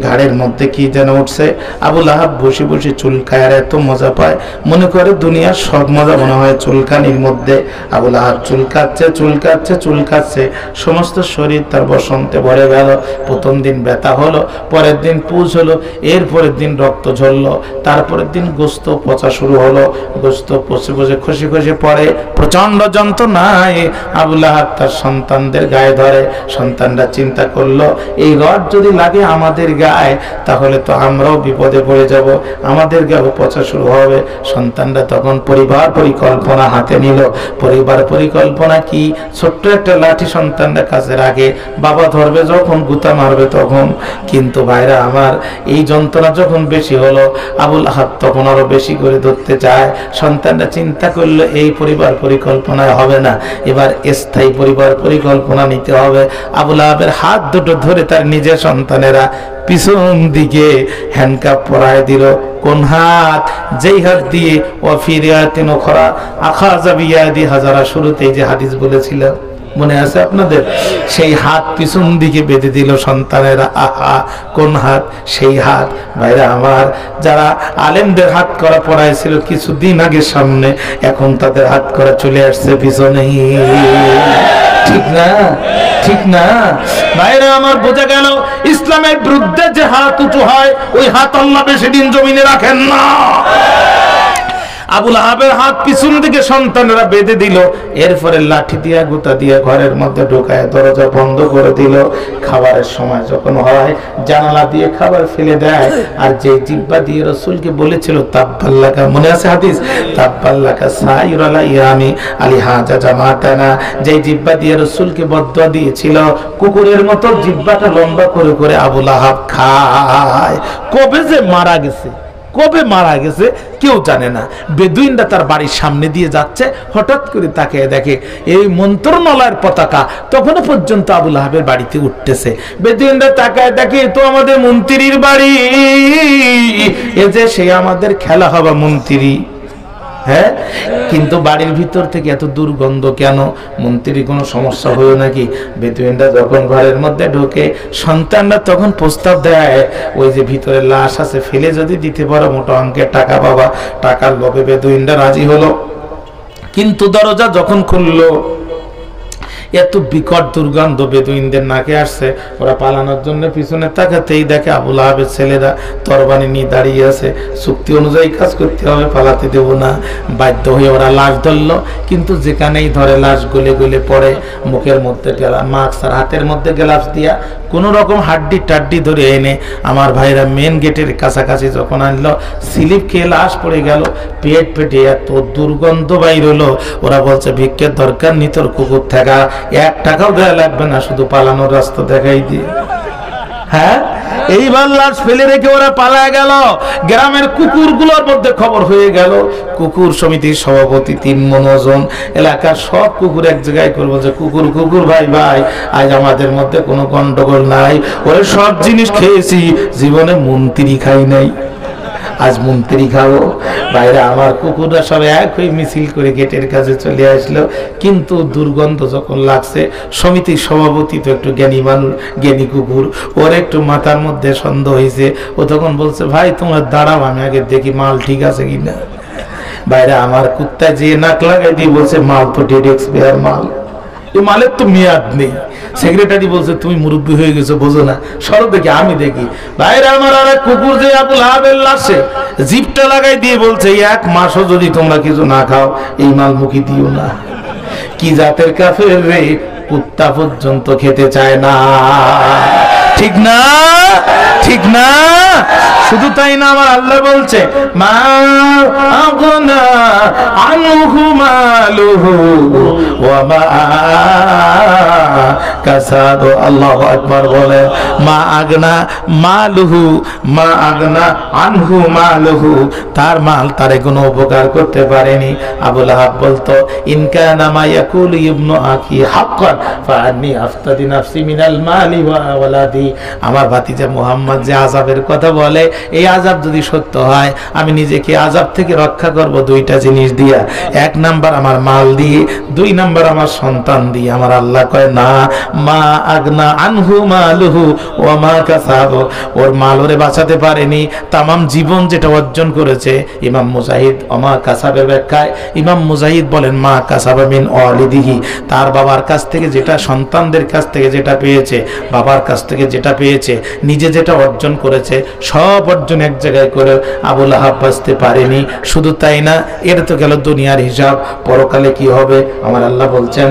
ঘাড়ের মধ্যে কি যেন উঠছে। আবু লাহাব বসে বসে চুলকায়, আর এত মজা পায়, মনে করে দুনিয়ার সব মজা মনে হয় চুলকানির মধ্যে। আবু লাহাব চুলকাচ্ছে চুলকাচ্ছে চুলকাচ্ছে, সমস্ত শরীর তার বসন্তে ভরে গেল। প্রথম দিন ব্যথা হলো, পরের দিন পুজ হলো, এর পরের দিন রক্ত ঝরলো, তারপরের দিন গোস্ত পচা শুরু হলো। গোস্ত পচে পচে খসে খসে পড়ে, প্রচন্ড যন্ত্রণায় আবু লাহাব তার সন্তানদের গায়ে ধরে। সন্তানরা চিন্তা করলো, এই রড যদি লাগে আমাদের গায়ে, তাহলে তো আমরাও বিপদে পড়ে যাব, আমাদের গায়ে পচা শুরু হবে। সন্তানরা তখন পরিবার পরিকল্পনা হাতে নিল। পরিবার পরিকল্পনা কি? ছোট্ট একটা লাঠি সন্তানরা কাছে রাখে, বাবা ধরবে যখন, গুতা মারবে তখন। কিন্তু ভাইরা আমার, এই যন্ত্রণা যখন বেশি হলো, আবু লাহাব তখন আরো বেশি করে ধরতে চায়। সন্তানরা চিন্তা করলো, এই পরিবার পরিকল্পনায় হবে না, এবার স্থায়ী পরিবার পরিকল্পনা নিতে হবে। আবু লাহাবের হাত দুটো ধরে তার নিজের সন্তানেরা পিছন দিকে হ্যান্ডকাপ পরায় দিল। কোন হাত? যেই হাত দিয়ে ওয়াফিরিয়াতিন উখরা আখাযা বিয়াদি হাজারা, শুরুতেই যে হাদিস বলেছিল, মনে আছে আপনাদের? সেই হাত পিছন দিকে বেঁধে দিল সন্তানেরা। আহা, কোন হাত? সেই হাত। ভাইরা আমার, যারা আলেমদের হাত করা পড়াইছিল কিছুদিন আগে সামনে, এখন তাদের হাত করা চলে আসছে পিছনে, ঠিক না? ঠিক না? ভাইরা আমার, বোঝা গেল ইসলামের বিরুদ্ধে যে হাত উঁচু হয়, ওই হাত আল্লাহ বেশি দিন জমিনে রাখেন না। আবু লাহাবের হাত পিছন দিকে সন্তানেরা বেঁধে দিল, এরপরে লাঠি দিয়া গুতা দিয়ে ঘরের মধ্যে ঢোকায় দরজা বন্ধ করে দিল। খাবারের সময় যখন হয়, জানালা দিয়ে খাবার ফেলে দেয়। আর যে জিহ্বা দিয়ে রাসূলকে বলেছিল তাব্বাল্লাকা, মনে আছে হাদিস? তাব্বাল্লাকা সাইরালা ইয়ামি আলী হাজা জামাতানা, যে জিহ্বা দিয়ে রাসূলকে বদদুয়া দিয়েছিল, কুকুরের মতো জিহ্বাটা লম্বা করে করে আবু লাহাব খায়। কবে যে মারা গেছে কবে মারা গেছে কেউ জানে না। বেদুইনরা তার বাড়ির সামনে দিয়ে যাচ্ছে, হঠাৎ করে তাকে দেখে এই মন্ত্রণালয়ের পতাকা তখনও পর্যন্ত আবুল আহাবের বাড়িতে উঠতেছে। বেদুইনরা তাকায় দেখে তো আমাদের মন্ত্রীর বাড়ি, এ যে সে আমাদের খেলা হবা মন্ত্রী। হ্যাঁ, কিন্তু বাড়ির ভিতর থেকে এত দুর্গন্ধ কেন? মন্ত্রীর কোনো সমস্যা হলো নাকি? বেদুইনরা যখন ঘরের মধ্যে ঢোকে, সন্তানরা তখন প্রস্তাব দেয়, ওই যে ভিতরে লাশ আছে ফেলে যদি দিতে পারো মোটা অঙ্কের টাকা পাবা। টাকার লোভে বেদুইনরা রাজি হলো। কিন্তু দরজা যখন খুললো, এত বিকট দুর্গন্ধ বেদুইনদের নাকে আসছে। ওরা পালানোর জন্য পিছনে তাকাতেই দেখে আবুল আহাবের ছেলেরা তরবারি নিয়ে দাঁড়িয়ে আছে। চুক্তি অনুযায়ী কাজ করতে হবে, পালাতে দেব না। বাধ্য হয়ে ওরা লাশ ধরলো, কিন্তু যেখানেই ধরে লাশ গলে গলে পড়ে। মুখের মধ্যে মাস্ক আর হাতের মধ্যে গ্লাভস দিয়া কোন রকম হাড্ডি টাড্ডি ধরে এনে আমার ভাইরা মেন গেটের কাছাকাছি যখন আনলো, স্লিপ খেয়ে লাশ পড়ে গেল। পেট পেটে এত দুর্গন্ধ বাইর হলো। ওরা বলছে ভিক্ষের দরকার নি, তোর কুকুর থাকা 1 টাকাও দেয়া লাগবে না, শুধু পালানোর রাস্তা দেখাই দিয়ে। হ্যাঁ, এইবার লাশ ফেলে রেখে ওরা পালায় গেল। গ্রামের কুকুরগুলোর মধ্যে খবর হয়ে গেল। কুকুর সমিতির সভাপতি 3 মণ ওজন, এলাকার সব কুকুর এক জায়গায় করবো যে কুকুর কুকুর ভাই ভাই, আজ আমাদের মধ্যে কোনো গন্ডগোল নাই। ওরা সব জিনিস খেয়েছি, জীবনে মন্ত্রী খাই নাই, আজ মন্ত্রী খাবো। বাইরে আমার কুকুররা সব এক হয়ে মিছিল করে গেটের কাছে চলে আসলো। কিন্তু দুর্গন্ধ যখন লাগছে, সমিতির সভাপতি তো একটু জ্ঞানী মানুষ, জ্ঞানী কুকুর, ওর একটু মাথার মধ্যে সন্দেহ হয়েছে। ও তখন বলছে, ভাই তোমরা দাঁড়াও, আমি আগে দেখি মাল ঠিক আছে কিনা। বাইরে আমার কুত্তায় যে নাক লাগাই দিয়ে বলছে, মাল তো ডেড এক্সপায়ার মাল, এই মালের তো মেয়াদ নেই। সেক্রেটারি বলছে, তুমি মুরব্বী হয়ে গেছো, বোঝো না, সরো দেখি। আমি দেখি বাইরে আমার আর এক কুকুর যে আবুল আহাবের লাশে জিপটা লাগাই দিয়ে বলছে, 1 মাসও যদি তোমরা কিছু না খাও এই মাল মুখে দিও না। কি জাতের কাফের রে, কুত্তা পর্যন্ত খেতে চায় না। ঠিক না? ঠিক না? শুধু তাই না, আমার আল্লাহ বলছে, মা আগনা আনহু মালুহু ওয়া মা কাসাব। আল্লাহু আকবার বলে, মা আগনা মালুহু, মা আগনা আনহু মালুহু, তার মাল তারে কোনো উপকার করতে পারেনি। আবুল আহাব বলতো, ইন কানা মা ইয়াকুলু ইবনু আখি হাক্কান ফাআন্নি আফতাদি নাফসি মিনাল মালি ওয়া ওয়ালাদি। আমার ভাতিজা মুহাম্মদ যে আযাবের কথা বলে, এই আযাব যদি সত্য হয়, আমি নিজেকে আযাব থেকে রক্ষা করব 2টা জিনিস দিয়া। 1 নাম্বার আমার মাল দিয়ে, 2 নাম্বার আমার সন্তান দিয়ে। আমার আল্লাহ কয় না, মা আগনা আনহু মালুহু ওয়া মা কাসাব, ওর মাল ওরে বাঁচাতে পারেনি। তামাম জীবন যেটা অর্জন করেছে, ইমাম মুজাহিদ ওমা কাসাবের ব্যাখ্যায় ইমাম মুজাহিদ বলেন, মা কাসাবা মিন ওয়ালিদিহি, তার বাবার কাছ থেকে যেটা, সন্তানদের কাছ থেকে যেটা পেয়েছে, বাবার কাছ থেকে যেটা পেয়েছে, নিজে যেটা অর্জন করেছে, সব অর্জন এক জায়গায় করে আবুল আহাব বাঁচতে পারেনি। শুধু তাই না, এটা তো গেল দুনিয়ার হিসাব। পরকালে কি হবে? আমার আল্লাহ বলছেন,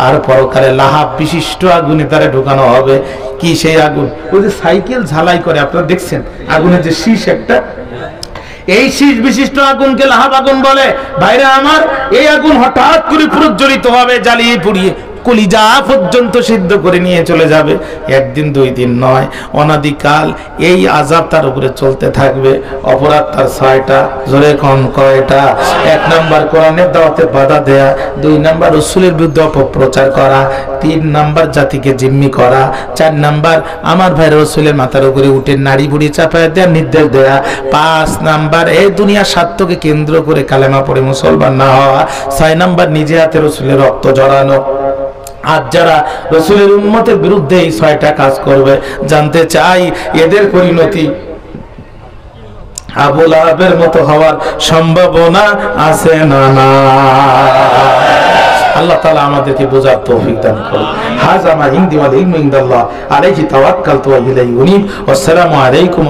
আর পরকালে লাহাব বিশিষ্ট আগুনে তারে ঢোকানো হবে। কি সেই আগুন? ওই যে সাইকেল ঝালাই করে, আপনারা দেখছেন আগুনের যে শীষ একটা, এই শীষ বিশিষ্ট আগুনকে লাহাব আগুন বলে। ভাইরা আমার, এই আগুন হঠাৎ করে প্রজ্বলিত হবে, জ্বালিয়ে পুড়িয়ে কলিজা পর্যন্ত সিদ্ধ করে নিয়ে চলে যাবে। 1 দিন 2 দিন নয়, অনাদিকাল এই আযাব তার উপরে চলতে থাকবে। অপরাধ তার 6টা। জোরে কোন কয়টা? 1 নাম্বার কোরআনের দাওয়াতে বাধা দেয়া, 2 নাম্বার রাসূলের বিরুদ্ধে অপপ্রচার করা, 3 নাম্বার জাতিকে জিম্মি করা, 4 নাম্বার আমার ভাই রাসূলের মাথার উপরে উঠে নাড়ি বুড়ি চাপায় দেওয়ার নির্দেশ দেয়া, 5 নাম্বার এই দুনিয়ার স্বার্থকে কেন্দ্র করে কালেমা পড়ে মুসলমান না হওয়া, 6 নাম্বার নিজে হাতে রাসূলের রক্ত ঝরানো। আজ যারা রাসূলের উম্মতের বিরুদ্ধে এই 6টা কাজ করবে, জানতে চাই এদের পরিণতি আবুল আহাবের মতো হওয়ার সম্ভাবনা আছে না? না। আল্লাহ তাআলা আমাদেরকে বোঝার তৌফিক দান করুন। হাযা মা ইনদি ওয়াল ইলমু ইনদাল্লাহ, আলাইহি তাওয়াক্কালতু ওয়া ইলাইহি উনীব। আসসালামু আলাইকুম।